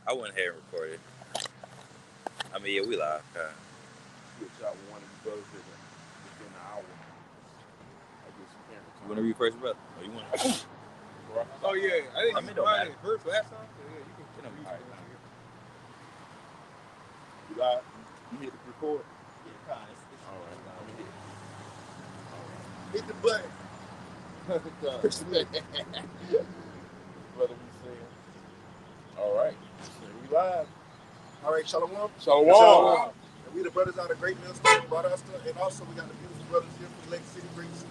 I went ahead and recorded. I mean, yeah, we live. Good job with one of you brothers within an hour. I get some camera time. You want to read first, brother? Or you want to? Oh, yeah. I didn't use mine first last time. So, yeah, you can All right. You live? You hit the record? Yeah, all right. I'm hit. hit the button. Brother, we saying. All right. So we live. All right, Shalom. Shalom. And we the brothers out of Great Millstone, Bradasta, and also we got the beautiful brothers here from Lake City, Great City.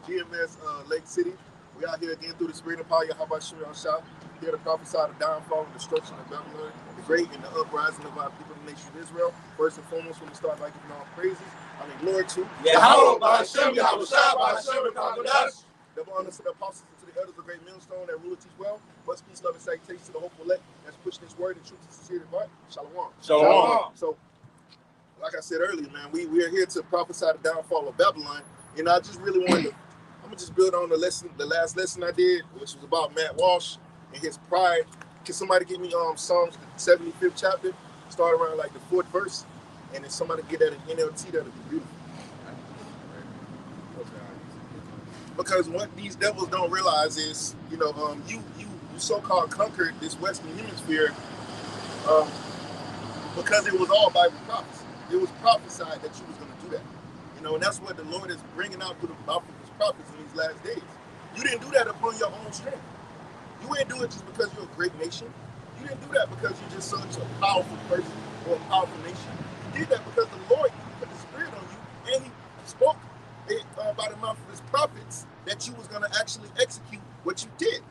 GMS Lake City. We out here again through the spirit of power. Yahweh Shua Shah. Here to prophesy the downfall and destruction of Babylon, the great and the uprising of our people, the nation of Israel. First and foremost, when we start by giving all praises, I mean glory to Yahweh B'Hashem, Yahweh Shah, B'Hashem, B'Hashem. Double honor to the apostles and to the elders of Great Millstone that rule and teach well. Much peace, love, and salutation to the hopeful elect that's pushing this word in truth and sincerity of heart. Shalom. Shalom. So, like I said earlier, man, we are here to prophesy the downfall of Babylon. And I just really wanted to, I'm going to just build on the last lesson I did, which was about Matt Walsh and his pride. Can somebody give me Psalms, the 75th chapter, start around like the 4th verse? And if somebody get that in NLT, that'd be beautiful. Because what these devils don't realize is, you so-called conquered this Western Hemisphere because it was all Bible prophecy. It was prophesied that you was going to do that. And that's what the Lord is bringing out through the mouth of his prophets in these last days. You didn't do that upon your own strength. You didn't do it just because you're a great nation. You didn't do that because you're just such a powerful person or a powerful nation. You did that because the Lord put the Spirit on you, and he spoke by the mouth of his prophets that you was going to actually execute what you did.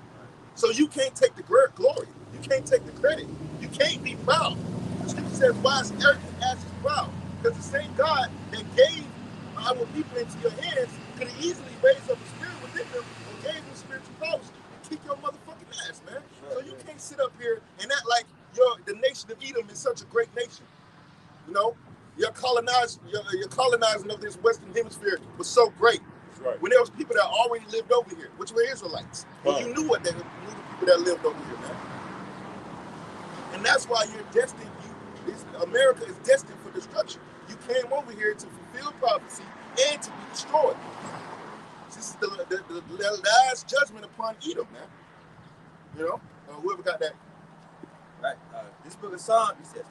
So you can't take the glory. You can't take the credit. You can't be proud. The scripture says, why is arrogant as is proud? Because the same God that gave our people into your hands could have easily raised up a spirit within them and gave them spiritual powers and kick your motherfucking ass, man. So you can't sit up here and act like the nation of Edom is such a great nation. Your colonizing of this Western Hemisphere was so great. Right. When there was people that already lived over here, which were Israelites. And you knew the people that lived over here, man. And that's why you're destined, America is destined for destruction. You came over here to fulfill prophecy and to be destroyed. This is the last judgment upon Edom, man. Whoever got that. Right. This book of Psalms, you said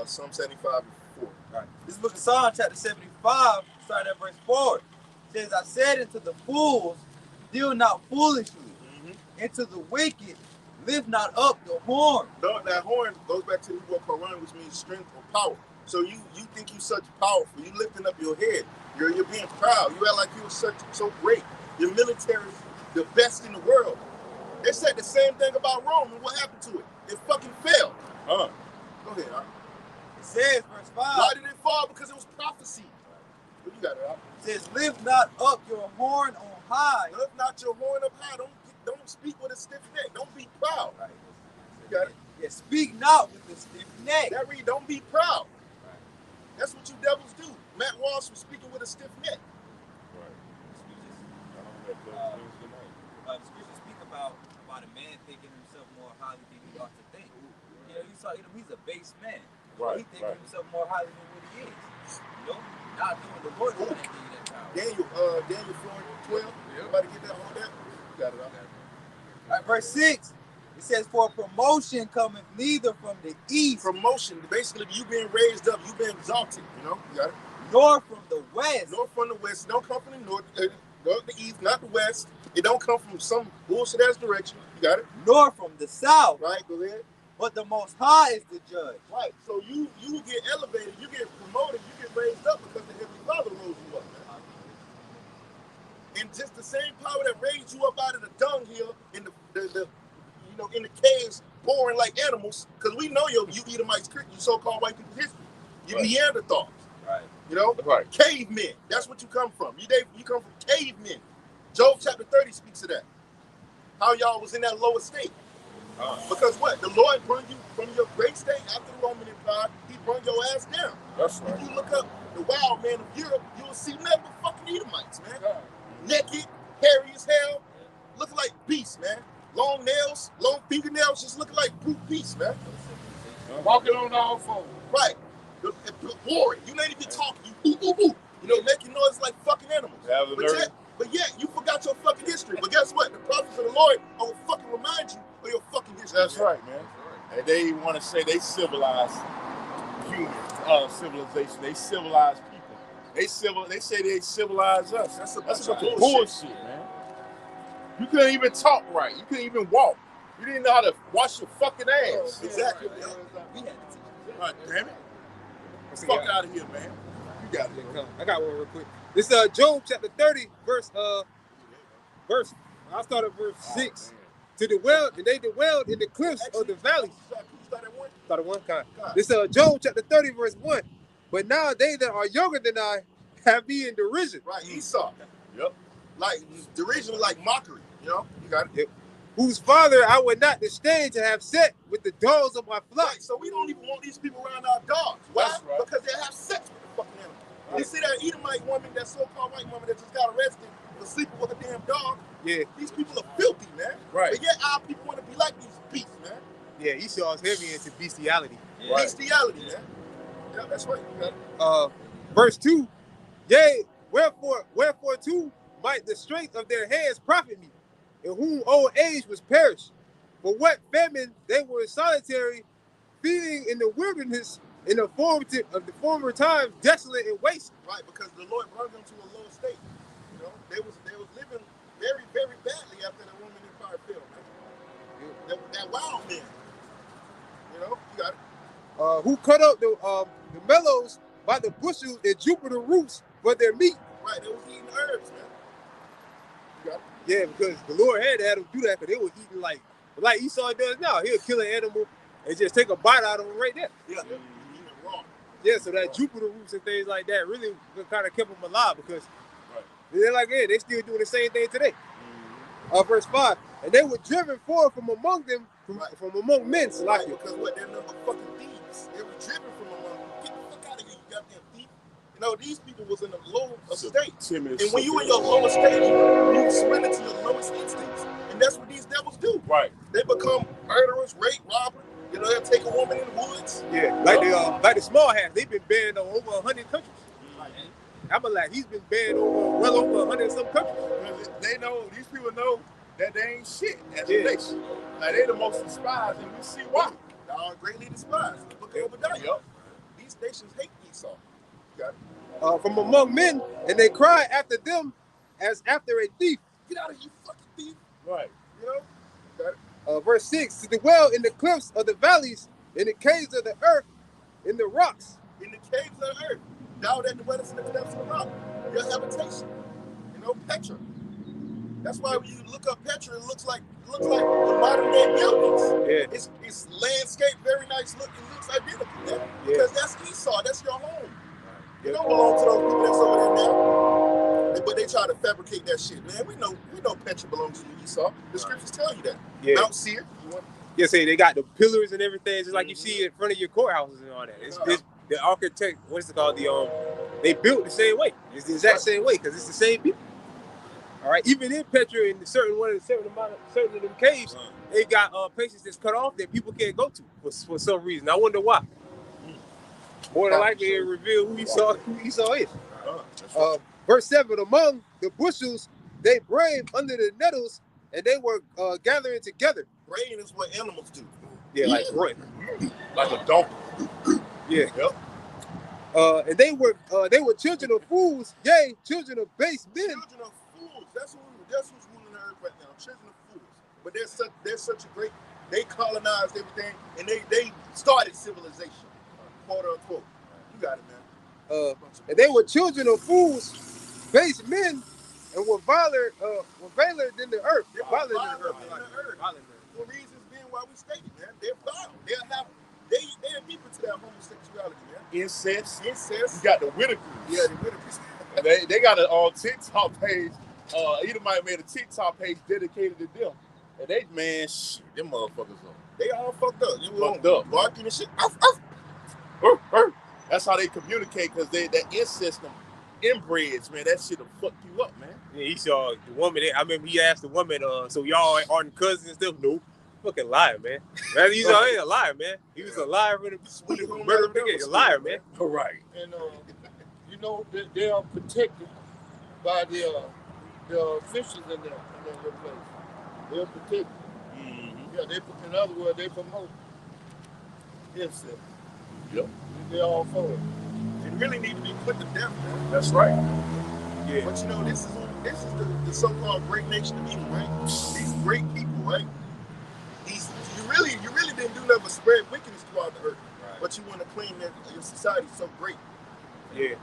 Psalm 75 and 4. Right. This book of Psalms, chapter 75, starting at verse 4. Says, I said unto the fools, deal not foolishly. And to the wicked, lift not up the horn. No, that horn goes back to the word Quran, which means strength or power. So you think you such powerful. You lifting up your head. You're being proud. You act like you're so great. Your military is the best in the world. They said the same thing about Rome, and what happened to it? It fucking failed. Go ahead, huh? It says, verse 5. Why did it fall? Because it was prophecy. What you got, huh? It says, lift not up your horn on high. Lift not your horn up high. Don't speak with a stiff neck. Don't be proud. Right. You got it? Yeah, speak not with a stiff neck. That read, don't be proud. Right. That's what you devils do. Matt Walsh was speaking with a stiff neck. Right. The scriptures speak about a man thinking himself more highly than he ought to think. You saw him, he's a base man. Right. He thinks himself more highly than what he is. Not doing the Lord who didn't give you that power. Daniel 4:12. Everybody get that on that? You got it. All right, verse 6. It says, for promotion cometh neither from the east. Promotion, basically you being raised up, you being exalted, you got it? Nor from the west. Nor from the west. It don't come from the north, the east, not the west. It don't come from some bullshit ass direction. You got it? Nor from the south. Right, go ahead. But the Most High is the judge. Right, so you get elevated, you get promoted, you get raised up because the Heavenly Father rose you up, man. And just the same power that raised you up out of the dunghill in in the caves, boring like animals, because we know you Edomites, you so-called white people history. You Neanderthals. Right. Right. Cavemen. That's what you come from. You come from cavemen. Job chapter 30 speaks of that. How y'all was in that lower state. Because what? The Lord brought you from your great state after the Roman Empire. He brought your ass down. That's right. If you look up the wild man of Europe, you will see nothing but fucking Edomites, man. Naked, hairy as hell. looking like beasts, man. Long nails, long fingernails, just looking like brute beasts, man. Walking on all fours. Right. Warring. You ain't even talking. You ooh, ooh, ooh. You know, making noise like fucking animals. But yet, you forgot your fucking history. But guess what? The prophets of the Lord will fucking remind you of your fucking history. That's right, man. And they want to say they civilize human civilization. They civilize people. They say they civilize us. That's a bunch of bullshit, man. You couldn't even talk right. You couldn't even walk. You didn't know how to wash your fucking ass. Exactly. We had to teach. God damn it. Fuck out of here, man. You got it. I got one real quick. This Job chapter 30, verse. I'll start at verse 6. They dwelled in the cliffs of the valleys. Start at one kind. This Job chapter 30, verse 1. But now they that are younger than I have me in derision. Right, Esau. Yep. Like derision, like mockery. You know, you got it. Yep. Whose father I would not disdain to have set with the dogs of my flock. Right, so we don't even want these people around our dogs. Why? Right. Because they have sex with the fucking animal. Right. You see that Edomite woman, that so-called white woman that just got arrested for sleeping with a damn dog? Yeah. These people are filthy, man. Right. But yet our people want to be like these beasts, man. Yeah, Esau's heavy into bestiality. Yeah. Right. Bestiality, man. Yeah, that's right. Verse 2. Yea, wherefore too might the strength of their hands profit me, in whom old age was perished. For what famine they were solitary, feeding in the wilderness, in the former times, desolate and waste. Right, because the Lord brought them to a low state. You know, they was living very, very badly after the Roman Empire fell, man. Yeah. That wild man. You know, you got it. Who cut up the mellows by the bushels and Jupiter roots for their meat. Right, they was eating herbs, man. You got it. Yeah, because the Lord had to have them do that, because they were eating like Esau does now. He'll kill an animal and just take a bite out of him right there. Yeah, raw. Yeah, so that Jupiter roots and things like that really kind of kept them alive, because they're like, yeah, they still doing the same thing today. Verse 5, and they were driven forth from among them, from among men. Right, because what, they're number fucking thieves. They were driven from among them. Get the fuck out of here, you goddamn thief. You know, these people was in a low state. And when you in your lowest state, you surrender to your lowest instincts. And that's what these devils do. Right. They become murderers, rape, robbers. You know, they'll take a woman in the woods. Yeah, like the small hats, they've been banned on over 100 countries. I'm like, he's been banned well over 100 and some countries. They know, these people know that they ain't shit as a nation. Like, they the most despised, and we see why. They are greatly despised. Look at Obadiah. Yep. These nations hate Esau. You got it. From among men, and they cry after them as after a thief. Get out of here, you fucking thief. Right. You know? You got it. Verse 6, to dwell in the cliffs of the valleys, in the caves of the earth, in the rocks. In the caves of the earth. Down at the wettest in the clefts of the rock. Your habitation. You know, Petra. That's why when you look up Petra, it looks like the modern day buildings. Yeah. It's landscape, very nice look. It looks identical, man. Because that's Esau. That's your home. You don't belong to those people that's over there now. But they try to fabricate that shit, man. We know Petra belongs to Esau. The scriptures tell you that. Yeah. Mount Seir. Yeah, say they got the pillars and everything, just like you see in front of your courthouses and all that. It's the architect, what's it called? They built the same way. It's the exact same way, because it's the same people. All right, even in Petra, in certain of them caves, they got places that's cut off that people can't go to for some reason. I wonder why. More than likely, it reveal who Esau is. Verse 7, among the bushels, they braved under the nettles, and they were gathering together. Braying is what animals do. Yeah, like right. Like a donkey. Yeah. Yep. And they were children of fools, yea, children of base men. Children of fools. That's who's ruling the earth right now. Children of fools. But they're such a great. They colonized everything, and they started civilization, quote unquote. You got it, man. And they were children of fools, base men, and were viler than the earth. They're viler than the earth. For reasons being why we stated, man. They're vile. They're deep into that homosexuality, man. Incest. You got the Whitakers. Yeah, the Whitakers. they got a TikTok page. Edomite made a TikTok page dedicated to them. And they, man, shit, them motherfuckers up. They all fucked up. They fucked up. Barking and shit. That's how they communicate, because that incest them inbreds, man, that shit'll fuck you up, man. Yeah, he saw the woman. I remember he asked the woman, so y'all aren't cousins and stuff? No. Fucking liar, man. He's a liar, man. He was a liar with a murder nigga. A liar, man. All right. And you know, they are protected by the officials in their place. They're protected. Mm-hmm. Yeah, in other words, they promote incest. Yep. They're all for it. They really need to be put to death, man. That's right. Yeah. But you know, this is the so-called great nation of England, right? These great people, right? You really didn't do nothing but spread wickedness throughout the earth. Right. But you want to claim that your society's so great. Yeah.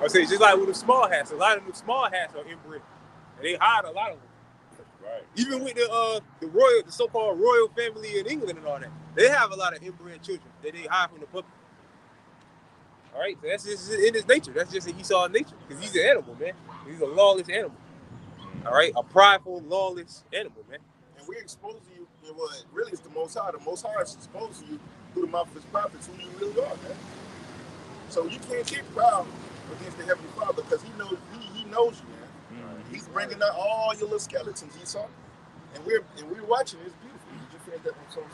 I say just like with the small hats, a lot of the small hats are inbred. And they hide a lot of them. Right. Even with the so-called royal family in England and all that, they have a lot of inbred children that they hide from the public. All right, so that's just in his nature. That's just Esau's nature, because he's an animal, man. He's a lawless animal. All right, a prideful, lawless animal, man. And we're exposing you in what really is the Most High. The Most High is exposing you through the mouth of His prophets who you really are, man. So you can't get proud against the Heavenly Father because He knows you, man. Mm-hmm. He's bringing out all your little skeletons, Esau, and we're watching. It's beautiful. Did you finish that from Psalm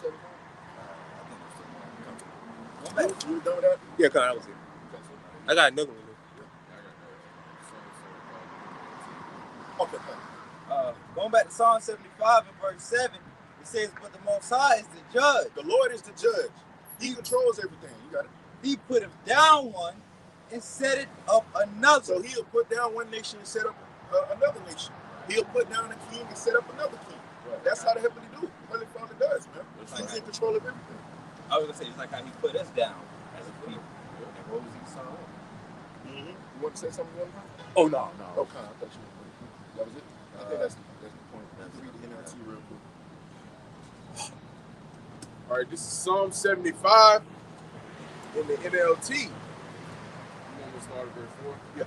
75? You done with that? Yeah, I was here. I got another one. Okay. Going back to Psalm 75 and verse 7, it says, "But the Most High is the judge. The Lord is the judge. He controls everything. You got it. He put down one and set it up another." So He'll put down one nation and set up another nation. He'll put down a king and set up another king. Right. That's how the Heavenly do it. Heavenly Father does, man. He's in control of everything. I was gonna say it's like how He put us down as a people. And what was Esau? You want to say something one time? Oh, no. Okay, I thought you were. That was it? I think that's the point. Read the NLT real quick. All right, this is Psalm 75 in the NLT. You want to start at verse 4? Yeah.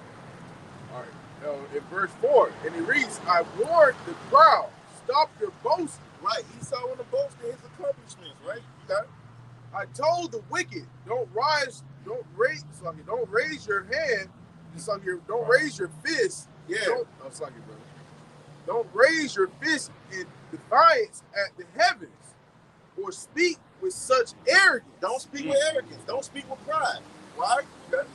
All right. Now, in verse 4, and it reads, "I warned the proud, stop your boasting." Right, Esau want to boast in his accomplishments, right? You got it? "I told the wicked, don't raise your hand, don't raise your fist." Yeah. Don't raise your fist in defiance at the heavens, or speak with such arrogance. Don't speak with arrogance. Don't speak with pride. Why? You got it?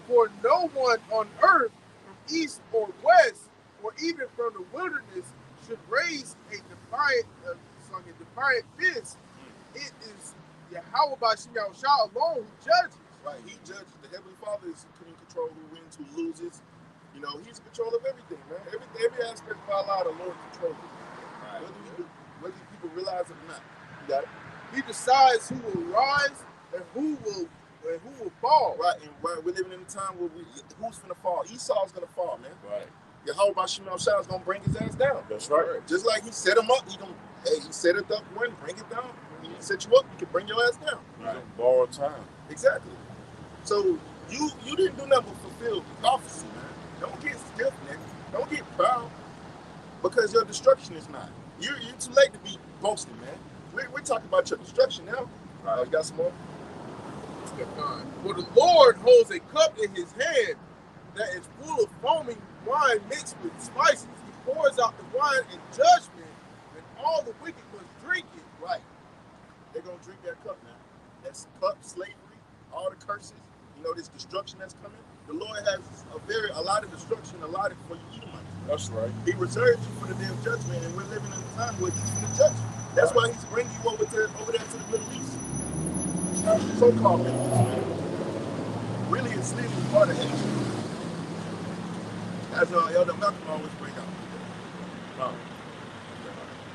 For no one on earth, from east or west, or even from the wilderness, should raise a defiant fist. It is Yahweh Bashim Yahushua alone who judges. Right, He judges. The Heavenly Father is in control who wins, who loses. You know, He's in control of everything, man. Every aspect of our life, the Lord controls it. Right. Whether people realize it or not. You got it? He decides who will rise and who will fall. Right, and we're living in a time where who's gonna fall? Esau's gonna fall, man. Right. Yahweh Bashim Yahushua is gonna bring his ass down. That's right. Just like He set him up, He set it up one, bring it down. He set you up, He can bring your ass down. Right. Borrow time. Exactly. So you didn't do nothing but fulfill prophecy, man. Don't get stiff, nigga. Don't get proud because your destruction is not. You're too late to be boasting, man. We're talking about your destruction now. Right. You got some more? For the Lord holds a cup in His hand that is full of foaming wine mixed with spices. He pours out the wine in judgment, and all the wicked must drink it. Right. They're going to drink that cup, man. That's cup, slavery, all the curses, this destruction that's coming. The Lord has a lot of destruction allotted for you Edomites. That's right. He reserved you for the day of judgment, and we're living in a time where He's going to judge you. That's why He's bringing you over there to the Middle East. So-called Middle East. Really, it's living part of Asia. As Elder Malcolm always bring out.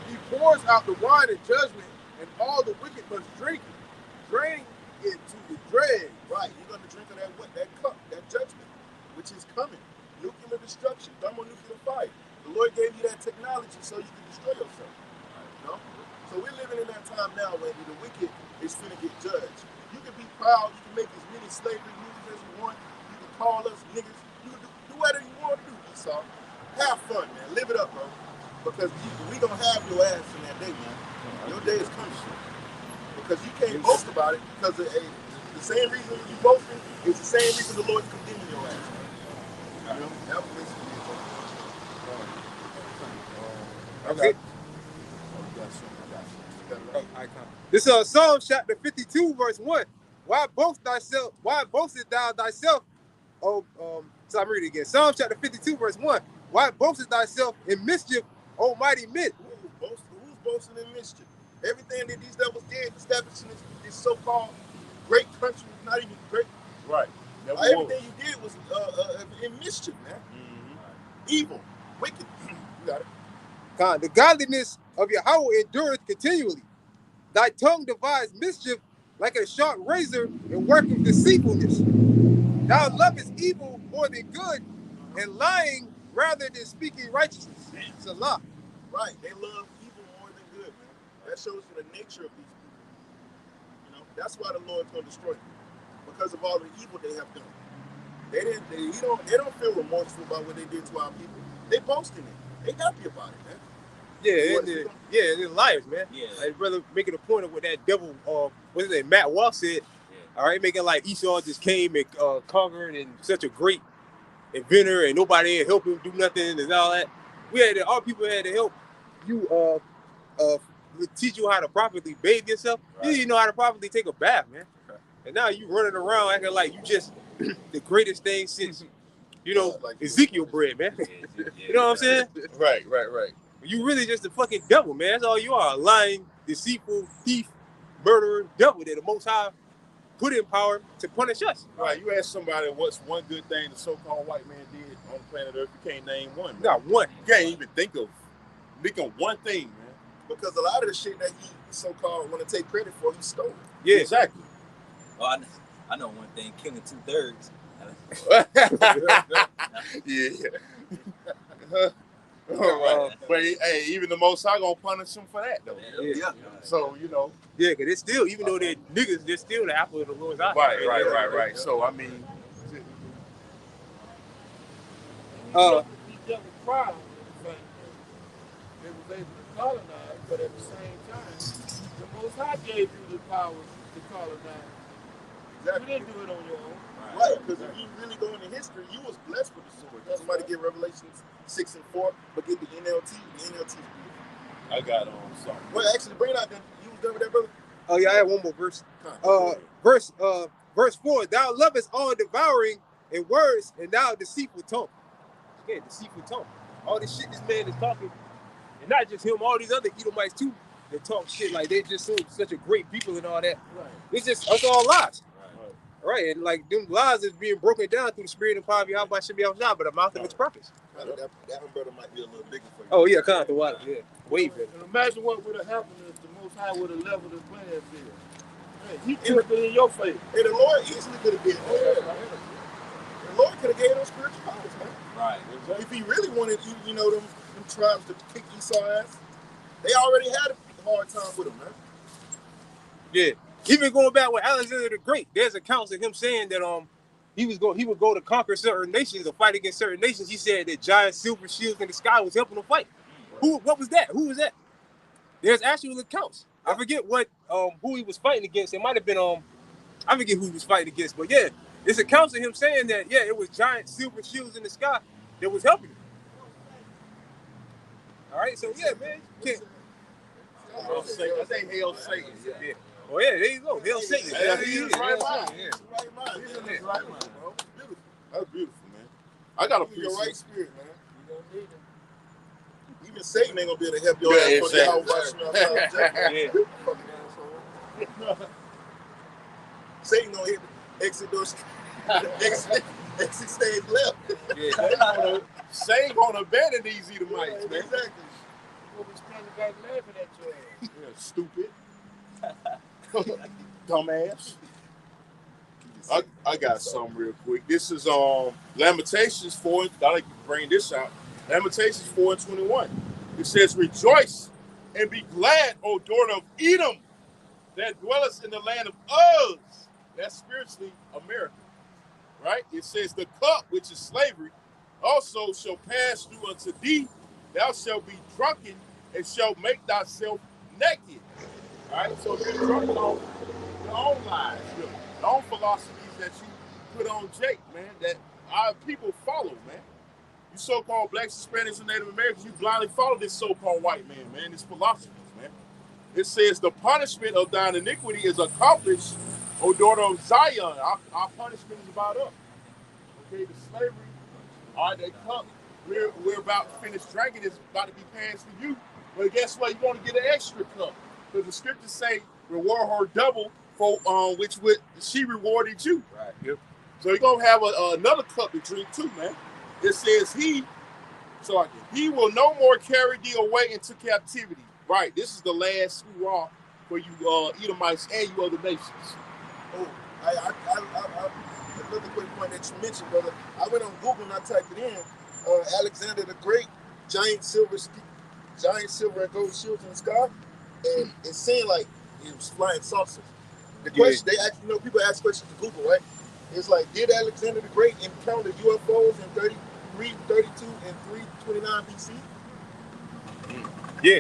He pours out the wine in judgment, and all the wicked must drink it. Drain it to the dregs. Right, you're going to drink of that cup, that judgment, which is coming. Nuclear destruction, thermonuclear fire. The Lord gave you that technology so you can destroy yourself. So we're living in that time now where the wicked is finna get judged. You can be proud, you can make as many slavery movies as you want, you can call us niggas, you can do whatever you want to do, Esau. Have fun, man. Live it up, bro. Because we gonna have your ass in that day, man. Your day is coming. Because you can't boast about it, because the same reason you boasting is the same reason the Lord's condemning your ass. You know, that was basically it. Okay. This is Psalm chapter 52, verse 1. Why boastest thou thyself? So I'm reading again. Psalm chapter 52, verse 1. Why boastest thyself in mischief, O mighty men? Who's boasting in mischief? Everything that these devils did, establishing this so-called great country, not even great. Right. Everything you did was in mischief, man. Mm-hmm. Evil, wicked. You got it. God, the godliness of Yahweh endureth continually. Thy tongue divides mischief like a sharp razor and worketh deceitfulness. Thou lovest evil more than good, and lying rather than speaking righteousness. Salah. Right, they love evil more than good, man. That shows you the nature of these people. You know, that's why the Lord's gonna destroy them, because of all the evil they have done. They don't feel remorseful about what they did to our people. They boasting it. They happy about it, man. They're liars, man. Yeah. I'd rather making a point of what that devil, what's his name, Matt Walsh said. Yeah. All right, making like Esau just came and conquered and such a great inventor, and nobody had help him do nothing and all that. Our people had to help you, teach you how to properly bathe yourself. Right. You didn't know how to properly take a bath, man. Right. And now you running around acting like you just the greatest thing since, like Ezekiel bread, man. You know what I'm saying? Right. You really just a fucking devil, man. That's all you are. A lying, deceitful, thief, murderer, devil that the Most High put in power to punish us. Right. You ask somebody what's one good thing the so-called white man did on planet Earth, you can't name one. Man. Not one. You can't even think of one thing, man. Because a lot of the shit that he so-called want to take credit for, he stole. Yeah, exactly. Well, I know one thing, killing 2/3. Yeah. But hey, even the Most High gonna punish them for that, though. Yeah. So Yeah, because it's still, even though they're niggas, they're still the apple of the Lord's eye. Right. So I mean, these devils proud of the fact that they was able to colonize, but at the same time, the Most High gave you the power to colonize. Exactly. You didn't do it on your own. Right, because if you really go into history, you was blessed with the sword. Somebody get Revelations 6 and 4, but get the NLT. The NLT is beautiful. I got something. Well, actually, bring it out then. You was done with that, brother? Oh, yeah, I have one more verse. Verse 4, thou lovest all devouring in words, and thou deceitful tongue. Yeah, deceitful tongue. All this shit this man is talking, and not just him, all these other Edomites too, that talk shit like they just such a great people and all that. Right. It's all lies. Right, and like them lies is being broken down through the spirit and power of Yahweh should be out now, but the mouth of its prophets. That umbrella might be a little bigger for you. Oh yeah, kind of the water. Yeah, way bigger. And imagine what would have happened if the Most High would have leveled the playing field. Hey, he could have been in your face. And the Lord easily could have been there. The Lord could have gave those spiritual powers, man. Right. If he really wanted, them tribes to kick Esau ass, they already had a hard time with him, man. Yeah. Even going back with Alexander the Great, there's accounts of him saying that he would go to conquer certain nations or fight against certain nations. He said that giant silver shields in the sky was helping him fight. What was that? Who was that? There's actual accounts. I forget who he was fighting against. It might have been I forget who he was fighting against, but yeah, there's accounts of him saying that it was giant silver shields in the sky that was helping him. All right, so yeah, man. I think Hail Satan. Yeah. Oh yeah, there you go. Hail Satan. Yeah, he is right mind. He's in his right mind, bro. Beautiful. That's beautiful, man. I got a piece of right spirit, man. You don't need him. Even Satan ain't gonna be able to help your ass for the Satan gonna hit the exit door. Exit stage left. Yeah. Satan gonna abandon these Edomites, man. Exactly. We'll be standing back laughing at your ass. Yeah, stupid. Dumbass. I got some real quick. This is Lamentations 4. I like to bring this out. Lamentations 4:21. It says, "Rejoice and be glad, O daughter of Edom, that dwellest in the land of Uz." That's spiritually America, right? It says, "The cup which is slavery also shall pass through unto thee. Thou shalt be drunken and shalt make thyself naked." All right, so you're drunk on your own lies, your own philosophies that you put on Jake, man, that our people follow, man. You so-called blacks, Hispanics, and Native Americans, you blindly follow this so-called white man, this philosophies, man. It says the punishment of thine iniquity is accomplished, O daughter of Zion. Our punishment is about up. Okay, the slavery, all right, that cup we're about to finish drinking is about to be passed to you. But guess what? You want to get an extra cup. Because the scriptures say, reward her double for which she rewarded you. Right. Yep. So you're going to have another cup to drink too, man. It says he will no more carry thee away into captivity. Right. This is the last hurrah for you Edomites and you other nations. Oh, another quick point that you mentioned, brother. I went on Google and I typed it in. Alexander the Great, giant silver and gold shields in the sky, and it's saying like it was flying saucers. The question they ask, people ask questions to Google, right? It's like, did Alexander the Great encounter UFOs in 33, 32, and 329 BC? Yeah,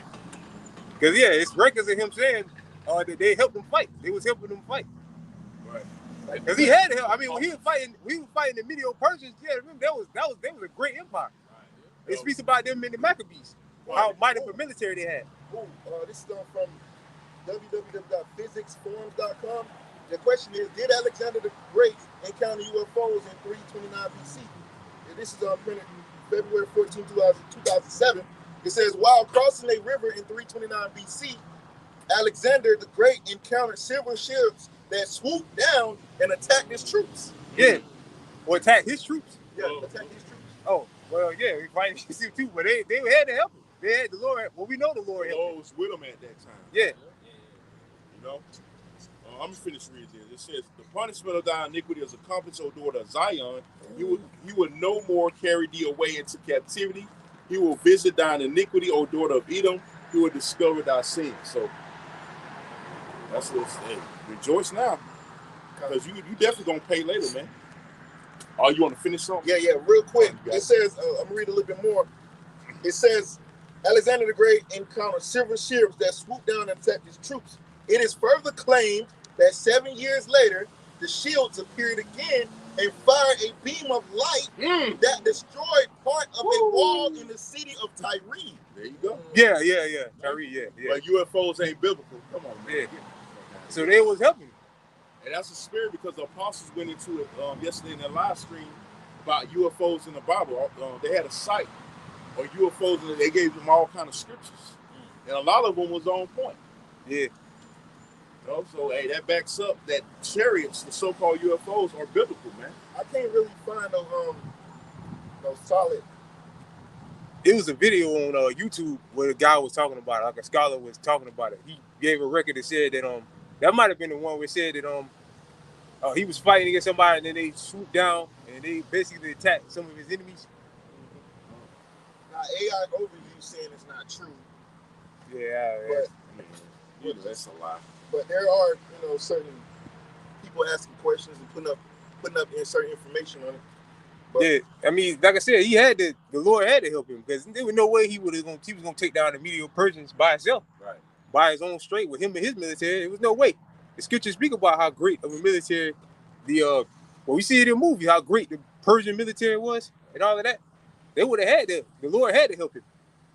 because it's records of him saying that they helped him fight. They was helping him fight. Right. Because he had to help. I mean, when he was fighting the Medo-Persians. Yeah, remember that was a great empire. Right. It speaks about them in the Maccabees. How mighty of a military they had. This is from www.physicsforums.com. The question is, did Alexander the Great encounter UFOs in 329 BC? And this is printed February 14, 2007. It says, while crossing a river in 329 BC, Alexander the Great encountered several ships that swooped down and attacked his troops. Yeah. Or attacked his troops? Yeah, attacked his troops. Oh, well, yeah, we fighting his troops too, but they had to help him. They had the Lord. Well, we know the Lord helped him. The Lord was with him at that time. Yeah. You know? I'm just finished reading this. It says, the punishment of thy iniquity is accomplished, O daughter of Zion. He will no more carry thee away into captivity. He will visit thine iniquity, O daughter of Edom. He will discover thy sins. So that's what it's saying. Rejoice now. Because you definitely going to pay later, man. Oh, you want to finish something? Yeah, real quick. It says, I'm going to read a little bit more. It says, Alexander the Great encountered several ships that swooped down and attacked his troops. It is further claimed that 7 years later, the shields appeared again and fired a beam of light that destroyed part of a wall in the city of Tyre. There you go. Yeah. Tyre, yeah. But UFOs ain't biblical. Come on, man. Yeah. So they was helping. And that's a spirit because the apostles went into it yesterday in their live stream about UFOs in the Bible. They had a site on UFOs and they gave them all kind of scriptures. And a lot of them was on point. Yeah. So, hey, that backs up that chariots, the so-called UFOs, are biblical, man. I can't really find no solid. It was a video on YouTube where the guy was talking about it, like a scholar was talking about it. He gave a record that said that that might have been the one where it said that he was fighting against somebody and then they swooped down and they basically attacked some of his enemies. Now AI overview saying it's not true. Yeah. But that's a lie. But there are, certain people asking questions and putting up certain information on it. But, yeah, I mean, like I said, the Lord had to help him because there was no way he was gonna take down the Medo-Persians by himself, right? By his own strength with him and his military. There was no way. The scriptures speak about how great of a military we see it in movies how great the Persian military was and all of that. They would have had the Lord had to help him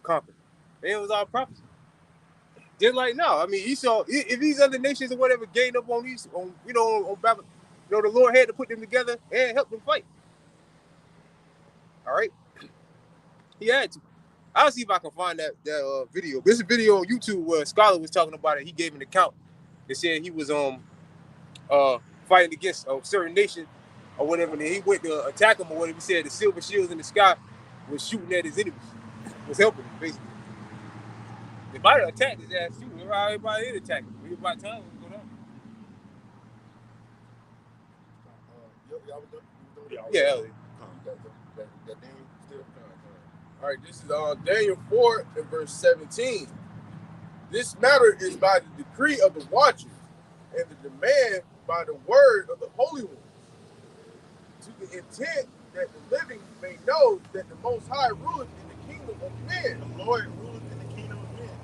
conquer. And it was all prophecy. Just like now, I mean, Esau, if these other nations or whatever gained up on Babylon, the Lord had to put them together and help them fight. All right, he had to. I'll see if I can find that video. There's a video on YouTube where a scholar was talking about it. He gave an account that said he was fighting against a certain nation or whatever, and then he went to attack him or whatever. He said the silver shields in the sky was shooting at his enemies, was helping him basically. They might have attacked his ass too. Everybody did attack him. We about time to go down. Yeah. All right, this is Daniel 4 and verse 17. This matter is by the decree of the watchers and the demand by the word of the Holy One, to the intent that the living may know that the Most High ruleth in the kingdom of men. The Lord ruleth in the kingdom of men.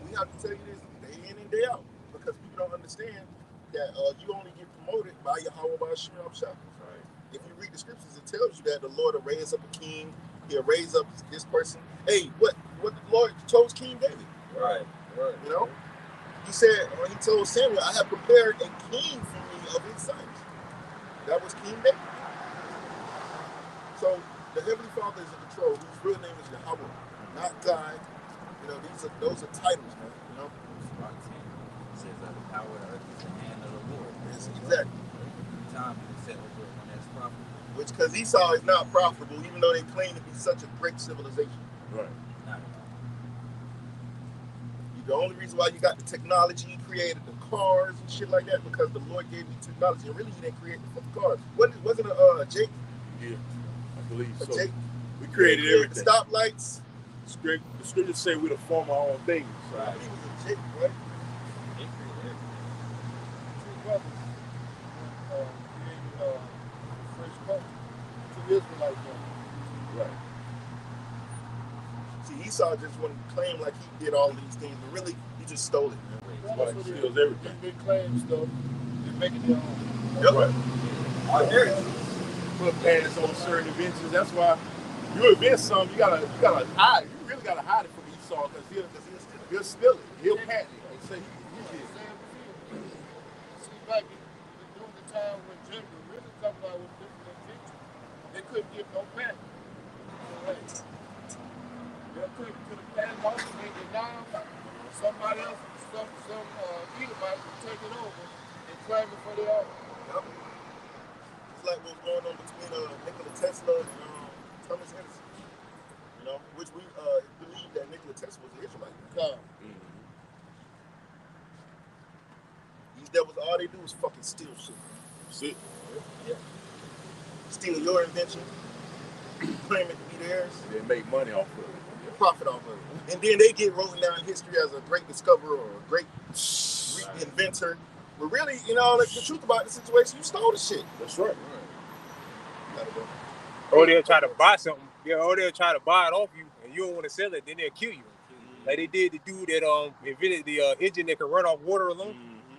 We have to tell you this day in and day out because people don't understand that you only get promoted by Yahweh by Shemel Shah. If you read the scriptures, it tells you that the Lord will raise up a king. He'll raise up this person. Hey, what the Lord chose King David? Right. You know, he said, when he told Samuel, I have prepared a king for me of his sons. That was King David. So the Heavenly Father is in control, whose real name is Yahweh, not God. You know, those are titles, man. You know, It says that the power of the earth is the hand of the Lord. yes, exactly. Time is set over it when that's profitable. Which, because Esau is not profitable, even though they claim to be such a great civilization. Right. Not The only reason why you got the technology, he created the cars and shit like that, because the Lord gave you technology. And really, he didn't create the cars. Wasn't it Jake? Yeah, I believe so. Jake? We created everything. The stoplights. The scriptures say we're the form our own things. I believe it was a Jake, right? Two brothers created French culture. Two Israelites. Right. See, Esau just wanted to claim like he did all of these things, but really, he just stole it, man. Right. That's what Steals they everything. big claim stuff. They make it their own. Yep. Right. I hear it. Put pants on certain inventions. That's why you invent something, you gotta hide it. You really gotta hide it from Esau because he'll steal it. He'll patent it and say he did it. See, back during the time when Jethro really talking about with different inventions, they couldn't get no patent. They could have patent off and make it down. Somebody else, some Edomite would take it over and claim it for their own. Yep. It's like what's going on between Nikola Tesla and Thomas Edison. You know, which we believe that Nikola Tesla was an Israelite. These devils, all they do is fucking steal shit. That's it. Yeah. Steal your invention, claim it to be theirs, They make money off of it. profit off of it. And then they get written down in history as a great discoverer or a great inventor. But really, you know, like the truth about the situation, you stole the shit. That's right. You gotta go. Or they'll try to buy something. Yeah, or they'll try to buy it off you, and you don't want to sell it. Then they'll kill you. Like they did the dude that invented the engine that could run off water alone.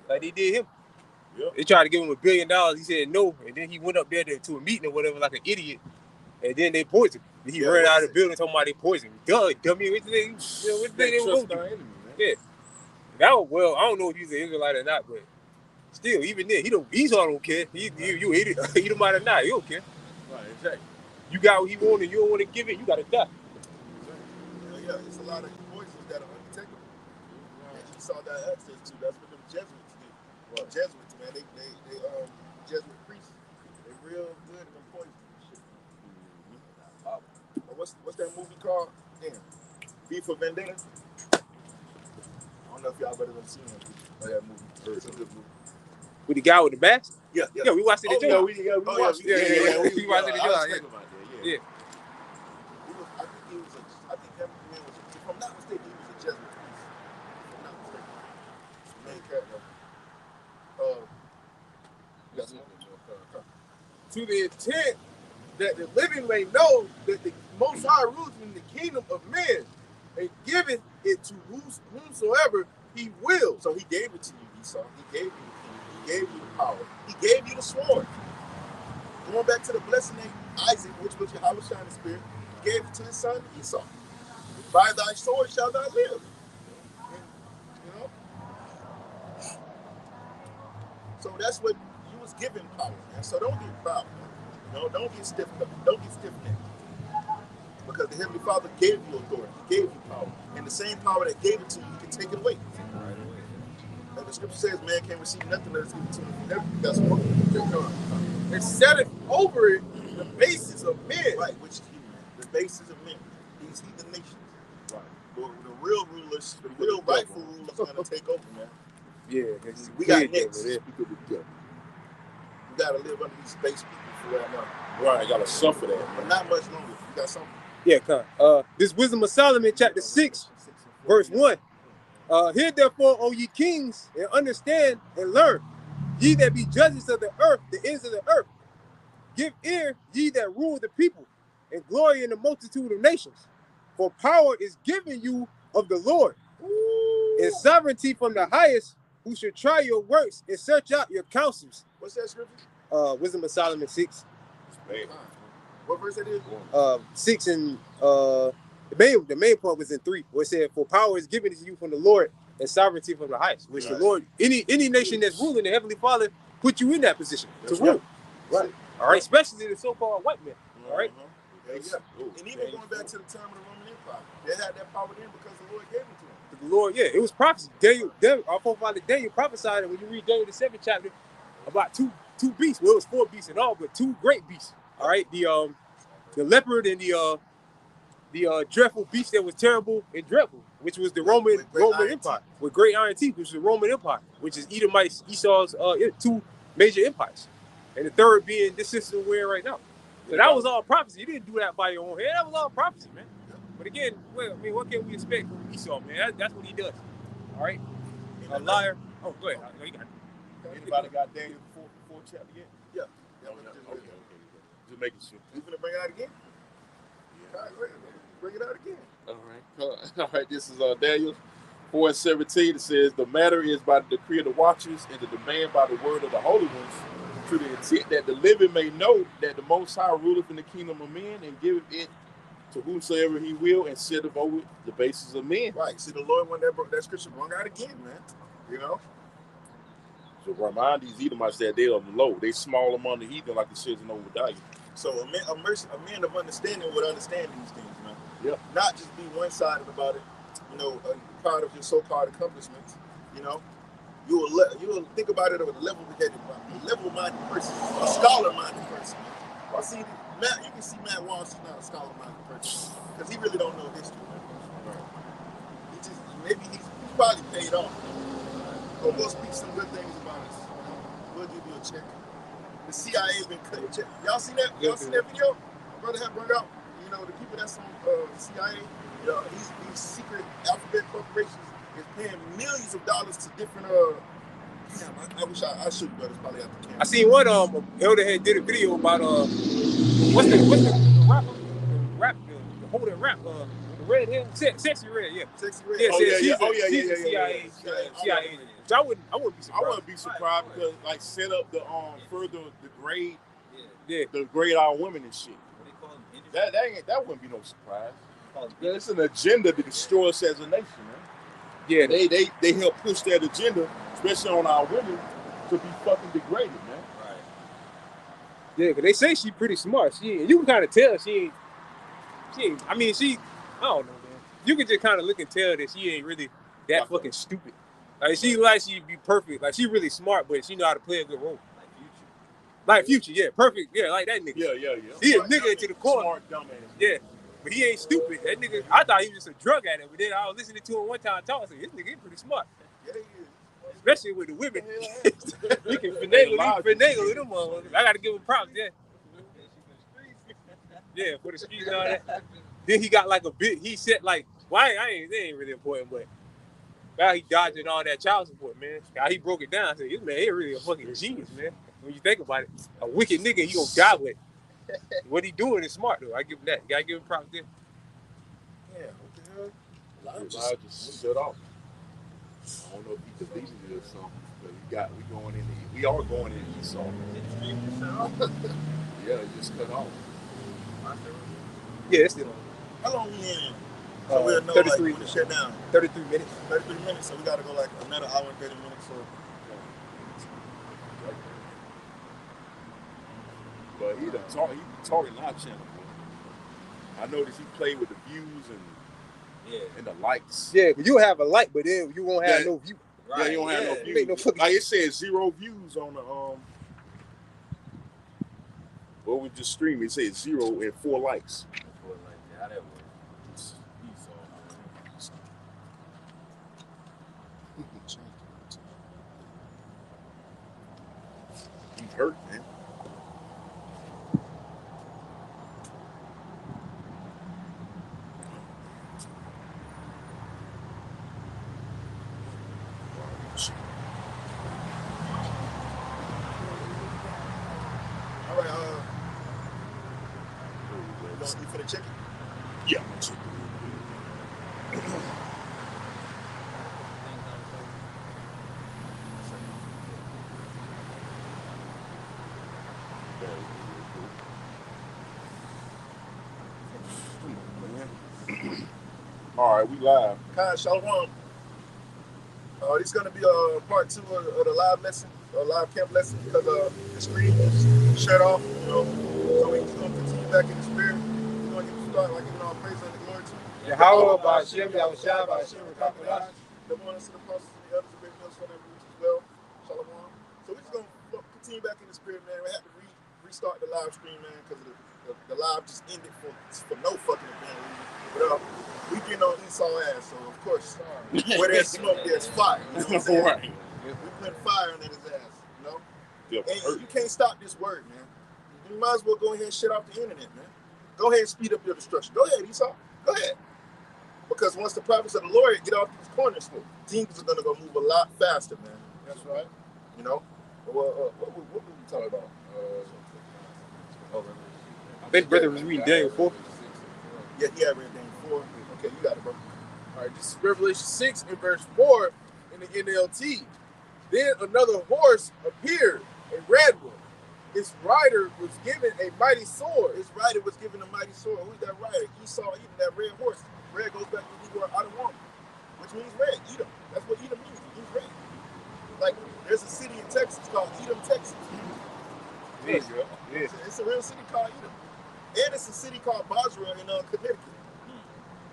Like they did him. Yep. They tried to give him $1 billion. He said no, and then he went up there to a meeting or whatever like an idiot, and then they poisoned him. He ran out of the building talking about they poisoned him. Duh, dummy. What they were going to do? Yeah. That was, well, I don't know if he's an Israelite or not, but still, even then, Esau don't care. You eat him out or not, he don't care. Right, exactly. You got what he wanted, you don't want to give it, you got to die. Yeah, it's a lot of voices that are undetectable. And Esau got access to. That's what them Jesuits did. Well, Jesuits, man, they Jesuit priests. They real good at them poison shit. What's that movie called? Damn. V for Vendetta. I don't know if y'all better than seen that movie. It's a good movie. With the guy with the mask? Yeah. Yeah, we watched it at Oh, your yeah, we watched it. Yeah, we watched it at your house. Yeah. I think that man was, if I'm not mistaken, he was a Jesuit priest. If I'm not mistaken. Main character. That's one. To the intent that the living may know that the Most High rules in the kingdom of men and giveth it to whomsoever he will. So he gave it to you, Esau. He gave you the kingdom. He gave you the power. He gave you the sword. Going back to the blessed name Isaac, which was Yahweh Shining Spirit, he gave it to his son Esau. By thy sword shall thou live. And, you know? So that's what you was given power, man. So don't get proud, man. You know, don't get stiff-necked. Because the Heavenly Father gave you authority. He gave you power. And the same power that gave it to you, you can take it away. And the scripture says, man can't receive nothing unless given to him. That's what And set it over it the basis of men. right, which is human. The basis of men. These heathen nations. Right. The real rulers, the real rightful rulers are going to take over, man. Yeah, We got next. We got to live under these space people for right now. Right, gotta suffer that. But not much longer. You got something? Yeah, come. This Wisdom of Solomon, chapter 6, verse 1. Hear therefore, O ye kings, and understand and learn. Ye that be judges of the earth, the ends of the earth. Give ear, ye that rule the people, and glory in the multitude of nations. For power is given you of the Lord, and sovereignty from the highest, who should try your works and search out your counsels. What's that scripture? Wisdom of Solomon 6. Man. What verse that is? 6 and the main point was in 3, where it said, "For power is given to you from the Lord, and sovereignty from the highest." Which the Lord, any nation that's ruling, the Heavenly Father put you in that position to rule. Right. All right. Especially the so-called white man. All right. And even going back to the time of the Roman Empire, they had that power then because the Lord gave it to them. The Lord, yeah, it was prophecy. Our forefather Daniel prophesied it when you read Daniel the 7th chapter about two beasts. Well, it was 4 beasts in all, but 2 great beasts. All right, the leopard and the dreadful beast that was terrible and dreadful, which was the Roman Empire with great iron teeth, which is the Roman Empire, which is Edomites, Esau's 2 major empires, and the third being this system we're in right now. So that was all prophecy. You didn't do that by your own head. That was all prophecy, man. But again, well, I mean, what can we expect from Esau, man? That's what he does. All right, a liar. Oh, go ahead. You got it. Anybody got Daniel 4 chapter yet? Yeah. Okay. Just making sure. You gonna bring it out again? Yeah. All right, bring it out again. All right. This is Daniel 4:17. It says, "The matter is by the decree of the watchers and the demand by the word of the holy ones, to the intent that the living may know that the Most High ruleth in the kingdom of men and giveth it to whomsoever he will, and setteth over the bases of men." Right. See, the Lord when that scripture brought out again, man. You know. So remind these Edomites that they are low. They small among the heathen, like it says in Obadiah. So a man of understanding would understand these things, man. Yeah. Not just be one-sided about it. You know, proud of your so-called accomplishments. You know, you will think about it with a level-minded person, a scholar-minded person. I see Matt. You can see Matt Walsh is not a scholar-minded person because he really don't know history. Man. Right. He's probably paid off. Or we'll speak some good things about us. We'll give you a check. The CIA has been cutting checks. Y'all seen that? Y'all seen that video? My brother had brought out. You know, the people that's on the CIA. You know, these secret alphabet corporations is paying millions of dollars to different. I wish I should, but it's probably out the camera. I seen one Elder had did a video about what's the rapper, the holder rap the red hair, Sexy Red, yeah. Sexy Red. Yeah, she's a CIA agent. So I wouldn't be surprised. I wouldn't be surprised because like set up the further degrade Yeah. our women and shit. That wouldn't be no surprise. It's an agenda to destroy us as a nation, man. Yeah, they help push that agenda, especially on our women, to be fucking degraded, man. Right. Yeah, because they say she's pretty smart. You can kind of tell she ain't. I mean, I don't know, man. You can just kind of look and tell that she ain't really that fucking stupid. Like she'd be perfect. Like she really smart, but she know how to play a good role. Like Future, yeah, perfect, yeah, like that nigga. Yeah. He a nigga to the core. Smart dumbass. Yeah, but he ain't stupid. That nigga, I thought he was just a drug addict, but then I was listening to him one time talk. I said, this nigga is pretty smart. Yeah, he is. Especially with the women. You can finagle with them motherfuckers. I gotta give him props, yeah. Yeah, for the streets and all that. Then he got like a bit. He said like, they ain't really important, but now he dodging all that child support, man. How he broke it down. I said, this man ain't really a fucking genius, man. When you think about it, a wicked nigga, he gonna die with. What he doing is smart though. I give him that. You gotta give him props there. Yeah, what the hell? Elijah just shut off. I don't know if he deleted it or something, but we are going in Esau. Yeah, it just cut off. Yeah, it's still on. How long we in? So we'll know 33 when to shut down. 33 minutes. 33 minutes, so we gotta go like another hour and 30 minutes. So. But he talking live channel. I noticed he played with the views and the likes. Yeah, because you'll have a like, but then you won't have no view. Right. Yeah, you don't have no views. No fucking like it says 0 views on the what we just streamed. It says 0 and 4 likes. How that works? He's hurt, man. All right, you for the chicken? Yeah, I'm chicken. All right, we live. Khan Shalom. This is going to be part 2 of the live lesson, live camp lesson, because the screen is shut off, you know. So we're going to continue back in the spirit. We're going to get started by giving all praise and the glory to Yahweh, Ba'ashem, Yahushua, Ba'ashem, Rakakadash. the morning to the apostles and the elders of every else on that roots as well. Shalom. So we're just going to continue back in the spirit, man. We have to restart the live stream, man, because the live just ended for no fucking damn reason. But we getting on Esau ass, so of course, where there's smoke, there's fire. You know what I'm saying? Right. We putting fire under his ass, you know? Yeah, And you can't stop this word, man. You might as well go ahead and shut off the internet, man. Go ahead and speed up your destruction. Go ahead, Esau. Go ahead. Because once the prophets of the Lord get off these corners, things are going to go move a lot faster, man. That's right. You know? What were we talking about? I think brother was reading Daniel 4. Yeah, he had read Daniel 4. Okay, you got it, bro. All right, this is Revelation 6 and verse 4 in the NLT. Then another horse appeared, a red one. Its rider was given a mighty sword. His rider was given a mighty sword. Who's that rider? Esau eating that red horse. Red goes back to the Hebrew Adam, which means red. Edom. That's what Edom means. It means red. Like, there's a city in Texas called Edom, Texas. Yeah. It's a real city called Edom. And it's a city called Basra in Connecticut.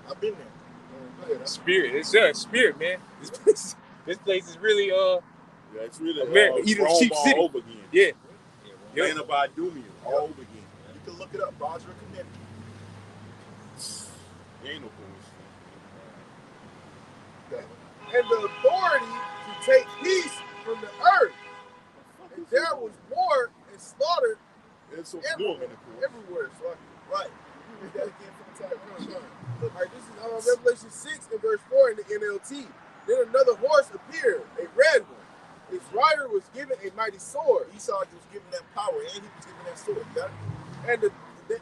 I've been there. Go ahead, Spirit. It's a spirit, man. This place is really Yeah, it's really Edom's Rome chief all city. over again. Yeah. Land of Idumea all over again. You can look it up, Basra, Connecticut. Ain't no coincidence. And the authority to take peace from the earth. And there was war and slaughter It's so everywhere. So Right. You read that again from the top. all right, this is Revelation 6 and verse 4 in the NLT. Then another horse appeared, a red one. Its rider was given a mighty sword. Esau was given that power and he was given that sword. Got it?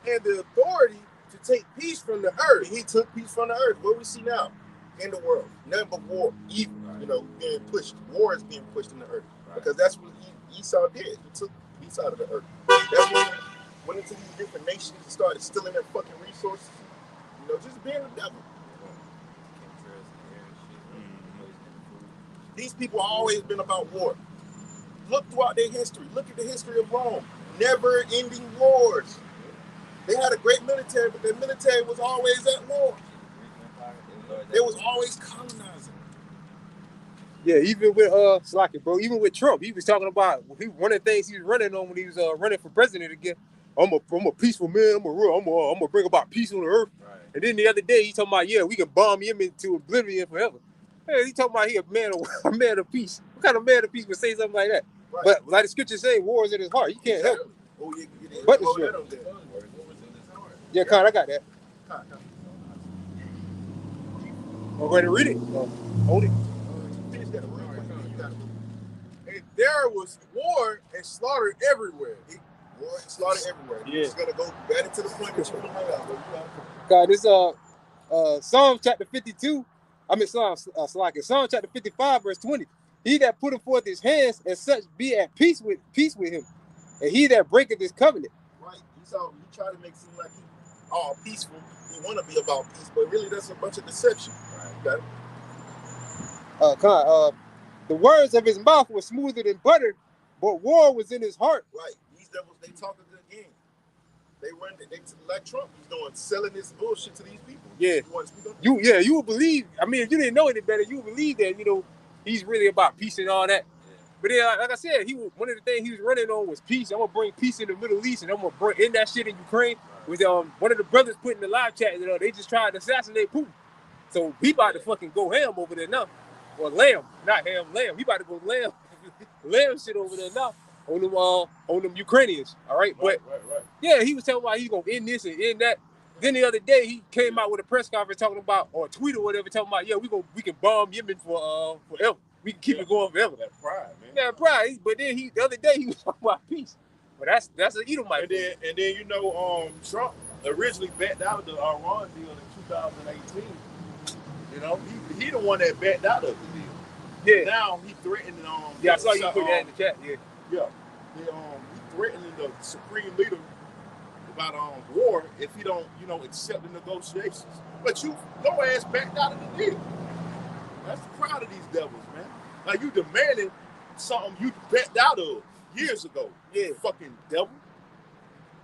And the authority to take peace from the earth. He took peace from the earth. What we see now in the world, nothing but war, evil, you know, being pushed. War is being pushed in the earth because that's what Esau did. He took peace out of the earth. That's when he went into these different nations and started stealing their fucking resources. You know, just being the devil. These people have always been about war. Look throughout their history. Look at the history of Rome. Never-ending wars. They had a great military, but their military was always at war. They was always colonizing. Yeah, even with Slocky, bro, even with Trump, he was talking about one of the things he was running on when he was running for president again. I'm a peaceful man. I'm gonna bring about peace on the earth. Right. And then the other day he talking about, yeah, we can bomb him into oblivion forever. Hey, he talking about he a man of peace. What kind of man of peace would say something like that? Right. But like the scripture say, war is in his heart. You can't help it. Oh, yeah, but the scripture. Yeah, Con, I got that. I'm going to read it. Hold it. And there was war and slaughter everywhere. War and slaughter everywhere. Yeah. It's gonna go right into the point that you want to bring out. God, this Psalm chapter 52. I mean Psalm chapter 55, verse 20. He that putteth forth his hands and such be at peace with him, and he that breaketh his covenant. Right. He tried to make it seem like he all peaceful. He want to be about peace, but really that's a bunch of deception. Right. Okay. The words of his mouth were smoother than butter, but war was in his heart. Right. These devils, they talk a good game. They like Trump. He's doing selling this bullshit to these people. Yeah. You would believe. I mean, if you didn't know any better, you would believe that, you know, he's really about peace and all that. Yeah. But then, like I said, one of the things he was running on was peace. I'm gonna bring peace in the Middle East, and I'm gonna bring in that shit in Ukraine. With one of the brothers put in the live chat, you know, they just tried to assassinate Putin. So he about to fucking go ham over there now. Or lamb, not ham, lamb. He about to go lamb shit over there now on them Ukrainians. All right, but yeah, he was telling about he's gonna end this and end that. Then the other day he came out with a press conference talking about, or a tweet or whatever, talking about, yeah, we can bomb Yemen for forever. We can keep it going forever. That pride, man. Yeah, pride. But then the other day he was talking about peace. But that's an Edomite. And then you know, Trump originally backed out of the Iran deal in 2018. You know, he the one that backed out of the deal. Yeah. Now he threatened. Yeah, I saw you put that in the chat. Yeah. Yeah. He threatening the supreme leader, war if he don't, accept the negotiations. But your ass backed out of the deal. That's the crowd of these devils, man. Like you demanding something you backed out of years ago. Yeah, fucking devil.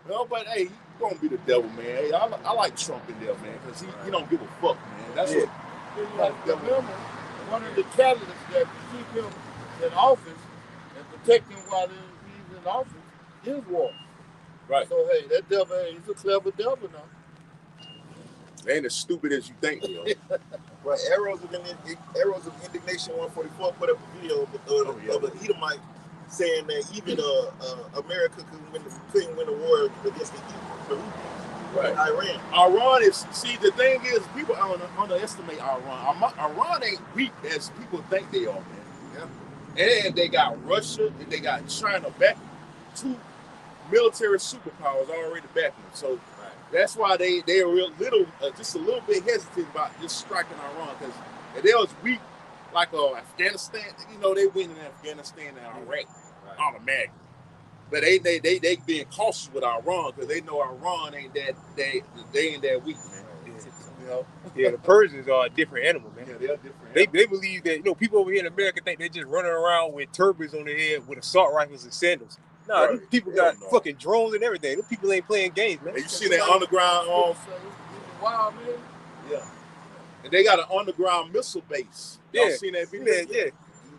But hey, he's gonna be the devil, man. Hey, I like Trump in there, man, because he don't give a fuck, man. That's remember, one of the candidates that keep him in office and protect him while he's in office is war. Right. So hey, that devil, he's a clever devil now. They ain't as stupid as you think, yo. Right, Arrows of Indignation 144 put up a video of an Edomite saying that even America couldn't win a war against the right. Iran. Iran is, the thing is, people underestimate Iran. Iran ain't weak as people think they are, man. Yeah. And they got Russia, and they got China back, 2 military superpowers already backing them. So that's why they are just a little bit hesitant about just striking Iran, because if they was weak like Afghanistan, they win in Afghanistan and Iraq automatically. But they being cautious with Iran because they know Iran ain't that they ain't that weak, man. Yeah, the Persians are a different animal, man. Yeah, they're different. They believe that people over here in America think they're just running around with turbans on their head with assault rifles and sandals. Nah, these people got fucking drones and everything. These people ain't playing games, man. And you see that underground wild, man. Yeah. And they got an underground missile base. Y'all seen that video? Yeah.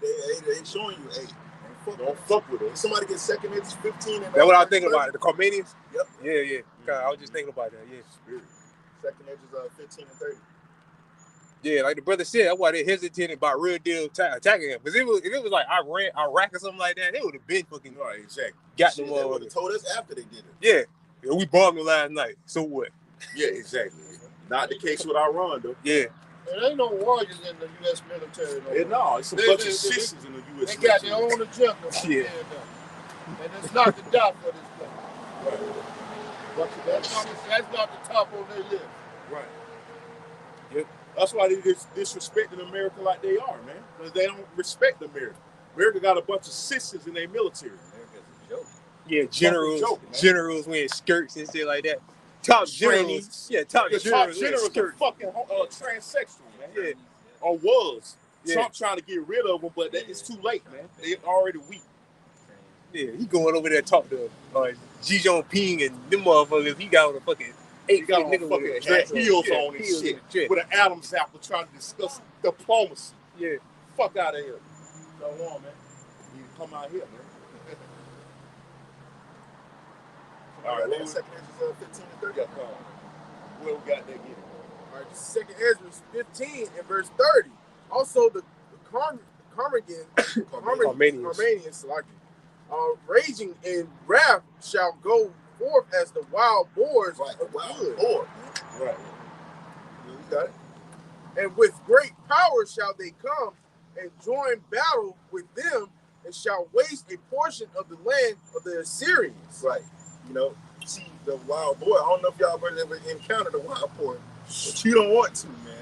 They showing you, hey, don't fuck with it. Somebody get second edges 15 and that's what I was thinking about. The Carmanians? Yep. Yeah. I was just thinking about that, Second edges 15 and 30. Yeah, like the brother said, that's why they hesitated about real deal attacking him. Because if it was like Iraq or something like that, they would have been fucking exactly. Got them. They would have told us after they did it. Yeah, we bombed them last night. So what? Yeah, exactly. Not the case with Iran, though. Yeah. There ain't no warriors in the U.S. military. No, it's a bunch of sisters in the U.S. They got their own agenda. Yeah. And it's not the doubt for this thing. Right. That's not the top on their list. Right. Yep. That's why they disrespecting America like they are, man. Because they don't respect America. America got a bunch of sisters in their military. America's a joke. Yeah, generals wearing skirts and shit like that. Top generals. Yeah, top generals are fucking transsexual, man. Yeah. Or was. Yeah. Trump trying to get rid of them, but it's too late, man. They're already weak. Yeah, he going over there to talk to Xi Jinping and them motherfuckers. He got on a fucking heels on and shit with an Adam's apple trying to discuss diplomacy. Yeah. Fuck out of here. Go on, man. You come out here, man. All right, second edge is 15 and 30. What we got there getting? All right, this is second edge was 15 and verse 30. Also, the Carmanians, raging in wrath shall go forth as the wild boars of the wood. Right. You got it. And with great power shall they come and join battle with them, and shall waste a portion of the land of the Assyrians. Right. See the wild boar. I don't know if y'all ever encountered a wild boar, but you don't want to, man.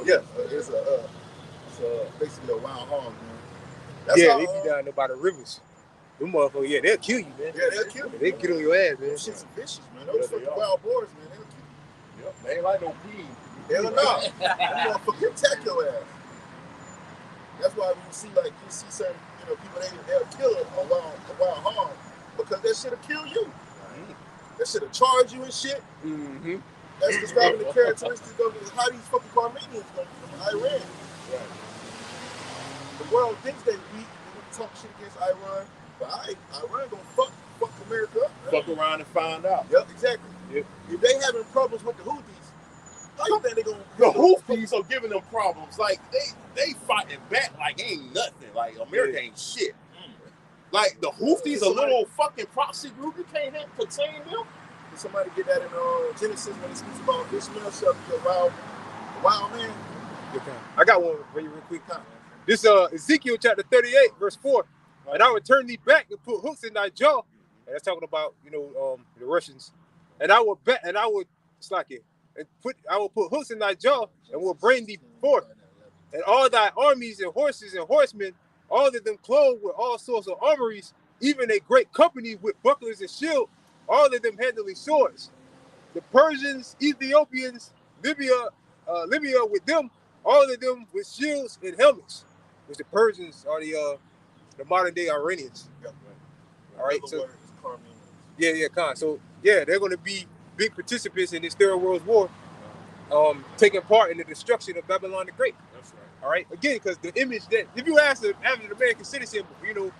Yeah, it's basically a wild hog, man. That's they be down there by the rivers. Them motherfuckers, they'll kill you, man. Yeah, they'll kill you. They get on your ass, man. Shit's vicious, man. Those fucking wild boars, man, they'll kill you. Yep, they ain't like no peas. Hell no. Them motherfuckers attack your ass. That's why when you see certain, people they'll kill a wild hog because that shit'll kill you. That shit'll charge you and shit. Mm-hmm. That's describing the characteristics of how these fucking Carmanians come from Iran. Right. The world thinks they weak. They talk shit against Iran, but Iran gonna fuck America up. Fuck around and find out. Yep, exactly. Yep. If they having problems with the Houthis, how you think they gonna? The Houthis are giving them problems. Like they fighting back like ain't nothing. Like America ain't shit. Like the Houthis, a little fucking proxy group. You can't contain them. Did somebody get that in Genesis when it speaks about Ishmael shall be a wild man? I got one for you real quick. This Ezekiel chapter 38, verse 4. And I will turn thee back and put hooks in thy jaw. And that's talking about, the Russians. And I will put hooks in thy jaw and will bring thee forth. And all thy armies and horses and horsemen, all of them clothed with all sorts of armories, even a great company with bucklers and shield, all of them handling swords. The Persians, Ethiopians, Libya with them, all of them with shields and helmets. Which the Persians are the modern day Iranians. All right, so Khan. So yeah, they're going to be big participants in this Third World War, taking part in the destruction of Babylon the Great. That's right. All right, again, because the image that if you ask the average American citizen, you know,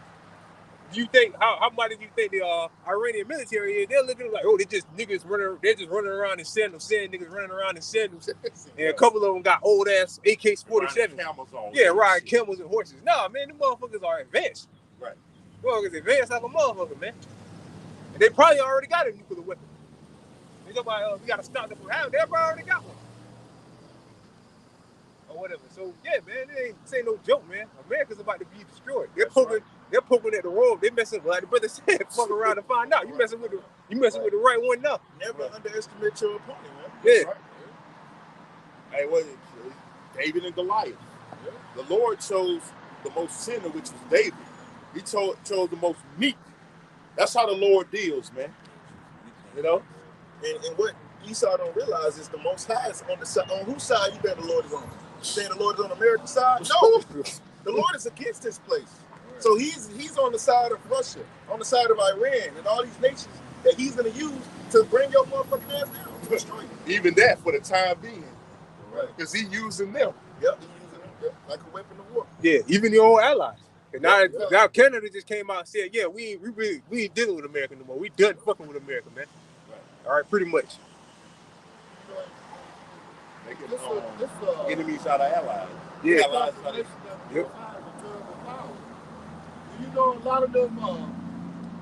do you think how much do you think the Iranian military is? They're looking like, oh, they're just running around in sandals, niggas running around in sandals, and a couple of them got old ass AK-47. Yeah, riding camels and horses. Nah, man, them motherfuckers are advanced. Right. Motherfuckers advanced like a motherfucker, man. And they probably already got a nuclear weapon. They go by, we gotta stop them from having. They probably already got one. Or whatever. So yeah, man, this ain't no joke, man. America's about to be destroyed. They're poking at the road. They messing like the brother said, fuck around and find out. You messing with the right one now. Never underestimate your opponent, man. Yeah. Right. Hey, what is it? David and Goliath. Yeah. The Lord chose the most sinner, which was David. He chose the most meek. That's how the Lord deals, man. You know? And what Esau don't realize is the Most High is on the side. On whose side you bet the Lord is on? You saying the Lord is on America's side? No. The Lord is against this place. So he's on the side of Russia, on the side of Iran, and all these nations that he's going to use to bring your motherfucking ass down, to destroy you. Even that for the time being. Right. Because he using them. Yep, he's using them like a weapon of war. Yeah, even your own allies. And now Canada just came out and said, yeah, we ain't dealing with America no more. We done fucking with America, man. Right. All right, pretty much. Making enemies out of allies. Yeah. Allies out of Yep. You know, a lot of them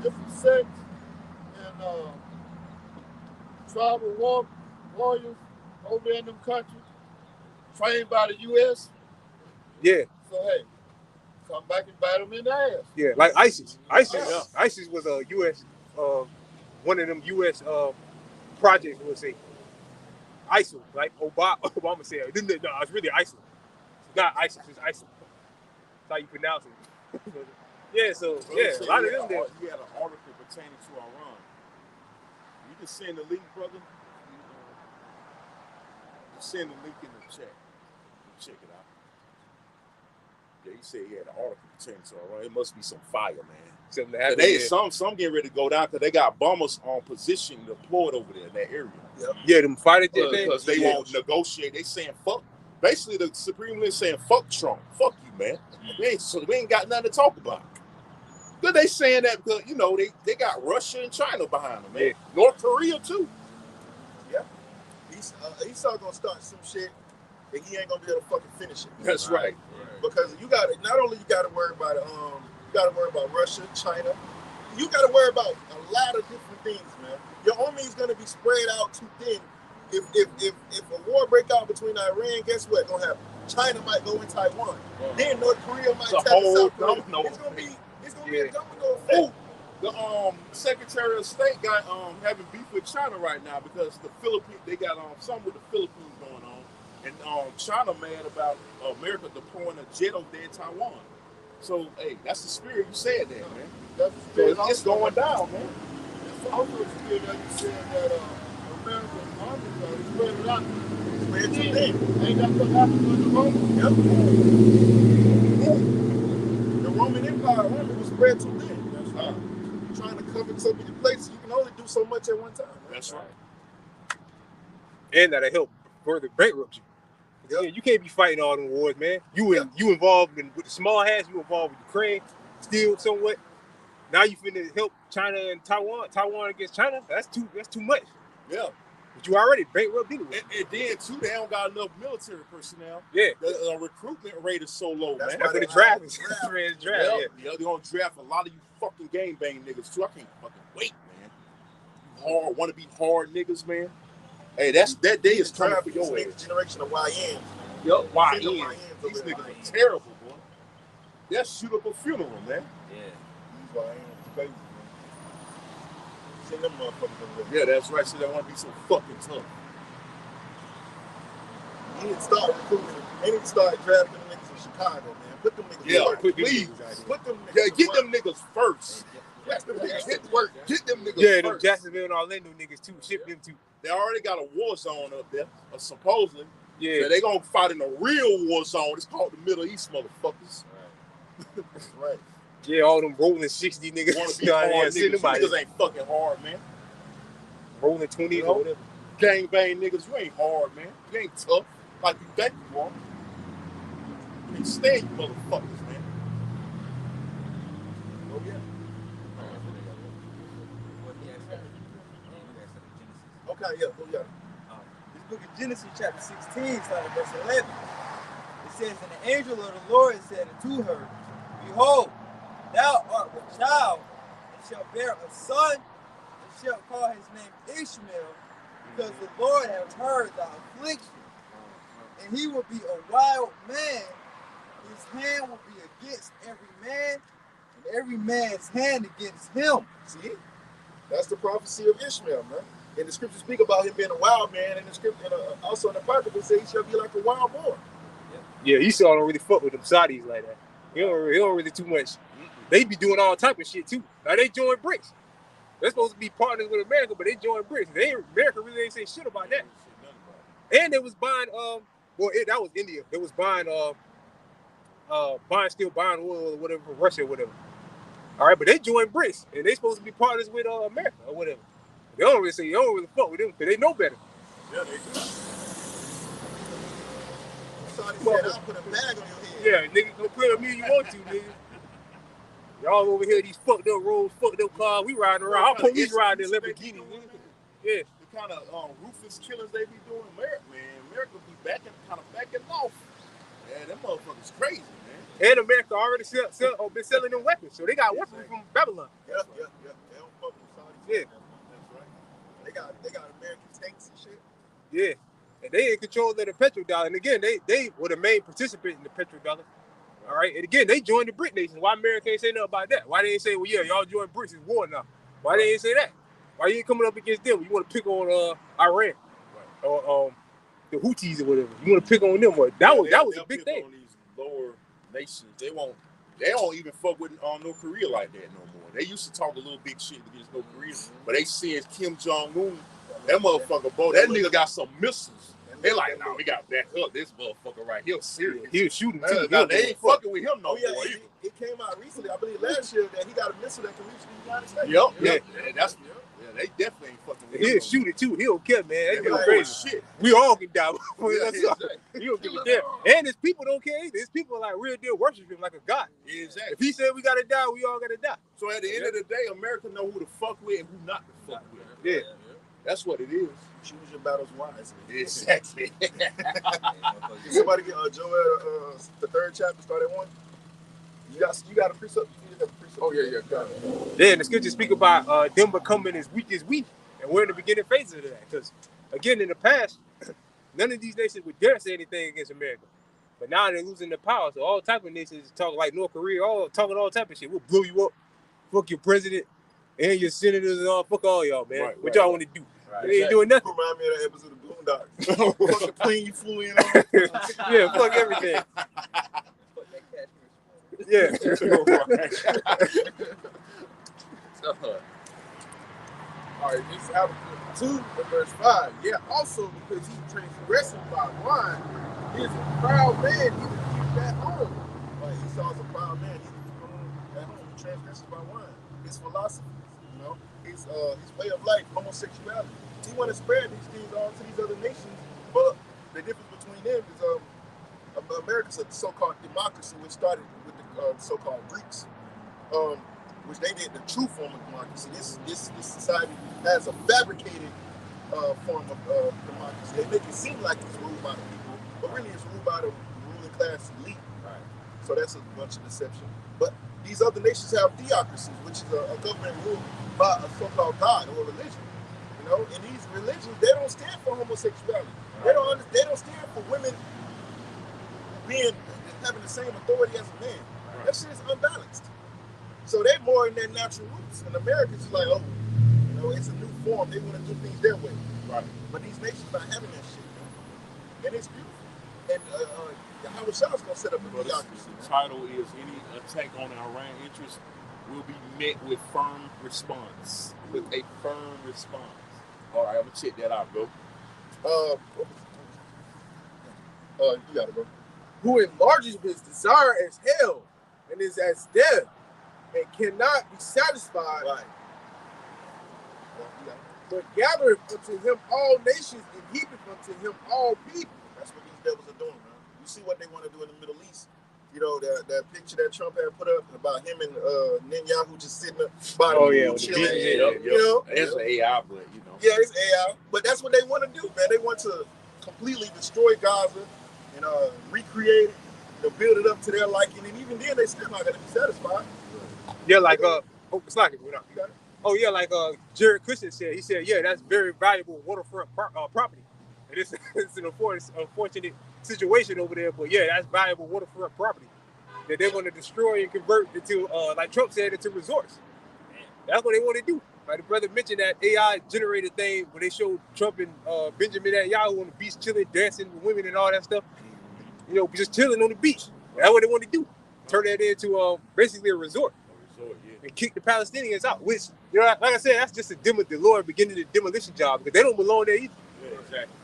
different sects and tribal warriors over there in them countries, trained by the U.S. Yeah. So hey, come back and bite them in the ass. Yeah, like ISIS. ISIS was a U.S. One of them U.S. Projects. We'll say ISIL, like Obama said. No, it's really ISIL. It's not ISIS. It's ISIL. That's how you pronounce it. Yeah. So yeah, a lot of them there. You had an article pertaining to Iran. You can send the link, brother. Just send the link in the chat. Check it out. Yeah, he said he had an article pertaining to Iran. It must be some fire, man. Some getting ready to go down because they got bombers on position deployed over there in that area. Yeah, them fighter jet because they won't negotiate. They saying fuck. Basically, the Supreme Leader saying fuck Trump. Fuck you, man. We ain't got nothing to talk about. But they saying that because you know they got Russia and China behind them, man. Yeah. North Korea too. Yeah. Esau gonna start some shit that he ain't gonna be able to fucking finish it. That's right. Because you got not only you got to worry about Russia, China. You got to worry about a lot of different things, man. Your army is gonna be spread out too thin. If a war break out between Iran, guess what gonna happen? China might go in Taiwan. Then North Korea might tap South Korea. It's gonna be a domino effect. The Secretary of State got having beef with China right now because the Philippines, they got something with the Philippines going on, and China mad about America deploying a jet over there in Taiwan. So hey, that's the spirit you said there, man. That's the spirit it's going down, man. It's also the spirit that you said that America's army spread it out. Spread too thin. Ain't that what happened with the Romans? Yep. The Roman Empire army was spread too thin. That's right. Trying to cover so many places, you can only do so much at one time. That's right. And that'll help further bankrupt you. Yep. Yeah, you can't be fighting all them wars, man. You involved with the small hats. You involved with Ukraine, still somewhat. Now you finna help China and Taiwan. Taiwan against China. That's too much. Yeah. But you already bankrupt anyway. And then too, they don't got enough military personnel. Yeah. The recruitment rate is so low, That's man. That's what the draft is. Yeah, they're gonna draft a lot of you fucking game bang niggas too. I can't fucking wait, man. Want to be hard niggas, man. Hey, that day is coming for your next generation of YNs. Yup, YNs. These niggas are terrible, boy. They'll shoot up a funeral, man. Yeah. These YNs crazy, man. Send them motherfuckers over there. Yeah, that's right. So they want to be so fucking tough. You need to start recruiting. They need to start drafting them niggas in Chicago, man. Put them niggas please. Put them niggas get them niggas first. Get them niggas to work. Get them niggas Yeah, them first. Jacksonville and Orlando niggas too. Ship them too. They already got a war zone up there, supposedly. Yeah. So they gonna fight in a real war zone. It's called the Middle East, motherfuckers. That's right. Yeah, all them rolling 60 niggas. Want to be hard niggas. You niggas ain't fucking hard, man. Rolling 20s You or know? whatever. Gangbang niggas, you ain't hard, man. You ain't tough like you think you are. You ain't stand, you motherfuckers, man. Oh yeah. Okay, yeah, oh yeah. This book of Genesis, chapter 16, starting verse 11. It says, and the angel of the Lord said unto her, Behold, thou art with child, and shalt bear a son, and shalt call his name Ishmael, because the Lord hath heard thy affliction. And he will be a wild man, his hand will be against every man, and every man's hand against him. See? That's the prophecy of Ishmael, man. And the scriptures speak about him being a wild man, and the scripture, and also in the Apocrypha, it says he shall be like a wild boar. Yeah, Esau don't really fuck with them Saudis like that. He don't really too much. They be doing all type of shit too. Now they join BRICS. They're supposed to be partners with America, but they join BRICS. America really ain't say shit about that. And they was buying that was India. They was buying still buying oil or whatever from Russia or whatever. All right, but they joined BRICS and they supposed to be partners with America or whatever. They don't really fuck with them because they know better. Yeah, they do. Somebody said, I'll put a bag on your head. Yeah, nigga, go play with me if you want to, nigga. Y'all over here, these fucked up roads, fucked up cars, we riding around. Our police riding in Lamborghini, nigga. Yeah. The kind of ruthless killers they be doing, America be backing off. Man, them motherfuckers crazy, man. And America already been selling them weapons, so they got weapons from Babylon. Yeah. They don't fuck with Saudis. Yeah. That's right. They got American tanks and shit. Yeah. And they in control of the petrodollar. And again, they were the main participant in the petrodollar. All right. And again, they joined the BRIC nations. Why America ain't say nothing about that? Why they ain't say, well, yeah, y'all joined BRICS, it's war now? Why they ain't say that? Why you ain't coming up against them? You want to pick on Iran or the Houthis or whatever? You want to pick on them? That was a big thing. On these lower nations, they don't even fuck with North Korea like that no more. They used to talk a little big shit against North Korea, but they see as Kim Jong-un, that motherfucker, boy, that nigga got some missiles. They like, nah, we got to back up this motherfucker right here. Serious. He was shooting too. They ain't fucking with him no more. It came out recently, I believe last year, that he got a missile that can reach the United States. They definitely ain't fucking with him. He'll shoot it too. He don't care, man. That nigga crazy. Shit. We all can die. Exactly. He don't give a damn. And his people don't care either. His people like real deal worship him like a god. Exactly. If he said we gotta die, we all gotta die. So at the end of the day, America know who to fuck with and who not to fuck with. Yeah. That's what it is. Choose your battles wisely. Exactly. Somebody get Joel, the 3rd chapter, start at 1. You got a precept? Oh yeah, got it. Yeah, and the scriptures speak about them becoming as weak as we, and we're in the beginning phases of that. Because again, in the past, none of these nations would dare say anything against America, but now they're losing their power. So all type of nations talk like North Korea, talking all type of shit. We'll blow you up, fuck your president and your senators and all. Fuck all y'all, man. What y'all want to do? Right, they ain't doing nothing. Remind me of that episode of Boondocks. Fuck the plane you flew in on. Yeah, fuck everything. Yeah. All right, this is Habakkuk 2 and verse 5. Yeah, also because he transgressed by wine, he is a proud man, he will keep at home. Esau's a proud man, he was at home. He transgresses by wine. His philosophy, his way of life, homosexuality. He want to spread these things on to these other nations, but the difference between them is America's a so-called democracy, which started with the so-called Greeks, which they did the true form of democracy. This society has a fabricated form of democracy. They make it seem like it's ruled by the people, but really it's ruled by the ruling class elite. Right. So that's a bunch of deception. But these other nations have theocracies, which is a government ruled by a so-called God or religion. And these religions, they don't stand for homosexuality. Right. They don't stand for women having the same authority as a man. Right. That shit is unbalanced. So they're more in their natural roots. And America's just like, it's a new form. They want to do things their way. Right. But these nations not having that shit, man. And it's beautiful. And Howard Shaw's gonna set up a theocracy. The title is Any Attack on Iran Interests will be met with firm response. With a firm response. All right, I'm gonna check that out, bro. You gotta go. Who enlarges his desire as hell and is as death and cannot be satisfied, Right. but gathereth unto him all nations and heapeth unto him all people. That's what these devils are doing, man. You see what they want to do in the Middle East. You know, that picture that Trump had put up about him and Netanyahu just sitting up by the pool chilling. You know? It's an AI, but you know. Yeah, it's AI. But that's what they want to do, man. They want to completely destroy Gaza and recreate it, build it up to their liking, and even then they still not gonna be satisfied. Yeah, like it's like yeah, like Jared Kushner said. He said, yeah, that's very valuable waterfront property. And it's an unfortunate situation over there, but yeah, that's valuable waterfront property that they want to destroy and convert into, like Trump said, into resorts. That's what they want to do. Like the brother mentioned that AI generated thing when they showed Trump and Benjamin Netanyahu on the beach chilling, dancing with women and all that stuff. You know, just chilling on the beach. That's what they want to do. Turn that into basically a resort. And kick the Palestinians out, which, you know, like I said, that's just the Lord beginning the demolition job because they don't belong there either. Yeah, exactly.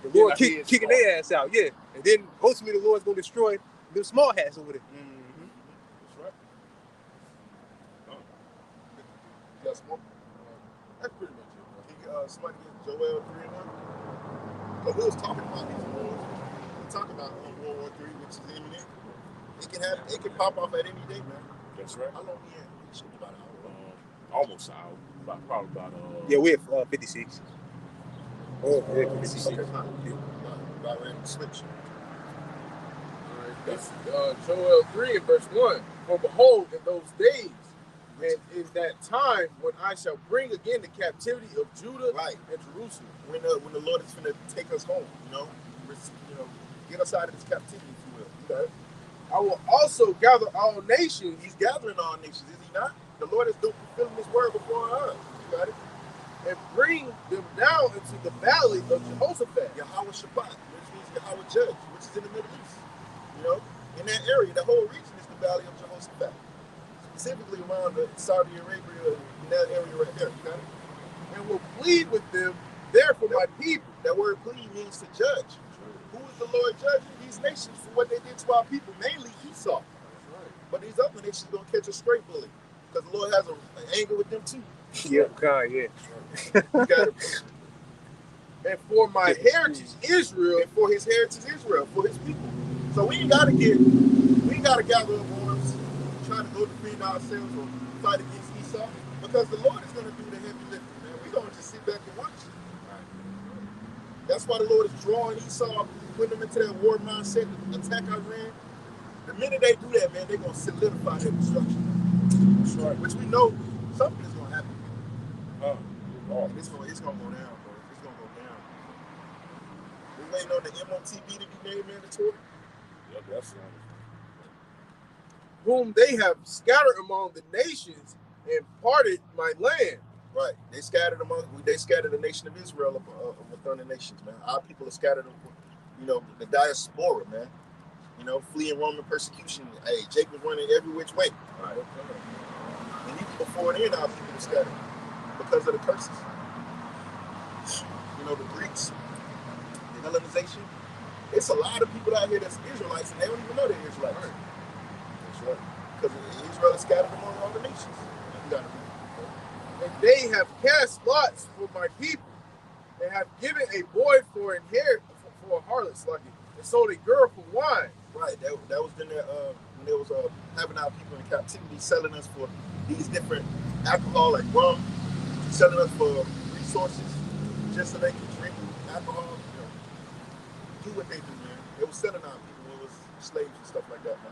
The Lord kicking their ass out, yeah. And then ultimately the Lord's going to destroy them small hats over there. Mm-hmm. That's right. That's more. That's pretty much it. Somebody get Joel 3:1. But we was talking about these wars. We talking about World War III, which is imminent. It can happen. It can pop off at any day, man. That's right. How long we in? Shoot, about an hour. Almost an hour. Probably about Yeah, we're at 56. Oh, yeah, 56. Okay, fine. About ready to switch. All right, that's Joel 3 and verse 1. For behold, in those days, and in that time when I shall bring again the captivity of Judah and Jerusalem. When the Lord is going to take us home, get us out of this captivity, if you will. Okay? I will also gather all nations. He's gathering all nations, is he not? The Lord is fulfilling his word before our eyes. You got it? And bring them down into the valley of Jehoshaphat. Yahweh Shabbat, which means Yahweh Judge, which is in the Middle East. You know, in that area, the whole region is the valley of Jehoshaphat. Specifically around the Saudi Arabia, in that area right there. You got it? And will plead with them there for my people. That word plead means to judge. Who is the Lord judging? These nations for what they did to our people, mainly Esau. But these other nations going to catch a straight bullet because the Lord has an anger with them too. Yeah, God, yeah. You got it. And for my heritage Israel, and for his heritage Israel, for his people. So we ain't got to gather up arms, try to go defend ourselves or fight against Esau, because the Lord is going to do the heavy lifting, man. We're going to just sit back and watch. That's why the Lord is drawing Esau, putting them into that war mindset to attack Iran. The minute they do that, man, they're going to solidify their destruction. That's right. Which we know something is going to happen. It's going to go down, bro. It's going to go down. We're waiting on the MOTB to be made mandatory. Yep, that's whom they have scattered among the nations and parted my land. Right. They scattered the nation of Israel among the nations, man. Our people are scattered, the diaspora, man. Fleeing Roman persecution. Hey, Jake was running every which way. Right. And even before then, our people were scattered because of the curses. The Greeks, the Hellenization. It's a lot of people out here that's Israelites, and they don't even know they're Israelites. Right. That's right. Because Israel is scattered among all the nations. And they have cast lots for my people, and have given a boy for a harlot's lucky, and sold a girl for wine. Right. That was in there when they was having our people in captivity, selling us for these different alcohol like rum, selling us for resources just so they can drink alcohol. Do what they do, man. They were selling our people when it was slaves and stuff like that, man.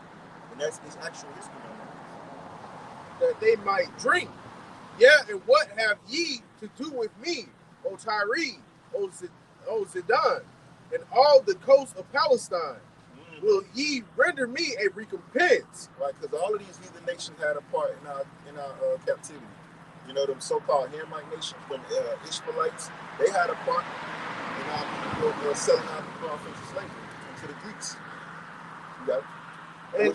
And that's actual history, man. That they might drink. Yeah, and what have ye to do with me, O Tyre, O Zidon, and all the coast of Palestine? Mm-hmm. Will ye render me a recompense? Right, because all of these heathen nations had a part in our captivity. Them so-called Hamite nations, them Ishmaelites, they had a part in our selling our people off into slavery, into the Greeks. You got it? And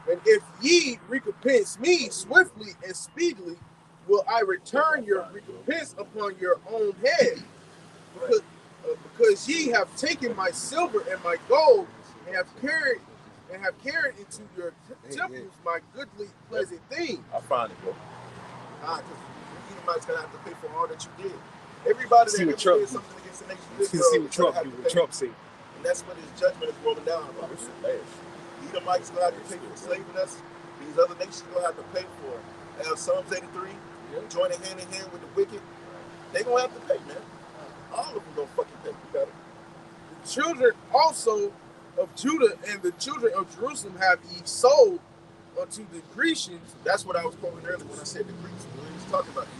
And if ye recompense me swiftly and speedily, will I return your recompense upon your own head. Because ye have taken my silver and my gold, and have carried into your temples my goodly pleasant things. I find it, bro. Because the Edomites gonna have to pay for all that you did. Everybody See that what ever Trump did do. something against the nation of You Israel see what is gonna Trump have do, to what pay. Trump say. And that's what his judgment is rolling down about. This is last. The Edomites gonna have to pay for enslaving us. These other nations gonna have to pay for it. As Psalms 83, joining hand in hand with the wicked, they gonna have to pay, man. All of them gonna fucking pay. You got it. The children also of Judah and the children of Jerusalem have ye sold unto the Grecians. That's what I was quoting earlier when I said the Greeks. When he was talking about the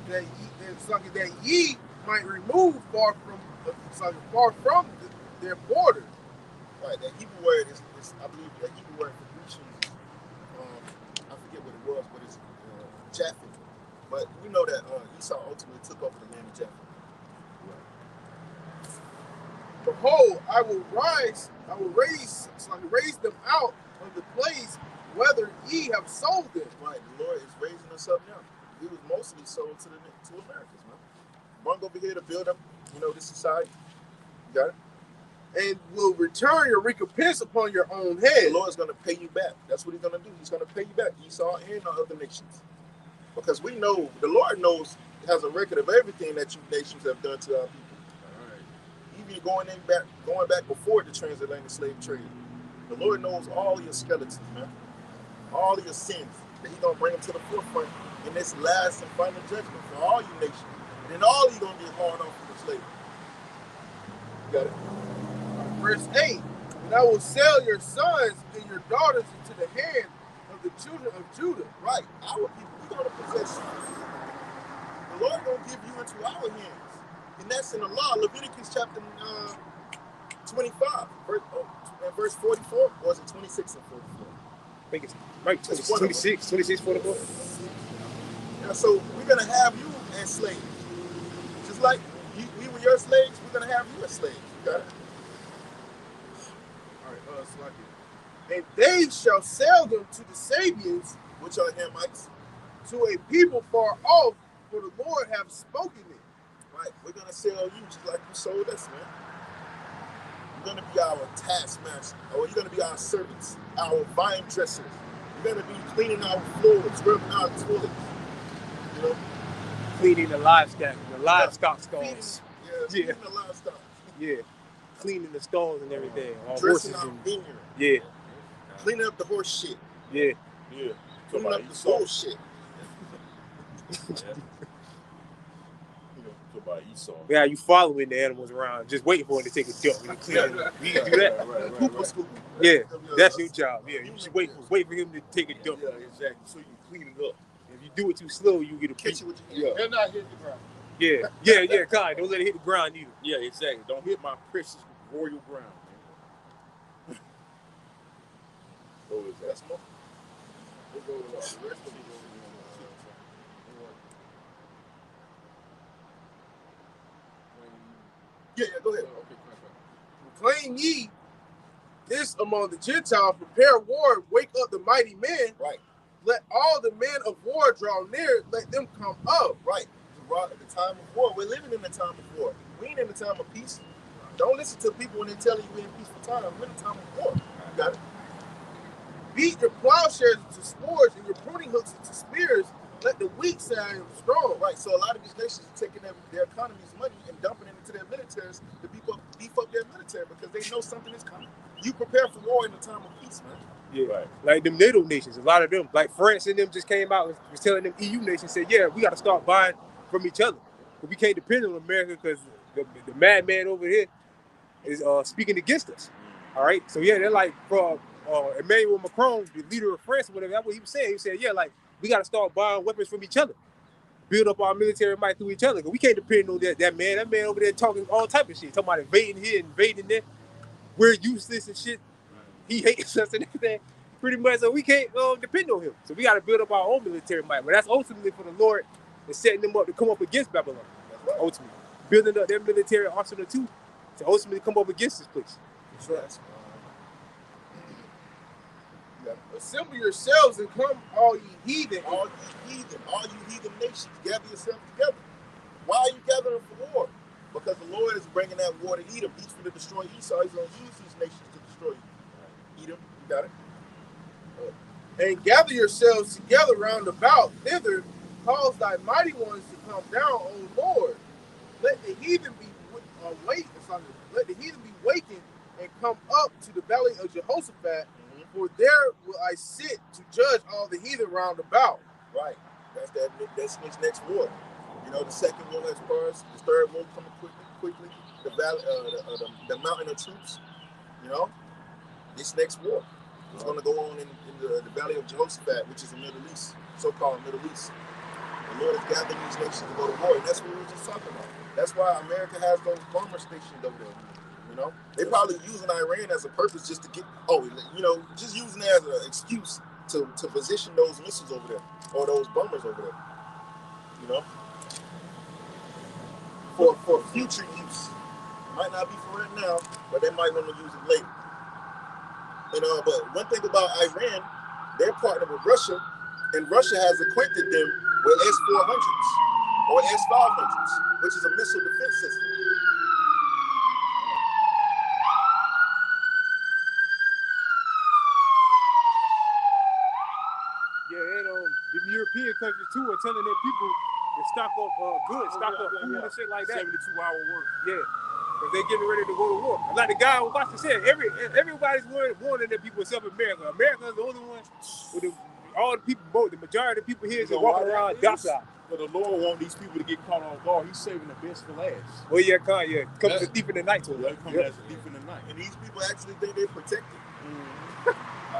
Edomites. That ye might remove far from their border. Right, that Hebrew word is I believe that Hebrew word for Grecians, I forget what it was, but it's Japheth. But we know that Esau ultimately took over the land of Japheth. Behold, I will raise them out of the place whether ye have sold them. Right, the Lord is raising us up now. We was mostly sold to Americans, man. Bring over here to build up, this society. You got it? And will return your recompense upon your own The head. Lord's going to pay you back. That's what he's going to do. He's going to pay you back, Esau and the other nations. Because we know, the Lord has a record of everything that you nations have done to our people. All right. Even going back before the transatlantic slave trade. The Lord knows all your skeletons, man. All your sins. That he's going to bring them to the forefront in this last and final judgment for all you nations. And then all you going to be hard on for the slavery. You got it? Verse 8, and I will sell your sons and your daughters into the hand of the children of Judah. Right. Our people, we're going to possess you. The Lord going to give you into our hands. And that's in the law, Leviticus chapter 25, verse 44, or is it 26 and 44? I think it's right, 26, 44. Yeah, so we're going to have you as slaves. Just like we were your slaves, we're going to have you as slaves. You got it? And they shall sell them to the Sabians, which are Hamites, to a people far off, for the Lord hath spoken it. Right, we're going to sell you just like you sold us, man. You're going to be our taskmaster, or you're going to be our servants, our vine dressers. You're going to be cleaning our floors, rubbing our toilets. Cleaning the livestock stalls. Cleaning the livestock. Yeah. Cleaning the stalls and everything. Dressing our vineyard. Yeah. Cleaning up the horse shit. Yeah. Cleaning up the bullshit. Esau. Yeah, you following the animals around, just waiting for them to take a dump. You can do that. Right. Yeah, that's your job. Yeah, you just wait for him to take a dump. Yeah, exactly. So you clean it up. If you do it too slow, you get a catch you with your hand. They're not hitting the ground. Yeah, God, don't let it hit the ground either. Yeah, exactly. Don't hit my precious royal ground, man. So is that smoke? We'll go to the rest of it. Yeah, go ahead. Okay. Proclaim ye this among the Gentiles, prepare war, wake up the mighty men. Right. Let all the men of war draw near, let them come up. Right. The time of war. We're living in the time of war. We ain't in the time of peace. Don't listen to people when they tell you we're in peaceful time. We're in the time of war. You got it? Beat your plowshares into swords and your pruning hooks into spears. Let the weak say I am strong. Right. So a lot of these nations are taking their economy's money and dumping it into their militaries to beef up their military because they know something is coming. You prepare for war in the time of peace, man. Yeah, right. Like them NATO nations, a lot of them, like France and them just came out and was telling them EU nations, said, yeah, we got to start buying from each other. But we can't depend on America because the madman over here is speaking against us. All right. So yeah, they're like Emmanuel Macron, the leader of France or whatever, that's what he was saying. He said, yeah, like we got to start buying weapons from each other. Build up our military might through each other. Because we can't depend on that man. That man over there talking all type of shit. Talking about invading here, invading there. We're useless and shit. He hates us and everything. Pretty much, so we can't depend on him. So we got to build up our own military might. But that's ultimately for the Lord and setting them up to come up against Babylon. Ultimately. Building up their military arsenal too to ultimately come up against this place. Yes. Assemble yourselves and come, all ye heathen. All you heathen nations, gather yourselves together. Why are you gathering for war? Because the Lord is bringing that war to Edom. He's going to destroy Esau. He's going to use these nations to destroy you. Edom, you got it? And gather yourselves together round about thither, cause thy mighty ones to come down, O Lord. Let the heathen be Let the heathen be wakened and come up to the valley of Jehoshaphat, for there will I sit to judge all the heathen round about. Right. That's next war. You know, the second war has passed. The third war coming quickly. The valley, the mountain of troops. You know, this next war is going to go on in the valley of Jehoshaphat, which is the Middle East, so-called Middle East. The Lord is gathering these nations to go to war, and that's what we were just talking about. That's why America has those bomber stations over there. You know, they probably using Iran as a purpose just to get, just using it as an excuse to position those missiles over there or those bombers over there. You know, for future use. Might not be for right now, but they might want to use it later. You know, but one thing about Iran, they're partnered with Russia, and Russia has equipped them with S-400s or S-500s, which is a missile defense system. Yeah, and the European countries too are telling their people to stock up goods, stock up food and shit like that. 72-hour work. Yeah, because they're getting ready to go to war. Like the guy I was watching said, everybody's warning that people except America. America's the only one with all the people, the majority of the people here is walking around docile. But the Lord wants these people to get caught off guard. He's saving the best for last. Oh yeah, comes as a thief in the night. They come as a thief in the night. And these people actually think they're protected.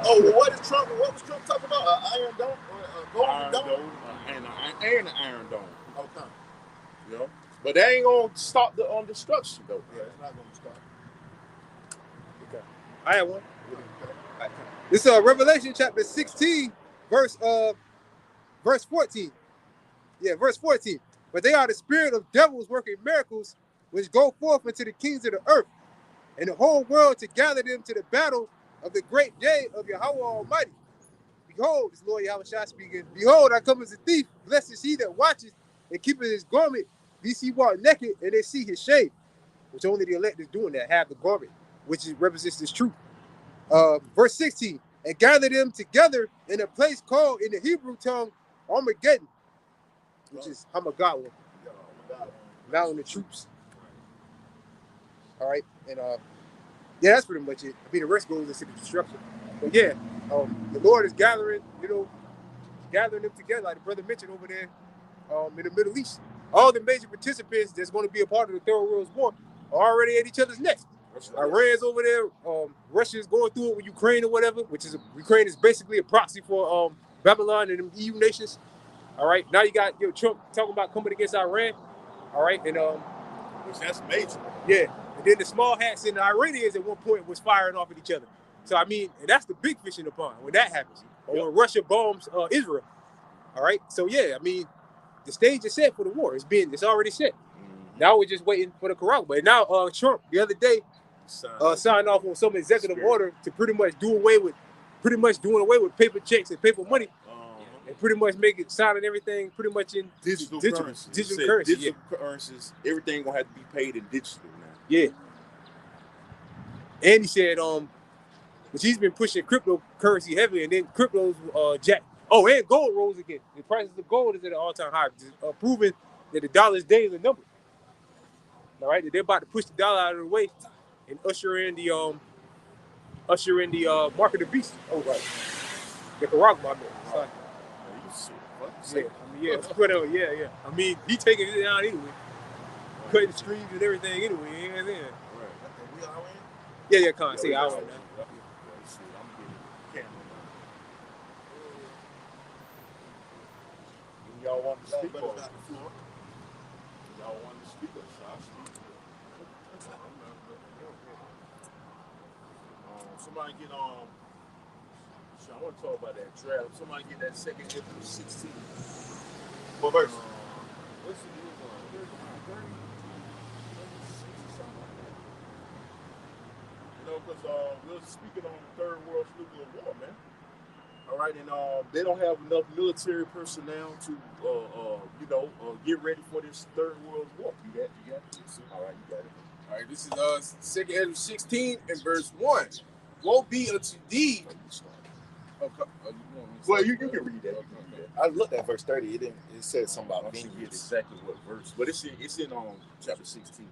Oh, well, what was Trump talking about? Iron Dome? Iron Dome and an Iron Dome. Okay. You know? But they ain't going to stop the destruction, though. Yeah, it's not going to stop. Okay. I have one. This is Revelation chapter 16, verse 14. Yeah, verse 14. But they are the spirit of devils working miracles, which go forth into the kings of the earth, and the whole world to gather them to the battle of the great day of Yahweh Almighty. Behold, this Lord Yahweh Shah speaking. Behold, I come as a thief. Blessed is he that watches and keepeth his garment, lest he walk naked and they see his shame. Which only the elect is doing that, have the garment, which represents this truth. Verse 16. And gather them together in a place called in the Hebrew tongue Armageddon, which is Hamagadon. Mountain of troops. All right, and yeah, that's pretty much it. I mean, the rest goes into the destruction. But yeah, the Lord is gathering them together, like the brother mentioned over there, in the Middle East. All the major participants that's going to be a part of the Third World War are already at each other's necks. Iran's over there. Russia's going through it with Ukraine or whatever, Ukraine is basically a proxy for Babylon and the EU nations. All right, now you got Trump talking about coming against Iran. All right, and which that's major. Yeah, and then the small hats and the Iranians at one point was firing off at each other. So I mean, and that's the big fish in the pond when that happens, or when Russia bombs Israel. All right, so yeah, I mean, the stage is set for the war. It's already set. Now we're just waiting for the corral. But now Trump the other day signed off on some executive order to pretty much doing away with paper checks and paper money. And pretty much signing everything pretty much in digital currency. Digital currencies, everything gonna have to be paid in digital now. Yeah. And he said, which he's been pushing cryptocurrency heavily, and then crypto's jack. Oh, and gold rose again. The prices of gold is at an all-time high, proving that the dollar's day is a number. All right, that they're about to push the dollar out of the way and usher in the mark of the beast. Oh, right. The Karag market. Yeah, I mean, whatever. Yeah. I mean, he taking it down anyway, cutting the streams and everything anyway. You know what I'm saying? Right. Yeah, can't see our now. Y'all want to speak? Y'all want to speak? Somebody get I want to talk about that draft. Somebody get that second Ezra 16. What verse? What's the news on? 30? You know, because we were speaking on the Third World Nuclear War, man. All right, and they don't have enough military personnel to, get ready for this third world war. You got it. Yes, all right, you got it. All right, this is 2 Ezra 16 and verse 1. Woe be unto thee. Well, you can read that. Okay. I looked at verse 30. It said something about I forget vengeance. exactly what verse, but it's in chapter 16.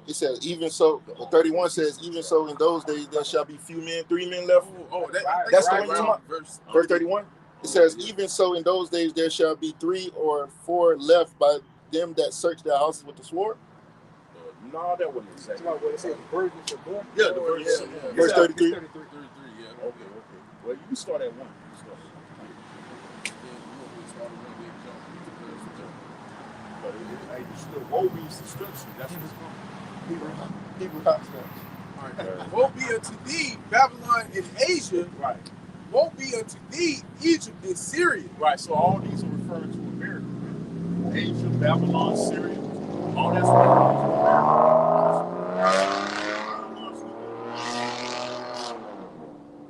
It says, even so, 31 says, even so in those days there shall be few men, 3 men left. That's the one you're talking about? Verse 31. It says, even so in those days there shall be 3 or 4 left by them that search their houses with the sword. No, that wasn't exactly. What it says, the virgins are born. Yeah, the virgins. Yeah. Verse 33. 33, yeah. Okay. Well, you can start at 1. But it's still woe be destruction. That's what's coming. Hebrew hot All right. Woe be unto thee, Babylon and Asia. Right. Woe be unto thee, Egypt and Syria. Right. So all these are referring to America. Man. Asia, Babylon, Syria. All that's referring to America.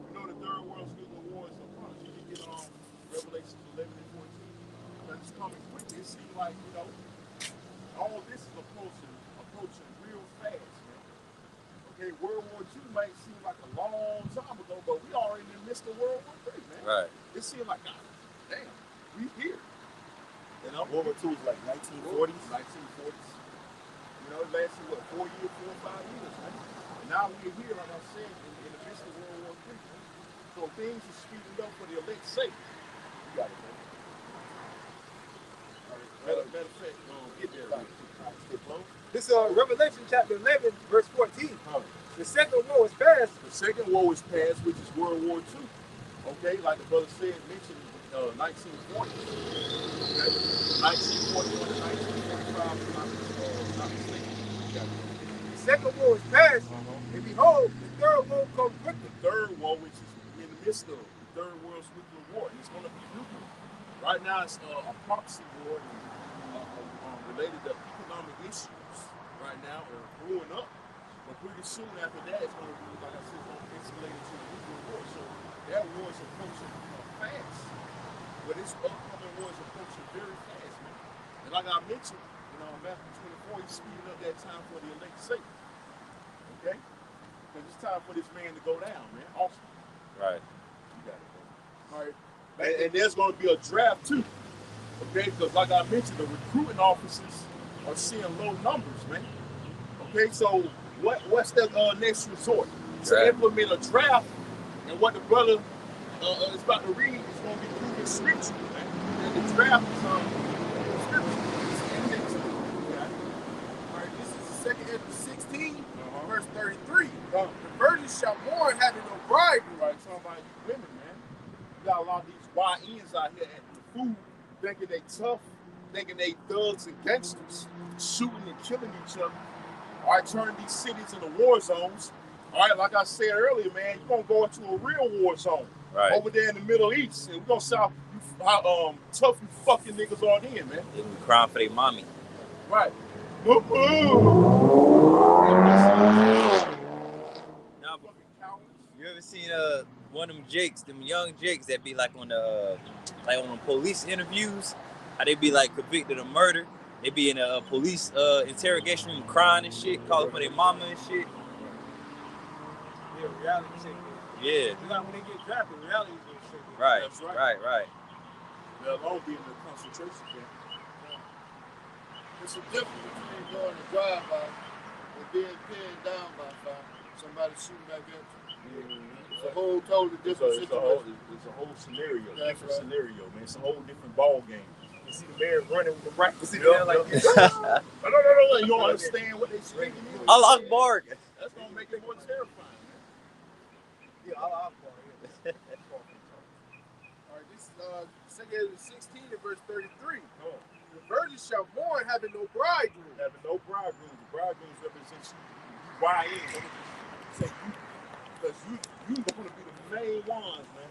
You know the third world nuclear war is upon us. You can get Revelation 11 and 14. But it's coming quickly. It seems like, all this is approaching real fast, man. Okay, World War II might seem like a long time ago, but we already in the midst of World War III, man. Right. It seems like, God, damn, we here. World War II was like 1940s. 1940s. It lasted, 4 years, 4 or 5 years, man. And now we're here, like I said, in the midst of World War III, man. So things are speeding up for the elect's sake. You got it, man. Matter of fact, get there. This Revelation chapter 11, verse 14. The second war was past. The second war is past, which is World War II. Okay, like the brother said, mentioned 1940. Okay, 1941 and 1945. Not mistaken. The second war was past, and behold, the third war come quickly. The third war, which is in the midst of the third world's nuclear war, and it's going to be nuclear. Right now, it's a proxy war related to economic issues. Right now, are brewing up, but pretty soon after that, it's going to be, like I said, going to escalate into a nuclear war. So that war is approaching fast. But this upcoming war is approaching very fast, man. And like I mentioned, Matthew 24, he's speeding up that time for the elect's sake. Okay? Because it's time for this man to go down, man. Awesome. Right. You got it, man. All right. And there's going to be a draft, too. Okay? Because like I mentioned, the recruiting officers are seeing low numbers, man. Okay? So what's the next resort? To implement a draft, and what the brother is about to read is going to be proven scripture, man. And the draft is scripture. All right, this is 2 Ezra 16, verse 33. The virgins shall mourn having no bridegroom. Right, talking about you women, man. You got a lot of these YNs out here at the food, thinking they tough, thinking they thugs and gangsters, shooting and killing each other. All right, turning these cities into war zones. All right, like I said earlier, man, you're going to go into a real war zone. Right. Over there in the Middle East. And we're going to see how tough you fucking niggas are then, man. They be crying for their mommy. Right. Now, you ever seen one of them Jakes, them young Jakes that be like on the on the police interviews? How they be like convicted of murder? They be in a police interrogation room crying and shit, calling for their mama and shit. Yeah, reality check. Yeah. It's like when they get drafted, reality check. Right. That's right. Right. They'll all be in the concentration camp. It's a difference between going to drive-by and being pinned down by somebody shooting back at you. It's a whole totally different situation. It's a whole scenario, That's different right. scenario, man. It's a whole different ball game. You see the man running with the rifle sitting Yeah, there like this. No. You don't understand what they speaking. Allah Akbar. That's gonna make it more terrifying. Yeah, Allah Akbar. Yeah. All right, this is 2 Ezra 16 and verse 33. The virgins shall mourn having no bridegroom. Having no bridegrooms. The bridegrooms represent you. YN. Say you, because you going to be the main ones, man,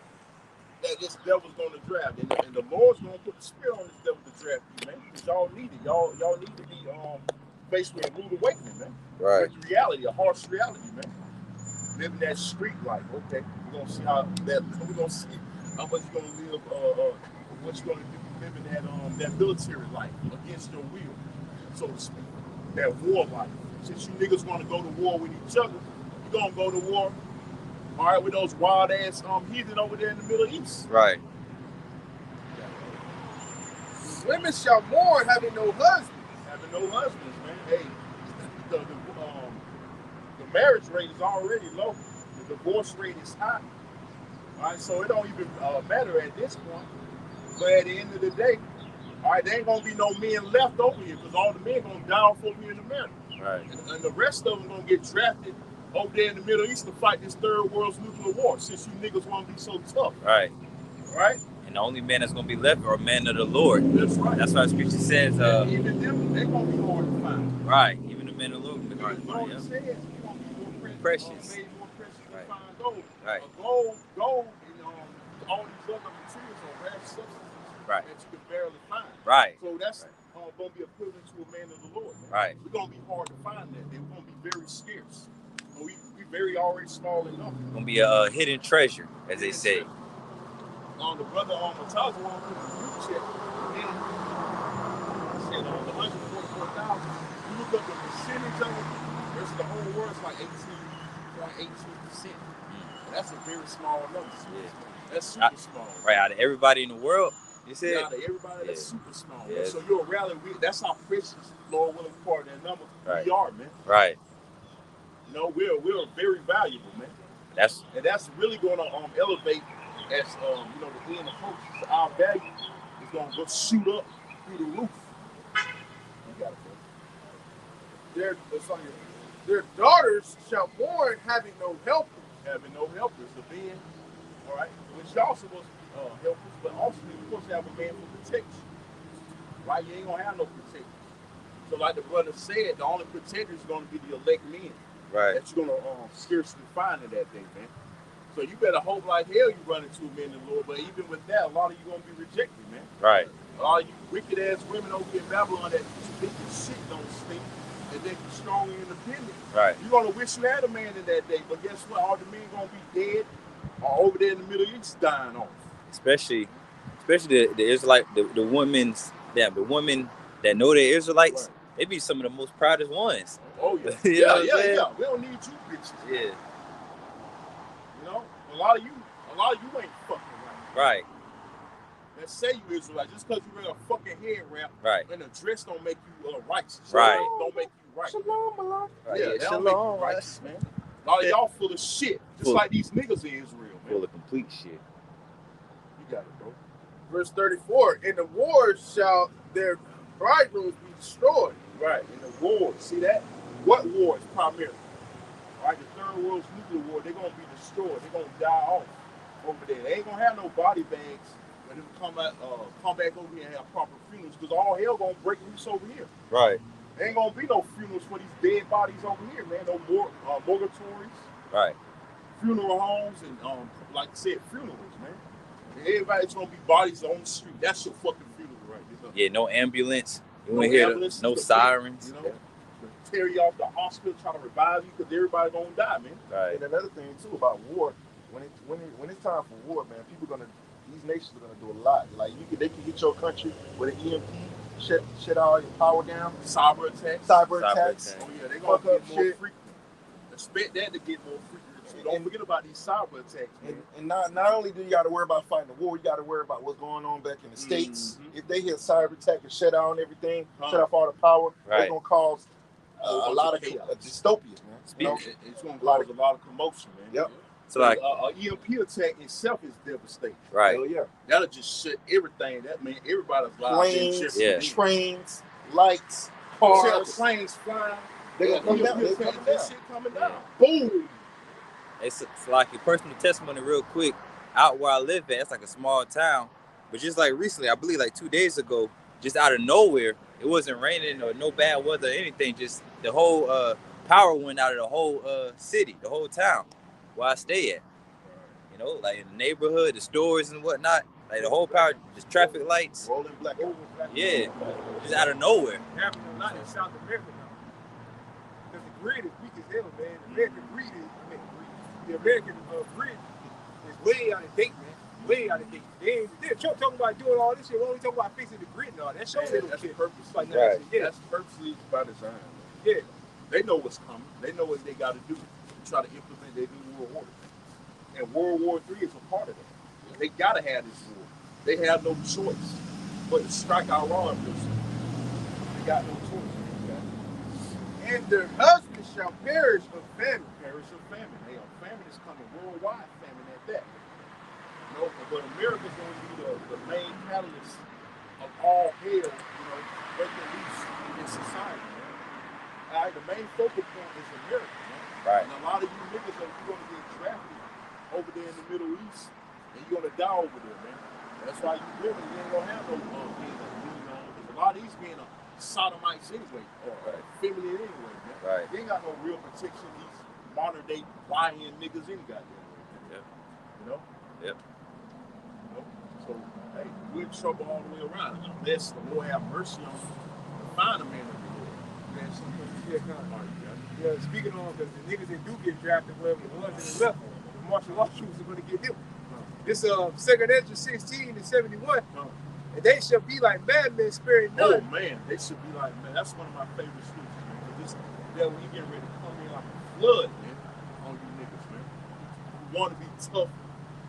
that this devil's going to draft, and the Lord's going to put the spirit on this devil to draft you, man. Because y'all need it. Y'all need to be faced with a rude awakening, man. Right. It's reality, a harsh reality, man. Living that street life. Okay, we're gonna see how that. We're gonna see How much you gonna live? What you gonna do living that military life against your will, so to speak? That war life. Since you niggas want to go to war with each other, you gonna go to war, all right, with those wild ass heathen over there in the Middle East. Right. Women shall mourn having no husband. Having no husbands, man. Hey, the marriage rate is already low. The divorce rate is high. All right, so it don't even matter at this point. But at the end of the day, all right, there ain't gonna be no men left over here because all the men gonna die off over here in America. Right. And the rest of them gonna get drafted over there in the Middle East to fight this third world's nuclear war. Since you niggas wanna be so tough, Right. right? And the only man that's gonna be left are men of the Lord. That's right. That's why the scripture says, even them, they gonna be hard to find. right. Even the men of the Lord will be hard to The find. Lord Yeah. says you gonna be more Precious. made more precious Right. than fine gold. Right. Gold, and all these other materials are rare substances Right. that you can barely find. Right. So that's gonna be equivalent to a man of the Lord. Man. Right. We're gonna be hard to find that. They're gonna be very scarce. We very already small enough. Gonna be a hidden treasure, as they say. The brother on Mataza one put a group check. And said on the 144,000, you look up the percentage of it versus the whole world, it's like 18.18%. That's a very small number. Yeah. That's super small. Right. Out of everybody in the world, you said. Out of everybody, that's super small. Yeah. So you're a rally. That's how precious, Lord willing, part of that number Right. we are, man. Right. You know, we're very valuable, man. That's really going to elevate as the end approaches. Our value is going to go shoot up through the roof. You got it, bro. Their daughters shall mourn having no helpers. Having no helpers, the men, all right, which y'all supposed to be helpers, but also you're supposed to have a man for protection, right? You ain't gonna have no protection. So, like the brother said, the only protector is going to be the elect men. right. That you're gonna scarcely find in that day, man. So you better hope like hell you run into a man in the Lord. But even with that, a lot of you gonna be rejected, man. Right. A lot of you wicked ass women over here in Babylon that think your shit don't stink and that you're strong and independent. Right. You're gonna wish you had a man in that day, but guess what? All the men gonna be dead or over there in the Middle East dying off. Especially the Israelite, the women that know they're Israelites, Right. they be some of the most proudest ones. Oh yeah. You know what I'm saying? Yeah. We don't need you bitches. Yeah. You know? A lot of you ain't fucking right. Right. That say you Israelite, just because you wear a fucking head wrap Right. and a dress don't make you righteous. Right. Don't make you right. Shalom, Malak. Right. Yeah, that don't make you righteous, man. A lot of y'all full of shit, just Full. like these niggas in Israel, man. Full of complete shit. You got it, bro. Verse 34, in the wars shall their bridegrooms be destroyed. Right. In the wars, see that? What wars primarily? Right, the third world's nuclear war, they're gonna be destroyed. They're gonna die off over there. They ain't gonna have no body bags when they come back over here and have proper funerals, because all hell gonna break loose over here. Right. There ain't gonna be no funerals for these dead bodies over here, man. No more morgatories, Right. funeral homes, and like I said, funerals, man. And everybody's gonna be bodies on the street. That's your fucking funeral right there. Yeah. No ambulance. You No won't hear ambulance, no the- sirens. You know, tear you off the hospital, trying to revive you, because everybody gonna die, man. Right. And another thing too about war, when it's time for war, man, these nations are gonna do a lot. Like they can hit your country with an EMP, shut all your power down, Cyber attacks. cyber Cyber attacks. attacks. Oh yeah, they gonna Fuck get up more shit. frequent. Expect that to get more frequent. So don't forget about these cyber attacks, man. And not only do you got to worry about fighting the war, you got to worry about what's going on back in the States. Mhm. If they hit cyber attack and shut down everything, Huh. shut off all the power, Right. they're gonna cause a lot of chaos. dystopia, man. You know? It's gonna cause a lot of commotion, man. Yep. So like, an EMP attack itself is devastating. right. Hell yeah. That'll just shut everything. That mean everybody's lives in Planes, jeopardy. Yeah. trains, lights, Cars, cars. planes flying. They're gonna come down. EMP They're attack, coming that down. shit coming down. Boom. It's like a personal testimony real quick. Out where I live at, it's like a small town. But just like recently, I believe like 2 days ago, just out of nowhere, it wasn't raining or no bad weather or anything. Just the whole power went out of the whole city, the whole town where I stay at. You know, like in the neighborhood, the stores and whatnot. Like the whole power, just traffic lights. Rolling black. Yeah, just out of nowhere. Happening a lot in South America now. Because the grid is weak as hell, man. The American grid is way out of date, man. way out of date. They're talking about doing all this shit. When we talk about fixing the grid and all that, shows they don't That's care. purposely. Like, Right. yeah, That's purposely by design. Man. yeah. They know what's coming. They know what they got to do to try to implement their new world order. And World War III is a part of that. They got to have this war. They have no choice but to strike our arms. They got no choice. Okay? And their husbands shall perish of famine. Perish of famine. Hey, a famine is coming, worldwide famine at that. You know, but America's going to be the main catalyst of all hell, breaking loose in society, man. All right, the main focal point is America, man. Right. And a lot of you niggas you're going to get drafted over there in the Middle East, and you're going to die over there, man. That's why you women, you ain't going to have no men to lean on, because a lot of these men are sodomites anyway, or feminine anyway, man. Right. They ain't got no real protection, these modern day flying niggas any goddamn way, man. Yep. You know? Yep. You know? So, hey, we're in trouble all the way around. Unless the Lord have mercy on us to find a man of the Lord. Man, yeah, speaking on, because the niggas that do get drafted, whatever the ones that are left, the martial law troops are going to get them. This 2nd Ezra 16 and 71, and they shall be like madmen sparing none. Oh man, they should be like, man, that's one of my favorite scriptures, man. Because this devil, he getting ready to come in like a flood, man, on you niggas, man. You want to be tough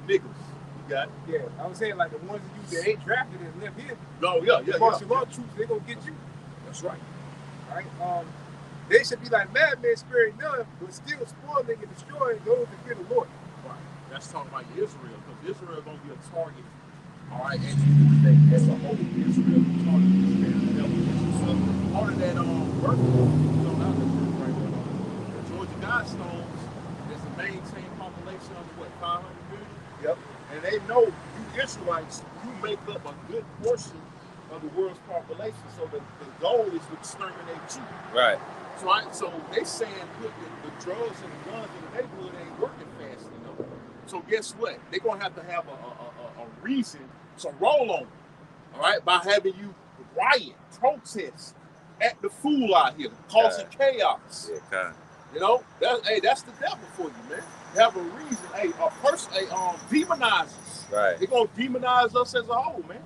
niggas. You got it? Yeah, I was saying like the ones that you that ain't drafted and left here, No, yeah. the martial law troops, they going to get you. That's right. All right. They should be like madmen sparing none, but still spoiling and destroying those that fear the Lord. Right. That's talking about Israel, because Israel is going to be a target. All right, and as a whole, Israel is target this man. So part of that work, not the group right there. The Georgia Guidestones is the maintain population of what, 500 million? Yep. And they know you Israelites, you make up a good portion of the world's population. So the goal is to exterminate you. Right. So they saying put the drugs and the guns in the neighborhood ain't working fast enough. So guess what? They're gonna have to have a reason to roll on, all right, by having you riot, protest, act the fool out here, causing chaos. Yeah, kind. You know, that's the devil for you, man. They have a reason. Hey, a person, demonize us. Right. They're gonna demonize us as a whole, man.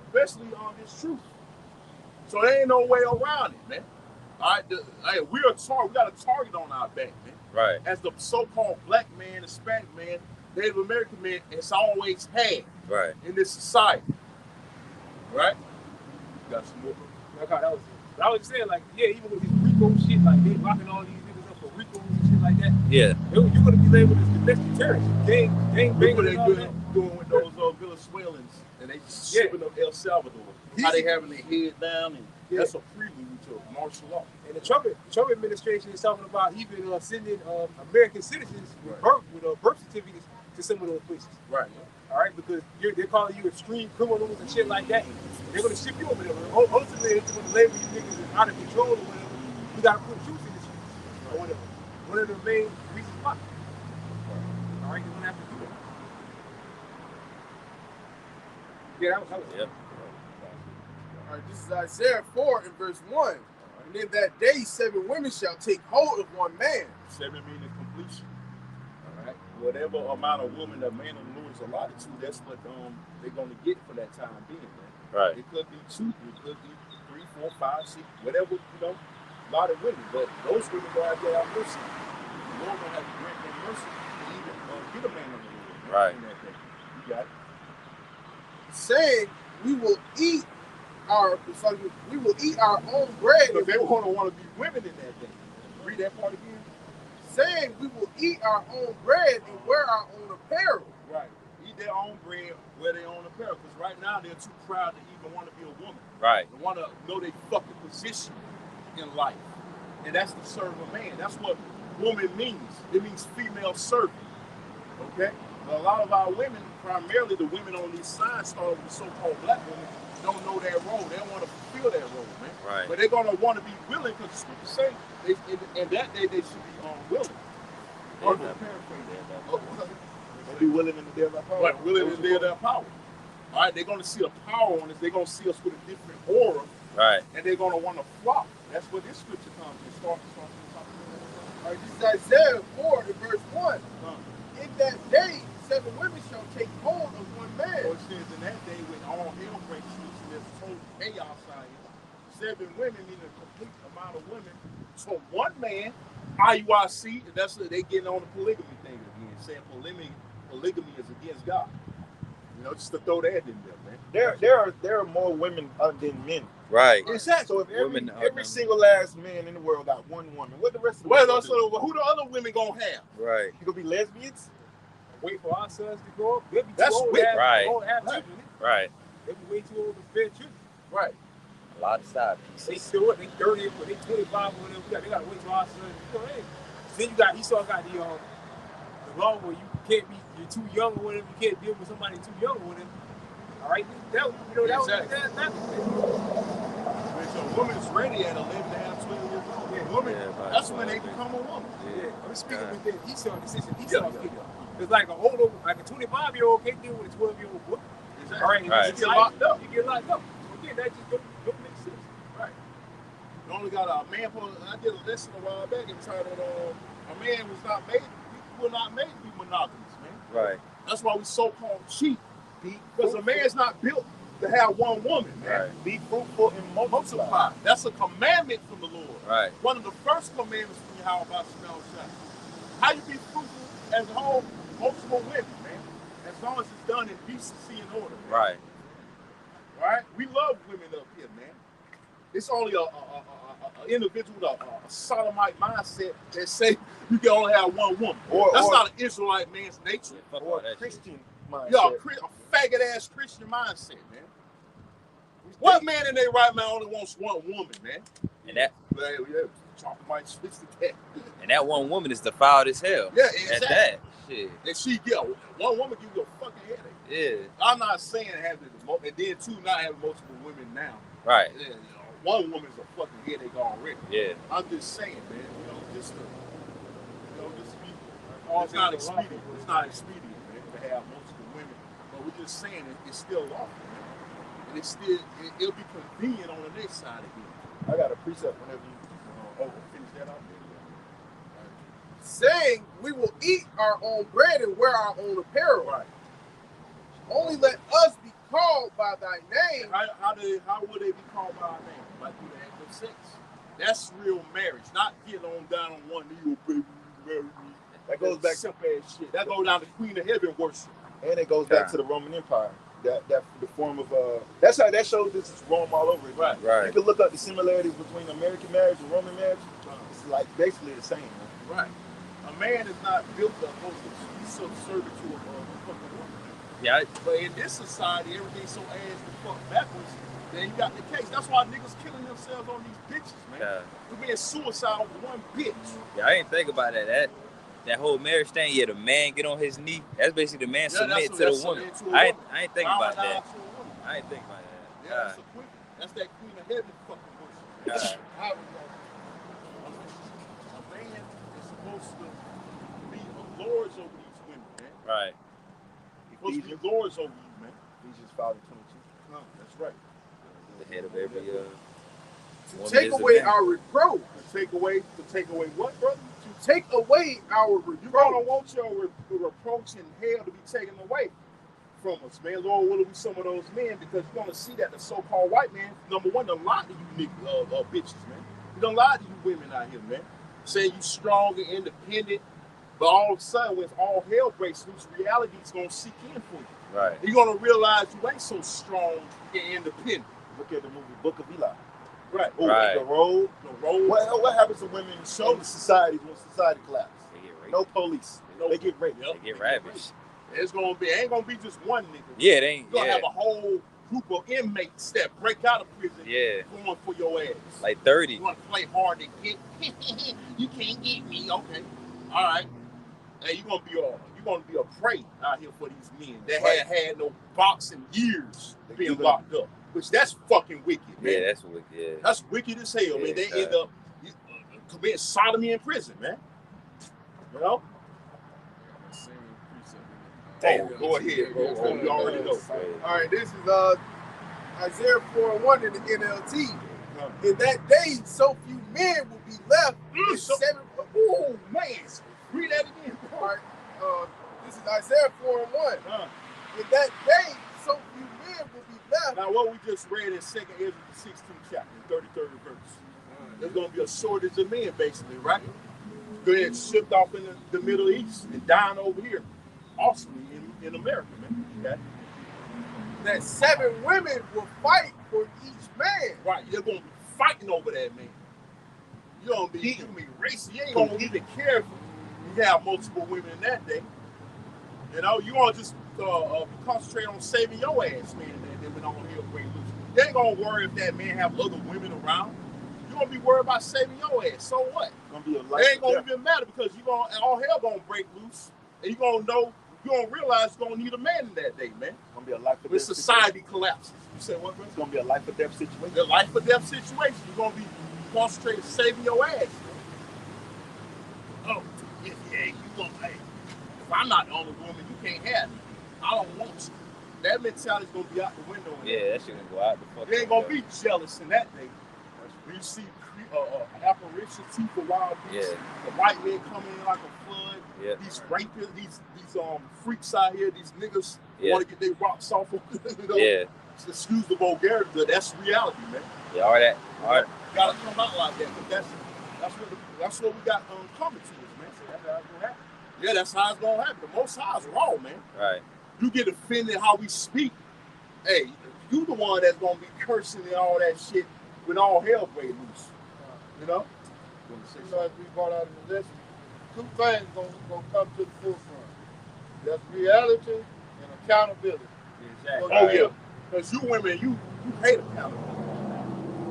Especially on this truth. So there ain't no way around it, man. All right, we got a target on our back, man. Right. As the so-called black man, Hispanic man, Native American man, it's always had Right. in this society. Right? Got some more. Okay, that was it. But I was saying, like, yeah, even with this RICO shit, like they locking all these niggas up for RICO and shit like that, Yeah. you're gonna be labeled as domestic terrorists. They ain't Look bringing what it they all that. doing with those Venezuelans, and they shipping them El Salvador. How they having their head down, and that's a prelude to martial law. And the Trump administration is talking about even sending American citizens with birth certificates to some of those places. Right. All right, because they're calling you extreme criminals and shit like that. They're gonna ship you over there. Ultimately, they're gonna label you niggas as out of control or whatever. You gotta put troops in the streets or whatever. One of the main reasons why. All right, you're gonna have to do that. Yeah, that was Yep. All right, this is Isaiah 4 and verse 1. And in that day, 7 women shall take hold of one man. 7 meaning completion. All right. Whatever amount of women that man of the Lord is allotted to, that's what they're gonna get for that time being, man. Right. It could be 2, it could be 3, 4, 5, 6, whatever, a lot of women. But those women go out there at mercy. The Lord gonna have to grant them mercy to even get a man of the Lord. Right. In that day. You got it. Saying, we will eat our own bread. Because they want to be women in that day. Read that part again. Saying, we will eat our own bread and wear our own apparel. Right. Eat their own bread, wear their own apparel. Because right now they're too proud to even want to be a woman. Right. They want to know their fucking position in life. And that's to serve a man. That's what woman means. It means female servant. Okay? But a lot of our women, primarily the women on these signs, started with the so-called black women, don't know their role. They don't want to fulfill their role, man. Right. But they're going to want to be willing, because the scripture say in that day they should be willing. Or to paraphrase, they'll be willing in the day of their power. Right, willing in the day of their power. All right, they're going to see the power on us. They're going to see us with a different aura. Right. And they're going to want to flock. That's where this scripture comes and starts. All right, this is Isaiah 4 and verse 1. In that day, 7 women shall take hold of it says in that day when all hell breaks loose and there's total chaos out here, 7 women meaning a complete amount of women. So one man, IUIC, and that's they getting on the polygamy thing again, saying polygamy is against God. You know, just to throw that in there, man. There are more women than men. Right. Exactly. So if Women every single last man in the world got one woman, what the rest of the Well, world so who the other women gonna have? Right. You gonna be lesbians? Wait for our sons to grow up. They'll be That's too old weird. to have, Right. old to have Right. children. Right. They be way too old to bear children. Right. A lot of side They pieces. still what? They 30, but they 25 or whatever. They gotta wait till our sons. You know, hey. Then you got Esau got the law where you can't be, you're too young or whatever. You can't deal with somebody too young or whatever. All right, that Exactly. that When a woman's ready at 11 and a half, 12 years old, woman, Yeah, that's when they become a woman. yeah. I'm speaking God. within Esau decision. Yeah, Esau yeah. figure. It's like a older, like a 25-year-old can't deal with a 12-year-old boy. Exactly. All right, Right. you get locked up. You get locked up. Again, that just don't make sense. Right. You only got a man. I did a lesson a while back entitled "A Man was not made. We were not made to be monogamous, man." Right. That's why we so-called cheat, because a man's not built to have one woman, man. Right. Be fruitful and multiply. Multiply. That's a commandment from the Lord. Right. One of the first commandments from Yahweh Shemel Shah. How you be fruitful as a whole, multiple women, man. As long as it's done in decency and order. Man. Right. Right? We love women up here, man. It's only a individual with a sodomite mindset that say you can only have one woman. That's not an Israelite man's nature. Fuck all Or that shit. Christian mindset. Yeah, a faggot ass Christian mindset, man. What man in their right mind only wants one woman, man? And that Like, yeah, chopping my switch to that. and that one woman is defiled as hell. Yeah, At exactly. that. Shit. And she, one woman give you a fucking headache. Yeah. I'm not saying having, and then two, not having multiple women now. Right. Yeah, one woman's a fucking headache already. Yeah. I'm just saying, man. Just be. It's not expedient. It's not expedient, man, to have multiple women. But we're just saying it's still lawful, man. And it'll be convenient on the next side again. I got a precept whenever you Finish that out. saying we will eat our own bread and wear our own apparel. Right. Only let us be called by thy name. How would they be called by our name? Like through the act of sex. That's real marriage, not getting on down on one knee, oh baby, you marry me. That goes back, simple ass shit. That goes down to Queen of Heaven worship. and it goes back to the Roman Empire. That the form of that's how that shows this is Rome all over again. Right. Right. You can look up the similarities between American marriage and Roman marriage. It's like basically the same. Man. Right. A man is not built to be subservient to a fucking woman. Yeah. But in this society, everything's so ass the fuck backwards. Then you got the case. That's why niggas killing themselves on these bitches, man. Yeah. We're being suicide over one bitch. Yeah, I didn't think about that. That whole marriage thing, yeah, the man get on his knee. That's basically the man submit to the woman. I ain't think about that. I ain't think about that. Yeah, that's a queen. That's that Queen of Heaven fucking worship. How we gonna- a man is supposed to be lords over these women, man. Right. Supposed to be lords over you, man. Ephesians 5:22. That's right. The head of every To take away our reproach. To take away what, brother? To take away our You reproach. don't want your reproach in hell to be taken away from us, man. Lord, will it be some of those men? Because you're gonna see that the so-called white man, number one, done lied to you niggas, bitches, man. You done lied to you women out here, man. Saying you strong and independent, but all of a sudden, when all hell breaks loose, reality is gonna seek in for you. Right. You're gonna realize you ain't so strong and independent. Look at the movie Book of Eli. Right. Oh, Right. The road. The road. What happens to women in society when society collapses? They get raped. No police. They get raped. Yep. They get ravaged. It ain't gonna be just one nigga. Yeah, they ain't. You're gonna Yeah. have a whole group of inmates that break out of prison Yeah. going for your ass. Like 30. You want to play hard to get? You can't get me. Okay, all right. Hey, you're gonna be a prey out here for these men that Right. had no box in years They being do that. locked up. Which that's fucking wicked, man. Yeah, that's what. Yeah. That's wicked as hell, man. Yeah, They end up committing sodomy in prison, man. You know? Oh, go ahead, bro. Oh, you already know. All right, this is Isaiah 4:1 in the NLT. In that day, so few men will be left. in So- 7. Oh man, read that again. All right, this is Isaiah 4:1. Uh, In that day, so Now, what we just read in 2 Ezra, the 16th chapter, 33rd verse. There's going to be a shortage of men, basically, right? Getting shipped off in the Middle East and dying over here, awesomely in America, man. Okay? That 7 women will fight for each man. Right, you're going to be fighting over that man. You're going to be racist. You ain't going to even care if you have multiple women in that day. You know, you want to just concentrate on saving your ass, man, and then when on here break loose. You ain't going to worry if that man have other women around. You're going to be worried about saving your ass. So what? Gonna be a It ain't going to even matter because all hell going to break loose. And you're going to know, you're going to realize you're going to need a man in that day, man. It's gonna be a life or When death society collapses. You say what, bro? It's gonna be a life or death situation. The life or death situation. You're going to be concentrated saving your ass. Oh, yeah, you want, hey, if I'm not the only woman, you can't have me. I don't want you. That mentality's going to be out the window. Yeah, that shit gonna go out the fuck. You ain't going to be jealous in that day. When you see apparitions, two for wild beasts, the white men coming in like a flood, these rapists, these freaks out here, these niggas want to get their rocks off of, you know? Excuse the vulgarity, but that's reality, man. Yeah, all right. You gotta come out like that, because that's what we got coming to us, man. So that's how it's gonna happen. Yeah, that's how it's gonna happen. The Most High is raw, man. Right. You get offended how we speak. Hey, you the one that's gonna be cursing and all that shit when all hell breaks loose. You know? You know, as we brought out in the lesson, 2 things gonna come to the forefront. That's reality and accountability. Exactly. Oh yeah. Because you women, you hate accountability.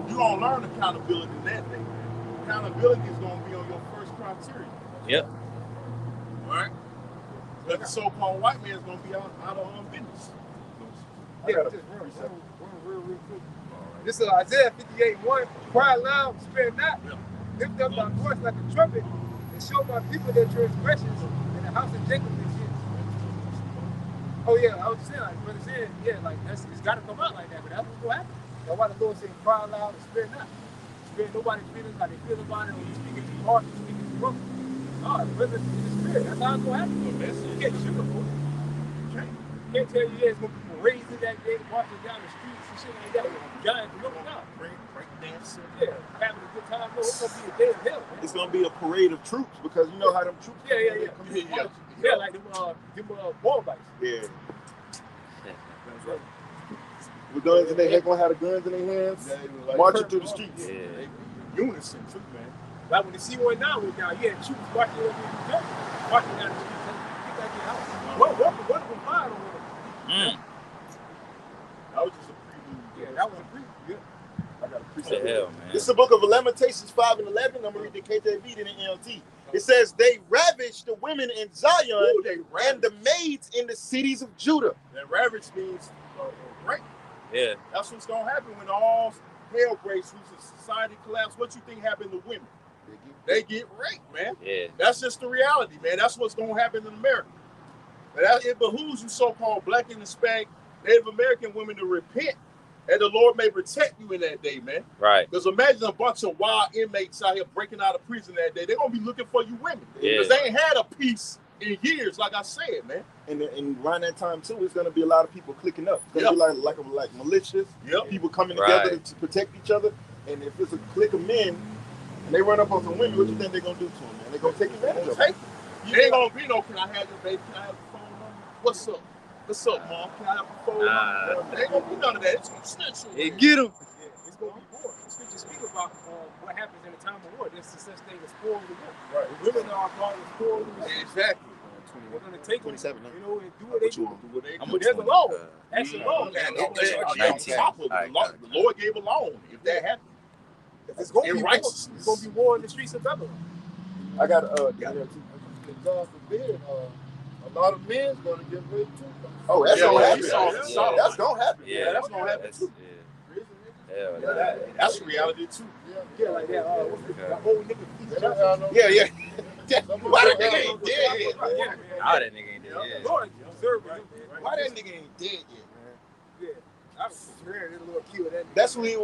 You gonna learn accountability in that day. Accountability is gonna be on your first criteria. Yep. All right? But the so-called white man is gonna be out of business. Yeah, just run real quick. This is Isaiah 58:1. Cry loud, spare not. Lift up thy voice like a trumpet, and show my people their transgressions, and the house of Jacob their sins. Oh yeah, I was just saying, like brother said, like it's got to come out like that, but that's what's gonna happen. That's why the Lord said, cry loud and spare not. Spare nobody's feelings how they feel about it, or you speak it too hard, you speak it too rough. No, it's brother in the spirit. That's how it's gonna happen. You can't sugarcoat it. You can't tell you it's gonna be parades in that day, walking down the streets and shit like that with giants looking out. Break dancing. Yeah, having a good time. No, it's gonna be a day of hell, man. It's gonna be a parade of troops because you know how them troops. Yeah, like them Moabites. Yeah. That's right. With guns in their head, gonna have the guns in their hands, marching through the streets. Yeah. Unison too, man. Like when the C-19 went down, troops marching over the church, marching down the streets, get that shit out. One of them fired on them. That was just a preview. Yeah, that was a preview. Yeah. I got a What preview. the hell, man? This is the book of Lamentations 5:11. I'm gonna read the KJV and the NLT. It says, "They ravaged the women in Zion and the maids in the cities of Judah." That ravage means rape. Yeah. That's what's gonna happen when all hell breaks loose and society collapses. What you think happened to women? They get raped, man. Yeah. That's just the reality, man. That's what's gonna happen in America. But it behooves you, so-called Black and Hispanic Native American women, to repent, and the Lord may protect you in that day, man. Right. Because imagine a bunch of wild inmates out here breaking out of prison that day. They're gonna be looking for you women. Because they ain't had a peace in years, like I said, man. And around that time too, it's gonna be a lot of people clicking up. It's gonna be like militias. People coming together to protect each other. And if it's a clique of men and they run up on some women, what you think they're gonna do to them, man? They're gonna take advantage of them. You ain't gonna be no, can I have your baby? Can I have the phone number? What's up? What's up, mom? Can I have the phone number? There ain't gonna be none of that. It's gonna snitch you. Hey, get him. Yeah, it's gonna be war. The scriptures speak about what happens in a time of war. There's such thing as spoils of war. Right. Women are called as spoils of war. Exactly. We're gonna take 27, them, and do what they do. I'm There's a law. That's a law. The Lord gave a loan if that happened. It's gonna be war. Righteousness. It's gonna be war in the streets of Babylon. I got God forbid, a lot of men's gonna get raped too. oh, that's gonna happen. Yeah. That's gonna happen. Yeah, that's gonna happen too. Yeah. That's reality too. Yeah, like that. That old nigga Keith Johnson. Yeah. Why that nigga Yeah, ain't dead yet? right, yeah, All that nigga ain't dead. Yeah. Lord, observe it. Why that nigga ain't dead yet, man? Yeah, I was swearing a little kill that. That's when they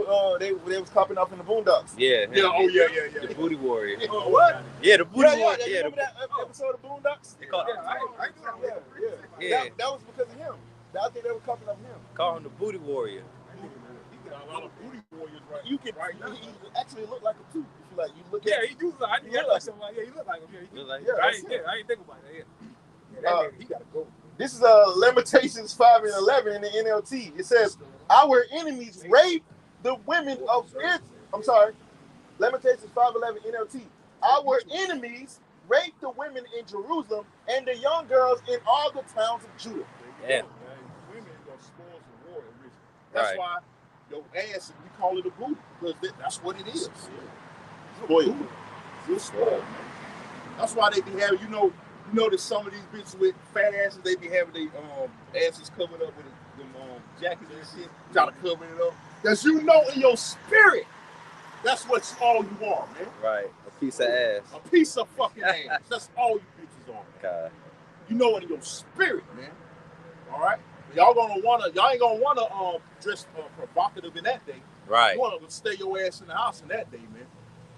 was copping off in the Boondocks. Yeah. The Booty Warrior. Oh, what? Yeah, the Booty Warrior. You remember that episode of Boondocks? They call I do that. Yeah. That was because of him. I think they were copping off him. him the Booty Warrior. A lot of booty warriors, right? You can right now. he actually look like him too. If you like, you look Yeah, at he do look. I He think look like like something like he look like him. Yeah, he Look like- yeah, I that's ain't, it. I ain't think about that. Yeah, that nigga, he gotta go. This is Lamentations 5 and 11 in the NLT. It says, "Our enemies rape the women of Israel." I'm sorry, Lamentations 5:11 NLT. "Our enemies rape the women in Jerusalem and the young girls in all the towns of Judah." Yeah. Women are spoils of war and rich. That's Right. why your ass, we call it a booty, because that's what it is. Spoiled. You're spoiled, man. That's why they be having, you know that some of these bitches with fat asses, they be having their asses covered up with them jackets and shit, try to cover it up. Because you know in your spirit, that's what's all you are, man. Right. A piece of ass. A piece of fucking ass. That's all you bitches are, man. God. You know it in your spirit, man. All right? Y'all ain't gonna wanna dress provocative in that day. Right. You wanna stay your ass in the house in that day, man.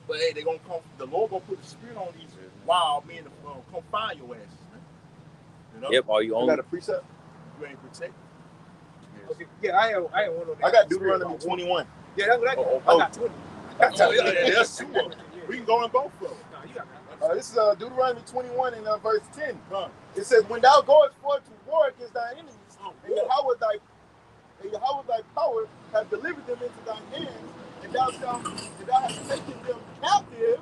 But hey, they gonna come. The Lord gonna put the spirit on these wild men to come find your asses, man. You know? Yep. Are you You only? got a precept? You ain't protected. Okay, yeah, I ain't one of them. I got Deuteronomy 21. Yeah, that's what I got. Oh, I got 20. Oh, yeah, that's two of them. We can go in both of them. No, you got that. This is Deuteronomy 21 and verse 10. Huh. It says, "When thou goest forth to war against thy enemies, Oh, and Yahweh thy power have delivered them into thine hands, and thou hast taken them captive,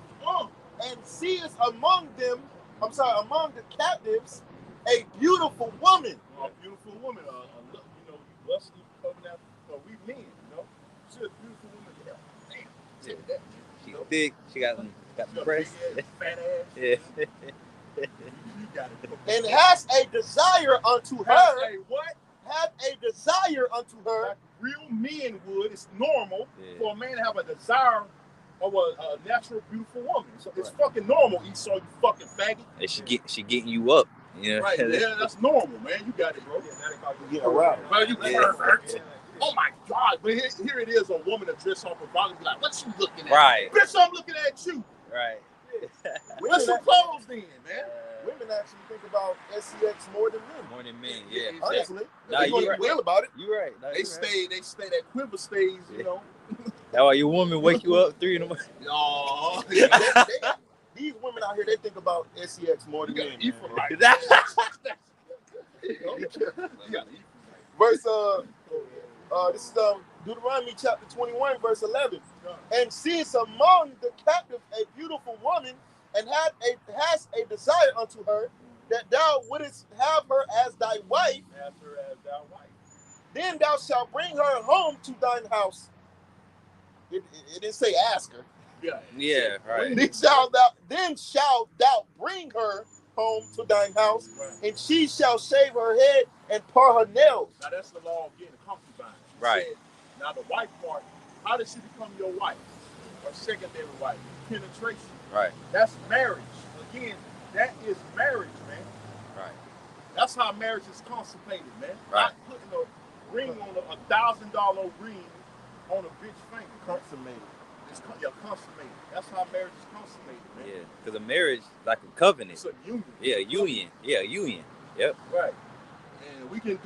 and seest among the captives a beautiful woman." A beautiful woman, lusty coming out. We men, she's a beautiful woman. Yeah, damn. Yeah. That. She thick. She got She breasts. big ass, fat ass. Yeah. You got it. And hast a desire unto her, Hey, what? have a desire unto her, Like real men would. It's normal Yeah. for a man to have a desire of a natural, beautiful woman. So it's fucking normal, Esau, you fucking faggot. And she getting you up. You know? Right, yeah, that's normal, man. You got it, bro. get around. Well, you Yeah. pervert. Oh my God. But here it is, a woman that dress up and be like, what you looking at? Right. Bitch, I'm looking at you. Right. Put some clothes then, man. Women actually think about SCX more than men. More than men. Yeah. Honestly, Nah, they're you going to right. be real about it. You right. Nah, They you stay that quiver stays, you know. That's why your woman wake you up 3 in the morning. Oh, These women out here, they think about SCX more you than gotta men. eat from man. right. Verse this is Deuteronomy chapter 21, verse 11. "And seest among the captives a beautiful woman, and hast a desire unto her, that thou wouldest have her as thy wife, After as thou wife. then thou shalt bring her home to thine house." It didn't say ask her. Yeah. Yeah, right. Then shalt thou bring her home to thine house, and she shall shave her head and par her nails. Now that's the law of getting a concubine. He Right. said, now the wife part, how does she become your wife? Or secondary wife? Penetration. Right. That's marriage. Again, that is marriage, man. Right. That's how marriage is consummated, man. Right. Not putting a ring on a $1,000 ring on a bitch finger. Consummated. It's consummated. That's how marriage is consummated, man. Yeah. Because a marriage is like a covenant. It's a union. Yeah, union. Yeah, union. Yep. Right. And we can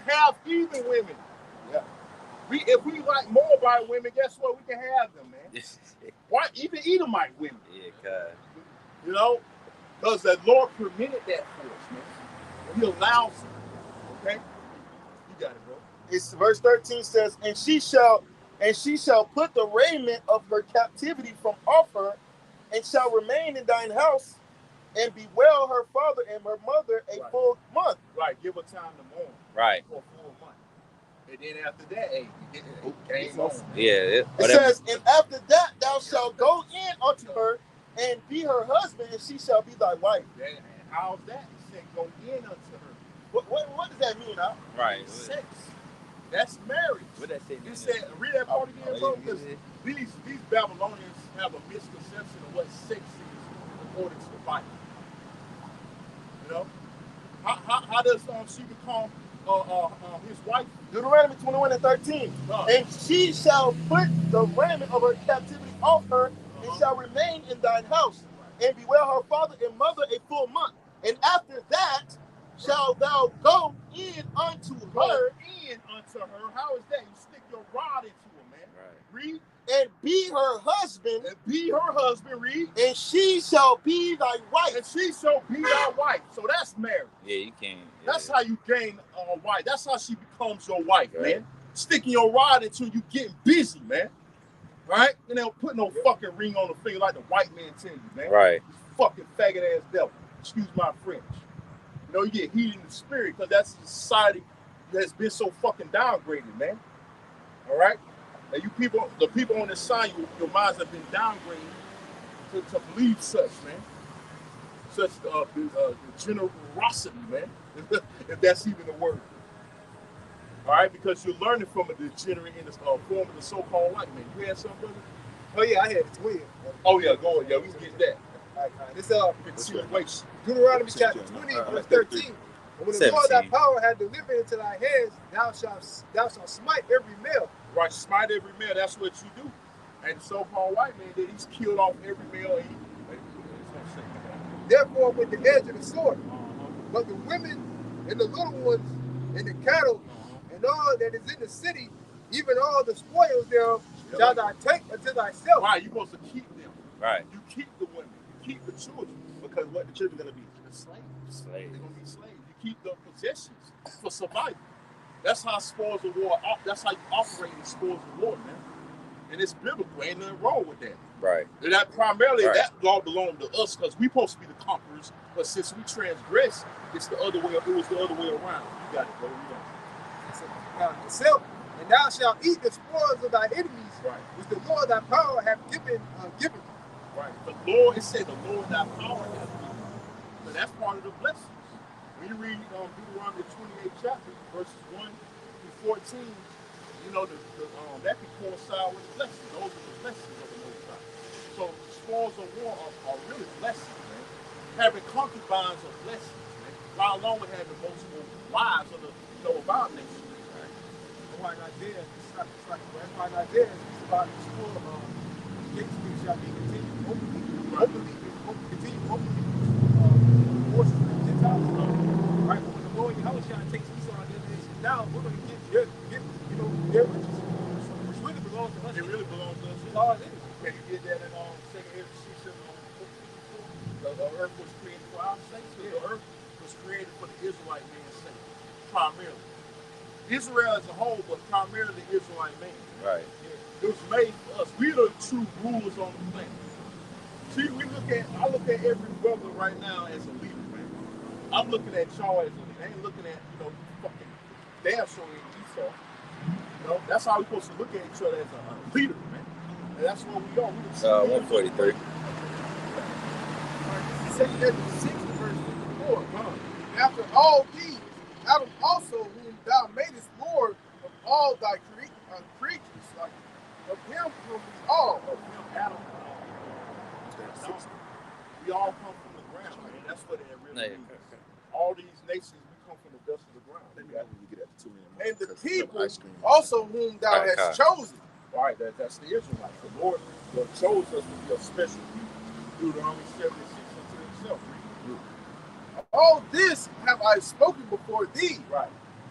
have heathen women. Yeah. If we like Moabite women, guess what? We can have them, man. Why even Edomite women? Yeah, God. You know? Because the Lord permitted that for us, man. He allows it. Okay? You got it, bro. It's verse 13 says, and she shall put the raiment of her captivity from off her, and shall remain in thine house, and bewail her father and her mother a Right. full month. Right. Give her time to mourn. Right. For a full month. And then after that, hey, game on. Yeah. It says, and after that thou shalt go in unto her, and be her husband, and she shall be thy wife. And how's that? He said, go in unto her. What does that mean, huh? Right. Sex. That's marriage. What that say? It said, read that part again, bro, because these Babylonians have a misconception of what sex is according to the Bible. You know? How does she become his wife? Deuteronomy 21 and 13. And she shall put the raiment of her captivity off her, and shall remain in thine house, and bewail her father and mother a full month. And after that shalt thou go in unto her. In unto her. How is be her husband, and be her husband, read, and she shall be thy wife. and she shall be thy wife. So that's marriage. Yeah, you can't. That's how you gain a wife. That's how she becomes your wife, Right. man. Sticking your rod until you getting busy, man. Right? You know, put no fucking ring on the finger like the white man tell you, man. Right. You fucking faggot ass devil. Excuse my French. You know, you get heated in the spirit because that's the society that's been so fucking downgraded, man. All right? And you people, the people on this side, your minds have been downgraded to believe such, man. Such generosity, man. If that's even a word. All right? Because you're learning from a degenerate in the form of the so-called white man. You had something, brother? Oh yeah, I had a twin. Oh yeah, go on. Yeah, we can get that. All right. This Situation. Deuteronomy chapter 20, verse 13. And when the Lord thy power had delivered into thy hands, thou shalt smite every male. Right, smite every male. That's what you do. And the so-called white man did. He's killed off every male. Therefore, with the edge of the sword. But the women and the little ones and the cattle and all that is in the city, even all the spoils thereof, shall thou take unto thyself. Right, you're supposed to keep them. Right. You keep the women. You keep the children. Because what the children are going to be? Slaves. Slaves. They're going to be slaves. You keep the possessions for survival. That's how spoils of war. That's how you operate in spoils of war, man. And it's biblical. Ain't nothing wrong with that. Right. And that primarily that law belonged to us because we supposed to be the conquerors. But since we transgress, it's the other way. It was the other way around. You got it, bro. Yourself, and thou shalt eat the spoils of thy enemies, right, which the Lord thy power hath given. Right. The Lord, it said the Lord thy power hath given. So that's part of the blessings. When you read Deuteronomy 28 chapter, verses 1 through 14, you know, that can coincide with the blessings. Those are the blessings of the Most High. So spoils of war are really blessings, man. Having concubines are blessings, man. While along with having multiple wives of our nation. Right? Why not there? It's not there. It's about the spoil of gates shall be continued openly. Forces of the Gentiles. Right? But when the Lord Yahushua takes Esau and the nations down, we're going to get their riches. Which really belongs to us. It really belongs to us. It's ours. Can you get that in Second Ezra 6:7? The earth was created for our sake. So the earth was created for the Israelite man's sake, primarily. Israel as a whole, but primarily the Israelite man. Right. It was made for us. We're the true rulers on the planet. See, I look at every brother right now as a leader, man. I'm looking at y'all as a leader. I ain't looking at, fucking damn sure Esau. That's how we're supposed to look at each other as a leader, man. And that's what we are. 143. Second Ezra 6, verse 4. After all these, Adam also, whom thou madest Lord of all thy creatures, like of him from all. Of him, Adam. We all come from the ground, man. That's what it really means. All these nations, we come from the dust of the ground. And the people also whom thou hast chosen. Right, that's the Israelites. The Lord chose us to be a special people. Deuteronomy 76 unto himself. All this have I spoken before thee, right,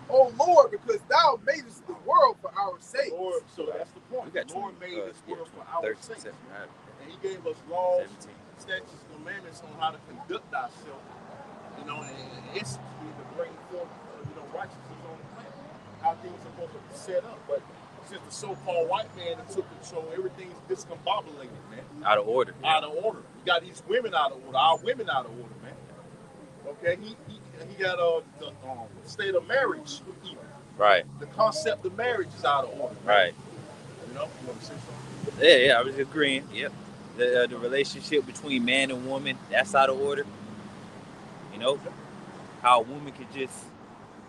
O Lord, because thou madest the world for our sake. Lord, so that's the point. The Lord made this world for our sake. And he gave us laws, statutes, commandments on how to conduct ourselves, and execute to bring forth, righteousness on the planet. How things are supposed to be set up. But since the so-called white man took control, everything's discombobulated, man. Out of order. Out of order. We got these women out of order. Our women out of order, man. Okay, he got the state of marriage even. Right. The concept of marriage is out of order. Man. Right. You want to say something? Yeah, I was agreeing. Yep. The relationship between man and woman, that's out of order. How a woman could just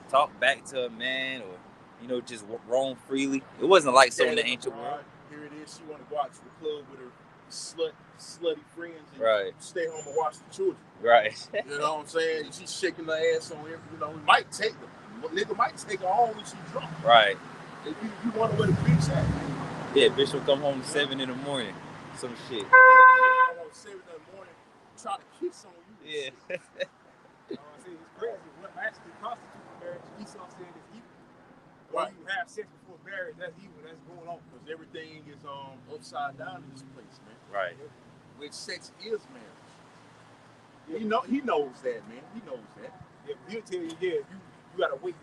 talk back to a man or, just roam freely. It wasn't like so in the ancient world. Here it is. She want to go out to the club with her slutty friends and stay home and watch the children. Right. You know what I'm saying? She's shaking her ass on every, we might take them. Nigga might take her home when she's drunk. Right. If you wonder where the bitch at. Yeah, bitch will come home at 7 in the morning. Some shit. Come home at 7 in the morning, try to kiss on you. Yeah. It's crazy. What actually constitutes marriage, Esau said, is equal. Right. You have sex before with marriage, that's evil. That's going on. Because everything is upside down in this place, man. Right. Which sex is marriage. He knows that, man. He knows that. Yeah, but he'll tell you, you gotta wait,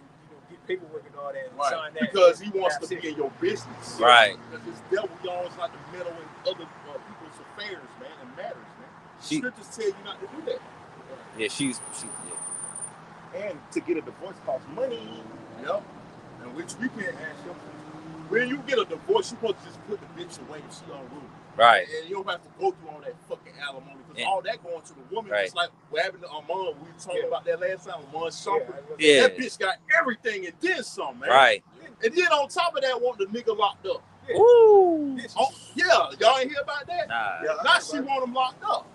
get paperwork and all that, and Right. sign that. Because he wants to be in your business. Right. Because this devil, he always like to meddle in other people's affairs, man, and matters, man. Scriptures tell you not to do that. Yeah, she's And to get a divorce costs money. Yep. And which we can't ask them. When you get a divorce, you're supposed to just put the bitch away if she unruly. right. And you don't have to go through all that fucking alimony. Because all that going to the woman, Right. just like what happened to Armand. We were talking about that last time, Armand Shumpert. Yeah. That bitch got everything and then some, man. Right. And then on top of that, want the nigga locked up. Woo. Oh, yeah. Y'all ain't hear about that? Nah. Yeah. Now she want him locked up.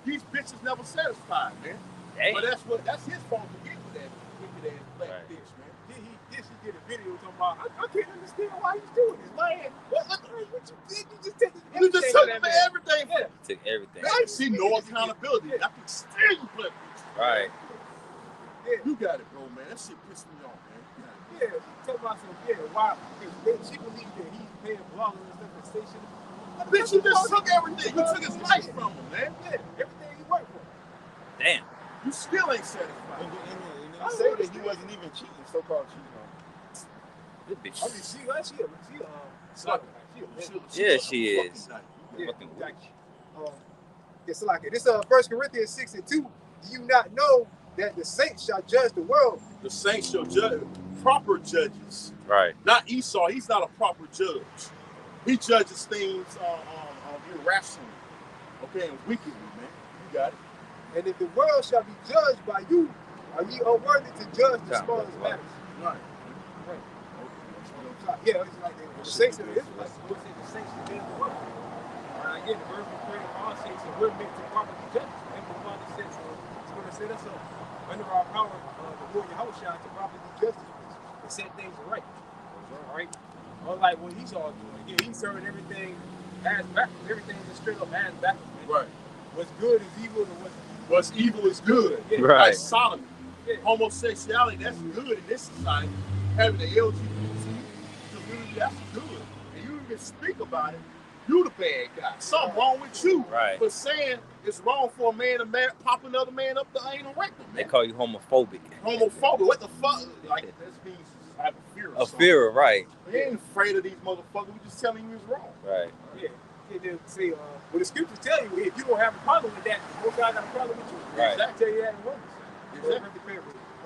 These bitches never satisfied, man. Dang. But that's his fault to get with that wicked ass black Right. bitch, man. He did a video talking about, I can't understand why he's doing this, man. What you did? You just take You just took him for everything. Yeah. Took everything. I see no accountability. I can steal you, black bitch. Right. You got it, bro, man. That shit pissed me off, man. Yeah, talk about some, why? She believes that he's paying bloggers and stuff and station. Bitch, you just took everything. You took his life from him, man. Yeah, everything he worked for. Damn. You still ain't satisfied. And they say that he wasn't even cheating, so-called cheating on. This bitch. I mean, she Yeah, she is. Yeah, Fucking exactly. It's like it. This 1 Corinthians 6:2. Do you not know that the saints shall judge the world? The saints shall judge, proper judges. Right. Not Esau. He's not a proper judge. He judges things irrationally. Okay, and wickedly, man. You got it. And if the world shall be judged by you, are ye unworthy to judge the smallest matters? Right. Yeah, it's like the saints of the Israelites. The Lord said the saints should judge the world. Again, the verse was created for all saints, and we're meant to properly judge. And the Father says, it's going to set us up under our power, the Lord Yahushua, to properly judge this place and set things right. All right? Unlike what Esau doing. Again, he's serving everything as backwards. Everything is straight up as backwards. Right. What's good is evil, and What's evil is good. Yeah. Right. Like sodomy. Yeah. Homosexuality, that's good in this society. Having the LGBT community, that's good. And you even speak about it, you the bad guy. Something wrong with you. Right. For saying it's wrong for a man to pop another man up the anal rectum. They call you homophobic. Homophobic. What the fuck? Like, that means I have a fear of A something. fear, right. We ain't afraid of these motherfuckers. We just telling you it's wrong. Right. yeah. It just say, well, the scriptures tell you if you don't have a problem with that, the Most High got a problem with you. Right. I tell you that in Romans. Exactly.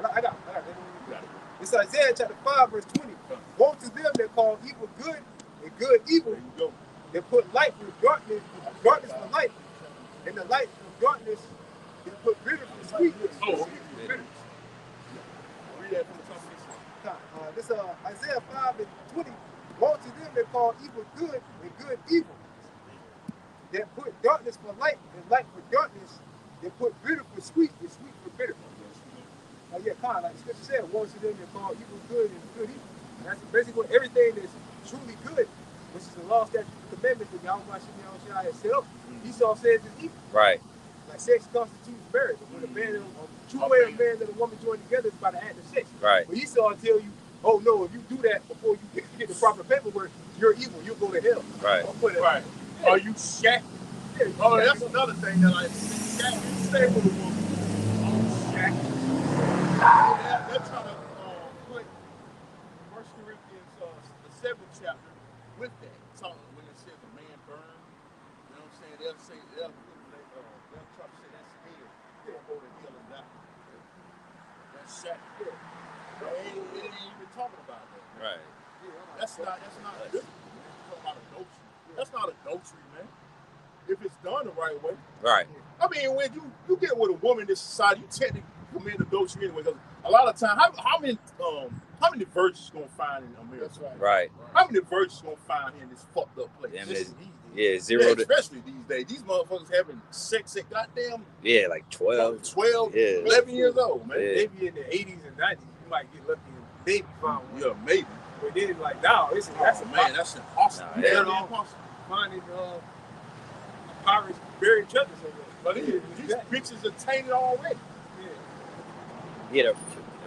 I got it. It's Isaiah chapter 5, verse 20. Woe to them that call evil good and good evil. There you go. That put light for darkness for light, and the light for darkness, they put bitter for sweet. Oh, Sweet for bitter. Read that from the top of this. This Isaiah 5 and 20. Woe to them that call evil good and good evil. That put darkness for light and light for darkness. That put bitter for sweet and sweet for bitter. Kind of like the scripture said, woe to them that call evil good and good evil. And that's basically what everything that's truly good, which is the law, statutes, and commandments that Yahushua has set up. Esau says it's evil. Right. Like sex constitutes marriage. When a man and a true way a man and a woman join together is by the act of sex. Right. But Esau tell you, oh no, if you do that before you get the proper paperwork, you're evil. You'll go to hell. Right. Right. Are you shack? Yeah, Oh, that's another thing that I shack. You stay with a woman. Oh, shack. They're trying to put 1 Corinthians, the 7th chapter, with that. So when it says a man burned, you know what I'm saying? They'll try to say that's hell. They'll go to hell and die. That's shack. They ain't even talking about that. Right. That's not good. Talking about adultery. That's not adultery, man. If it's done the right way. Right. I mean, when you get with a woman in this society, you technically commit adultery anyway. Because a lot of times, how many virgins gonna find in America? That's right. Right. How many virgins gonna find in this fucked up place? Damn, This yeah, is- zero to especially these days. These motherfuckers having sex at goddamn like 12. 12, Yeah. 11 years old, man. Yeah. Maybe in the 80s and 90s, you might get lucky and maybe find one. Yeah, maybe. But then it's like, no, that's Oh, a man, that's impossible. Nah, That's yeah. impossible. finding pirates buried treasure somewhere. But these bitches are tainted already. Yeah. Yeah.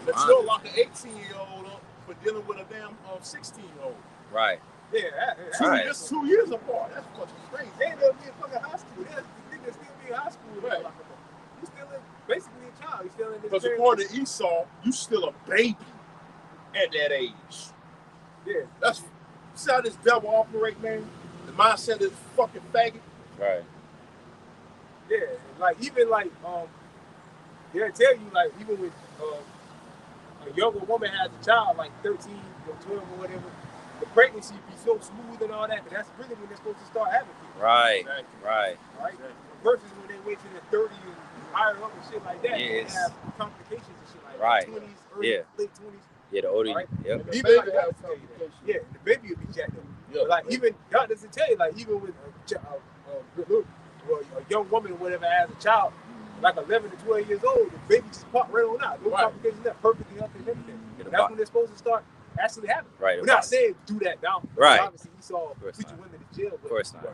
But you'll lock an 18-year-old up for dealing with a damn 16-year-old. Right. Yeah, Right. Just 2 years apart. That's fucking crazy. they ain't gonna be in fucking high school. They still be in high school. Right. You still basically a child. You still in this. Because according to Esau, you still a baby at that age. Yeah. That's see how this devil operate, man. The mindset is fucking faggot. Right. Yeah, like even like they'll tell you like even with a younger woman has a child like 13 or 12 or whatever, the pregnancy be so smooth and all that, but that's really when they're supposed to start having kids. Right. Exactly. Right. Right? Versus when they wait to the 30s and higher up and shit like that, Yes. they have complications and shit like Right. that. 20s, early, late 20s. Yeah, the older Right. you. Yep. The Even baby like has that tell you that. complications. Yeah, the baby will be jacked up. Yeah. But like even God doesn't tell you like even with a young woman or whatever has a child like 11 to 12 years old, the baby just pop right on out. No Right. complications, that perfectly healthy and everything. Yeah, the That's bo- when they're supposed to start actually happening. Right. We're not saying do that now. Right. Obviously, Esau Of course put your not. women in jail. But Of course not.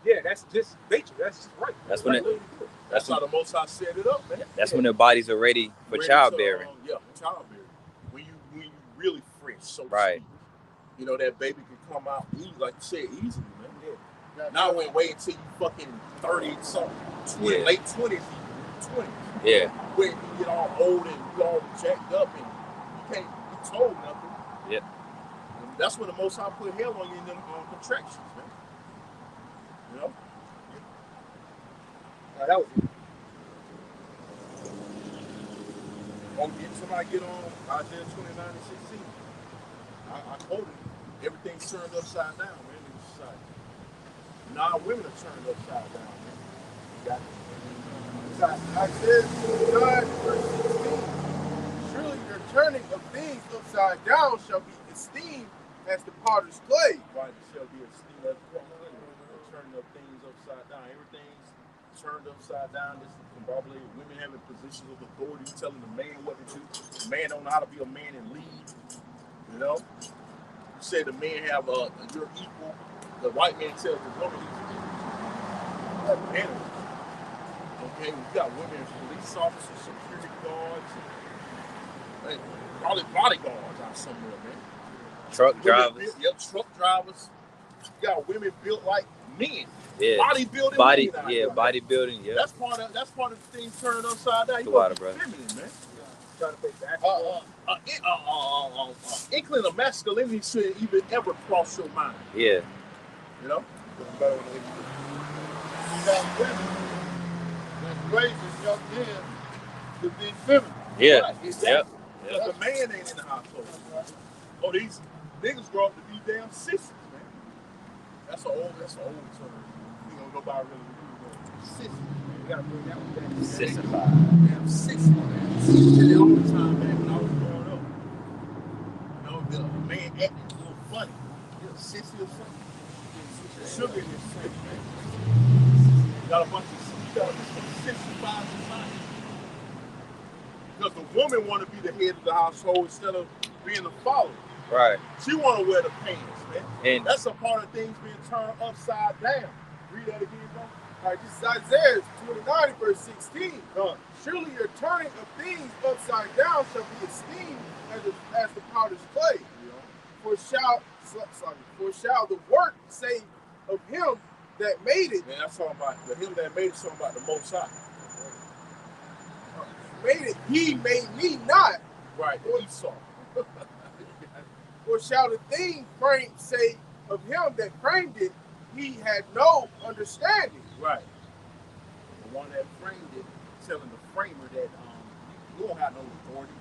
yeah, that's just nature. That's just right. That's when the it- right way to do it. That's how the Most High set it up, man. That's when their bodies are ready for Ready childbearing. to, yeah, childbearing. When you really fresh, so Right. sweet. You know that baby can come out easy, like you said, easily, man. Yeah. Now wait until you fucking 30 something, 20, Yeah. late 20s, 20. Yeah. When you get all old and you all jacked up and you can't be told nothing. Yep. And that's when the Most High put hell on you in them contractions, man. You know? That was it. Somebody get on Isaiah 29 and 16. I quoted it. Everything's turned upside down, man, in the society. Now women are turned upside down, man. You got it. Isaiah 29, verse 16. Surely your turning of things upside down shall be esteemed as the potter's clay. Right, it shall be esteemed as turning up things upside down. Everything's turned upside down. This is probably women having positions of authority, telling the man what to do. The man don't know how to be a man and lead. You know? You say the man have you're equal. The white man tells the woman he's equal. That's animal. Okay, we got women as police officers, security guards, and probably bodyguards out somewhere, man. Truck Women drivers. Yep, truck drivers. You got women built like men. Yeah. Bodybuilding. Body. women out Yeah. here. Bodybuilding. Yeah. That's part of the thing turned upside down. The You water, gotta bro. be feminine, man. Trying to play basketball. Inkling of masculinity shouldn't even ever cross your mind. Yeah. You know? You got women that's raising young men to be feminine. Yeah. Right, exactly. Yep. Because the man ain't in the household. Oh, these niggas grow up to be damn sissies, man. That's an old term. You don't go by really sissy. You gotta bring that one back. Sissified. Damn sissy, man. I did it all the time, man, when I was growing up. You know, the man acting a little funny. You're a sissy or something. Sugar in this shit, man. You got a bunch of sissified society. Because the woman want to be the head of the household instead of being the follower. Right. She want to wear the pants, man. And That's a part of things being turned upside down. Read that again, bro. All right, this is Isaiah 29, verse 16. Surely your turning of things upside down shall be esteemed as the potter's clay. For shall the work say of him that made it, Man, that's talking about the him that made it, talking about the Most High. he made me not. Right, Esau. Or shall the thing framed say of him that framed it, he had no understanding. Right. The one that framed it, telling the framer that you don't have no authority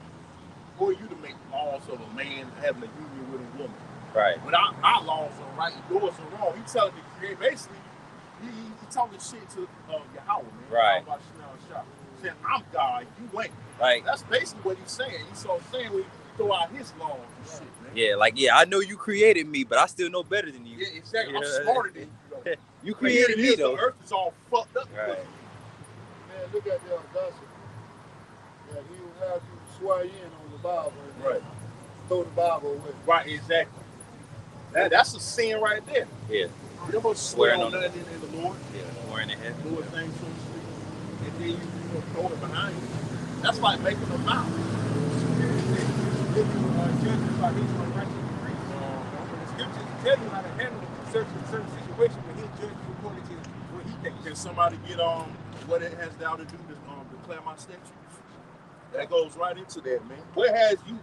for you to make laws of a man having a union with a woman. right. But our laws are right, yours are wrong. He's telling the creator, basically, he talking shit to Yahweh, man. Right. About Shema Shah. Saying, I'm God, you ain't. Like, That's basically what he's saying. He's so saying we throw out his laws and shit, man. yeah, like, yeah, I know you created me, but I still know better than you. Yeah, exactly. I'm Yeah. smarter than you. Though. You But here created it me, is, though. the earth is all fucked up. Right. Man, look at the audacity. Yeah, he will have you swear in on the Bible and Right. throw the Bible away. Right, exactly. That's a sin right there. Yeah. You don't swear Swearing on on nothing in the Lord. Yeah. Swearing in heaven. Do a thing so sweet. And then you throw it behind you. That's like making a vow. Judges about his unrighteous decrees. The scriptures tell you how to handle certain situations, but he'll judge you according to what he thinks. Can somebody get what it has thou to do to declare my statutes? That goes right into that, man. Where has you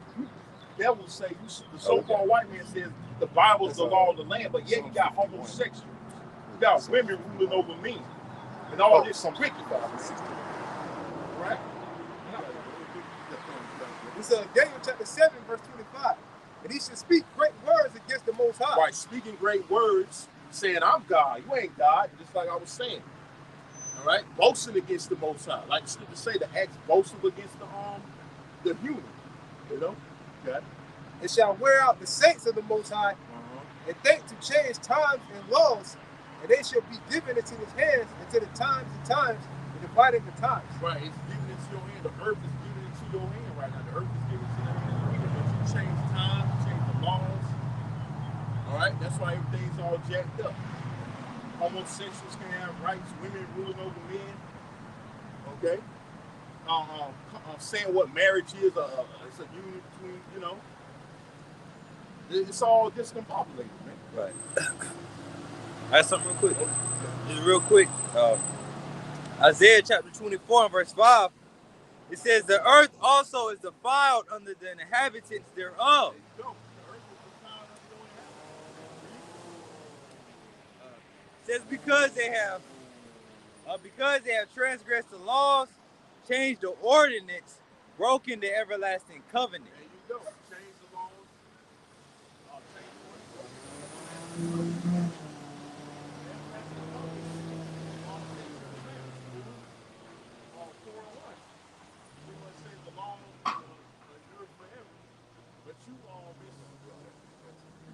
devils say the so-called white man says the Bible's the law of the land, but yet you got homosexuals, you got women ruling over men, and all this some wicked right? It's Daniel chapter 7, verse 25. And he should speak great words against the Most High. Right, speaking great words, saying I'm God. You ain't God, just like I was saying. All right, boasting against the Most High, like the scripture say, the acts boastful against the human. You know, okay. It shall wear out the saints of the Most High, and think to change times and laws, and they shall be given into his hands until the times and times, and dividing the times. Right, it's given into your hand. The earth is given into your hand right now. The earth is given into the hand of the people. But you change time, you change the laws. All right, that's why everything's all jacked up. Homosexuals can have rights, women ruling over men. Okay, saying what marriage is, it's a union between, you know, it's all discombobulated, man. Right. I have something real quick. Just real quick. Isaiah chapter 24 and verse 5. It says, the earth also is defiled under the inhabitants thereof. There you go. The earth is defiled under the inhabitants. It says because they have transgressed the laws, changed the ordinance, broken the everlasting covenant. There you go. Change the laws. Change the ordinance.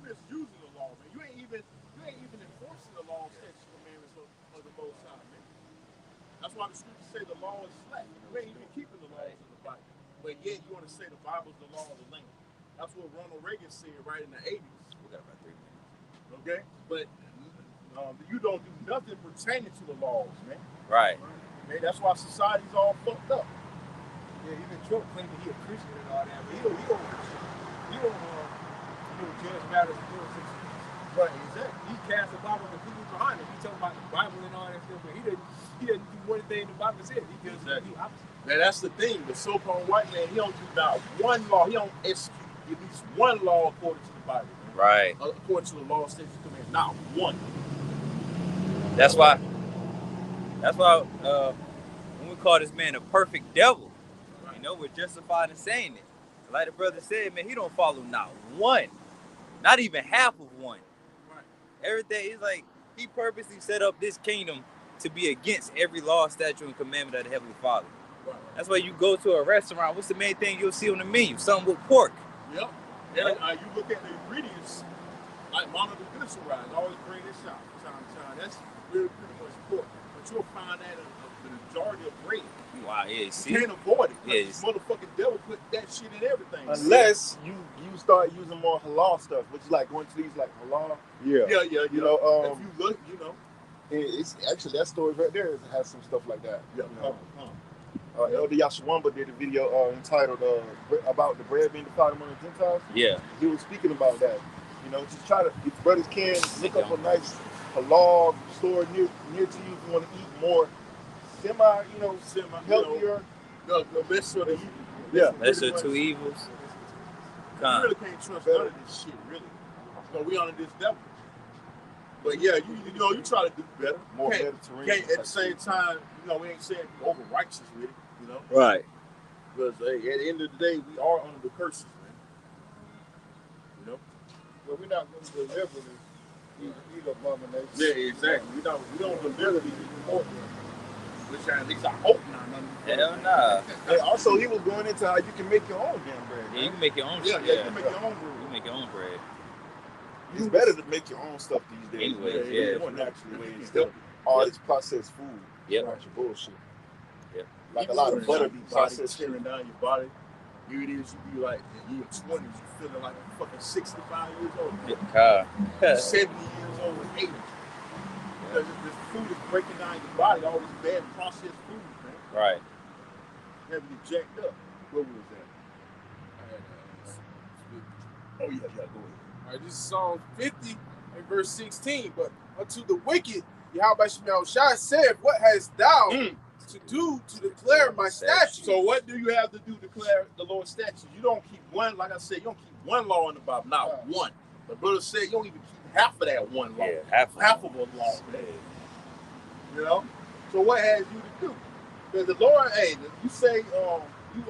Misusing the law, man. You ain't even enforcing the law, statutes, commandments of the Most High, man. That's why the scriptures say the law is slack. You ain't even keeping the laws of the Bible, but yet you want to say the Bible's the law of the land. That's what Ronald Reagan said right in the 80s. We got about 3 minutes. Okay, but you don't do nothing pertaining to the laws, man. Right. Man, that's why society's all fucked up. Yeah, even Trump claiming he a Christian and all that, but he don't judge matters. Right, exactly. He cast the Bible completely behind him. He talking about the Bible and all that stuff, but he doesn't do one thing the Bible says. He does the opposite. Man, that's the thing. The so-called white man, he don't do not one law. He don't execute at least one law according to the Bible. Man. Right. According to the law, statutes, commandments, not one. That's why when we call this man a perfect devil, you know, we're justified in saying it. Like the brother said, man, he don't follow not one, not even half of one. Right. Everything is like he purposely set up this kingdom to be against every law, statute, and commandment of the Heavenly Father. Right. That's why you go to a restaurant. What's the main thing you'll see on the menu? Something with pork. Yep. And you look at the ingredients, like Mama the Glyceride, always bring this out from time to time. That's really pretty much pork. But you'll find that in the majority of bread. Wow, yeah, see? You can't avoid it. Yeah, this motherfucking devil put that shit in everything. Unless you start using more halal stuff, which is like going to these like halal. Yeah. You know, if you look, you know. It's actually that story right there has some stuff like that. Yeah. You know? Elder Yashawamba did a video entitled about the bread being defiled among the Gentiles. Yeah. He was speaking about that. You know, just try to, if brothers can, look up a nice halal store near to you if you want to eat more semi healthier. The best of the evil. Yeah. Lesser of two evils. You really can't trust none of this shit, really. So we under this devil. But yeah, you try to do better. More Mediterranean. At the same time, we ain't saying over righteous with it, Right. Because at the end of the day, we are under the curses, man. But we're not going to deliberately eat abominations. Yeah, exactly. We don't deliberately eat more. Which at least I hope not. Hell nah. And also, he was going into how you can make your own damn bread. Yeah, you can make your own. Yeah, you can make your own bread. You can make your own bread. It's better to make your own stuff these days. Anyways, yeah. More natural ways instead of all this processed food. Yeah. Your bullshit. Yep. Like a lot of butter be processed. Tearing down your body. Here it is, you be like in your 20s, you feeling like you're fucking 65 years old. Yeah. 70 years old and 80. Because this food is breaking down your body, all this bad processed food, man. Right. Having you jacked up. What was that? Oh yeah, go ahead. All right, this is Psalm 50 and verse 16. But unto the wicked, Yahweh Shemel Shai said, what hast thou to do to declare my statutes? So what do you have to do to declare the Lord's statutes? You don't keep one, like I said, you don't keep one law in the Bible, not one. The brother said you don't even keep half of that one law. Yeah, half of a law. You know? So what has you to do? Because the Lord, hey, you say you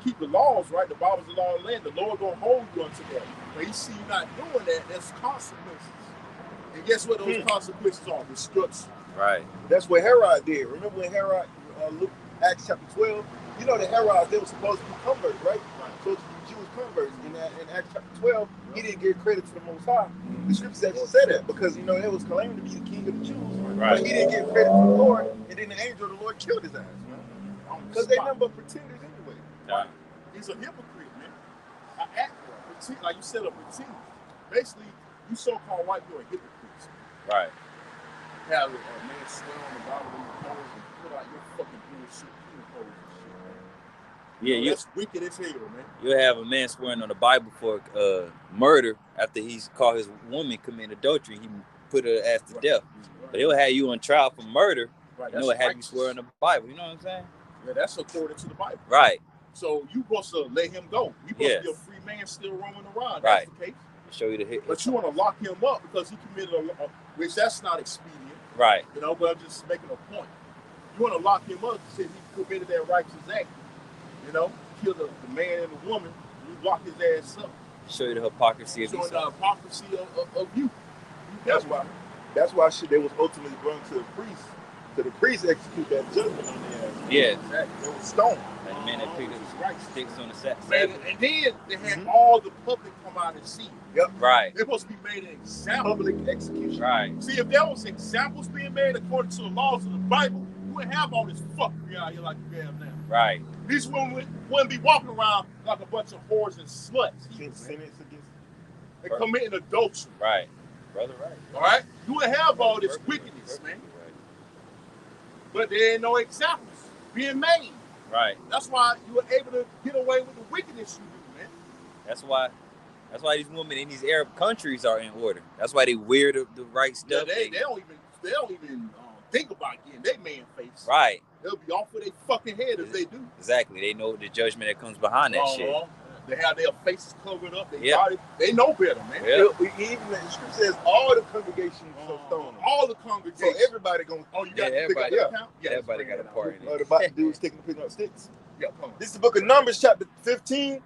keep the laws, right? The Bible's the law of the land. The Lord gonna hold you unto that. But he see you not doing that, there's consequences. And guess what those consequences are? Destruction. Right. That's what Herod did. Remember when Herod, Luke, Acts chapter 12, you know the Herod, they were supposed to be converts, right? Supposed to be Jewish converts. In Acts chapter 12, he didn't give credit to the Most High. The scriptures actually said that because, you know, they was claiming to be the king of the Jews. Right. But he didn't give credit to the Lord, and then the angel of the Lord killed his ass, man. Because they number pretenders anyway. Right. He's a hypocrite, man. An actor, like you said, a pretender. Basically, you so-called white people are hypocrites. Right. Have a man swear on the bottom of your clothes and put out your fucking bullshit clothes and shit, man. Yeah, that's wicked as hell, man. You'll have a man swearing on the Bible for murder after he's caught his woman committing adultery. He put her ass to death. But he'll have you on trial for murder. Right. And he'll have you swear on the Bible. You know what I'm saying? Yeah, that's according to the Bible. Right. So you supposed to let him go. You supposed to be a free man still roaming around. Right. That's the case. Show you the hit. But you want to lock him up because he committed a which that's not expedient. Right. You know, but I'm just making a point. You want to lock him up because he committed that righteous act. You know, kill the man and the woman. You lock his ass up. Show you the hypocrisy of Showing the hypocrisy of you. That's why shit they was ultimately brought to the priest. So the priest execute that judgment on their ass. Yeah. Exactly. They was stoned. Like the man that picked up sticks on the Sabbath. And then they had all the public come out and see. Yep. Right. They're supposed to be made an example. Public execution. Right. See, if there was examples being made according to the laws of the Bible, you wouldn't have all this fuckery out here like you have now. Right. These women wouldn't be walking around like a bunch of whores and sluts. They're committing adultery. Right. Brother, right. All right? You wouldn't have all this wickedness, man. But there ain't no examples being made. Right. That's why you were able to get away with the wickedness you do, man. That's why these women in these Arab countries are in order. That's why they wear the right stuff. Yeah, they don't even think about getting their man face. Right. They'll be off with their fucking head if they do. Exactly. They know the judgment that comes behind that shit. They have their faces covered up. They body. They know better, man. Yeah. Even the scripture says all the congregation shall stone them. All the congregation. So everybody gonna. Oh, you got to pick up the account? Yeah, everybody got a part in it. About the dudes picking up sticks. Yeah, come on. This is the book of Numbers, chapter 15, and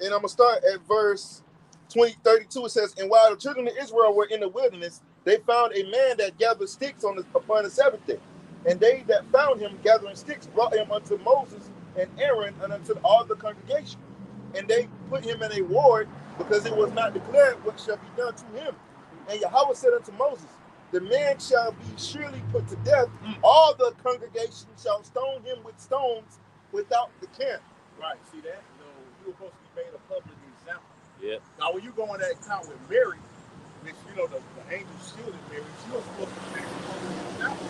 I'm gonna start at verse 32. It says, "And while the children of Israel were in the wilderness, they found a man that gathered sticks upon the Sabbath day. And they that found him gathering sticks brought him unto Moses and Aaron and unto all the congregation. And they put him in a ward because it was not declared what shall be done to him. And Yahweh said unto Moses, the man shall be surely put to death. All the congregation shall stone him with stones without the camp." Right, see that? You were supposed to be made a public example. Yeah. Now, when you go on that account with Mary, which, you know, the angel shielded Mary, she was supposed to be made a public example.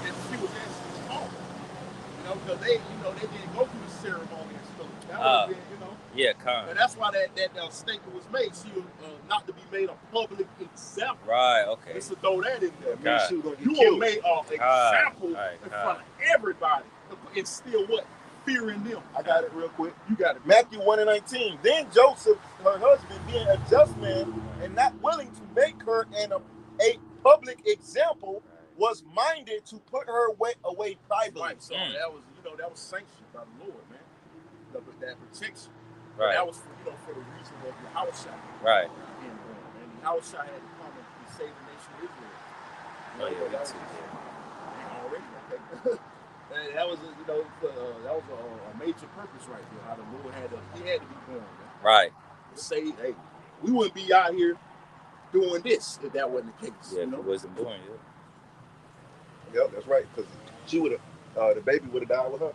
And she was actually taught. You know, because they didn't go through the ceremony and stuff. That would have been, you know. Yeah, kind. And that's why that statement was made. She was not to be made a public example. Right, okay. Just to throw that in there. She was gonna get You killed. were made an example in front of everybody. And still what? Fearing them. I got it real quick. You got it. Matthew 1:19. Then Joseph, her husband, being a just man and not willing to make her a public example, was minded to put her away privately. Right. So that was sanctioned by the Lord, man. That protection. Right. That was for the reason of the house shot. Right. And the house shot had to come and save the nation of Israel. Oh, yeah, that was already okay. And that was a major purpose right there. How the Lord had to be born. Man. Right. To say, hey, we wouldn't be out here doing this if that wasn't the case. Yeah, if it wasn't born. Yep, that's right. Because she would have, the baby would have died with her.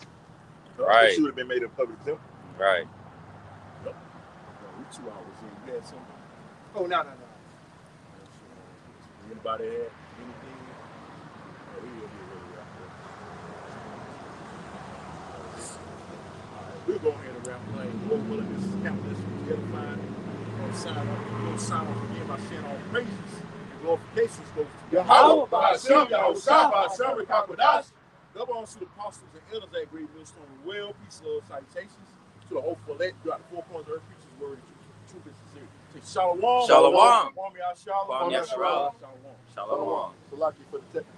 Right. She would have been made a public example. Right. Yep. We 2 hours in. You had something? Oh, no. Anybody had anything? Oh, we'll get ready right there. All right, we'll go ahead and wrap up. We'll this count this together fine. No sign of forgetting my sin, all praises and glorifications goes to Yahweh, Ba'ashem, Yahushua, Ba'ashem, Rekakwadash. Double honors to the apostles and elders at Great Millstone Well. Peace, love, salutations to the hopeful elect throughout the 4 corners of earth, preachers, word, and truth and sincerity. Say shalom. Shalom. Kwame Yashala. Kwame Yashala. Shalom. Shalom. So lucky for the technical.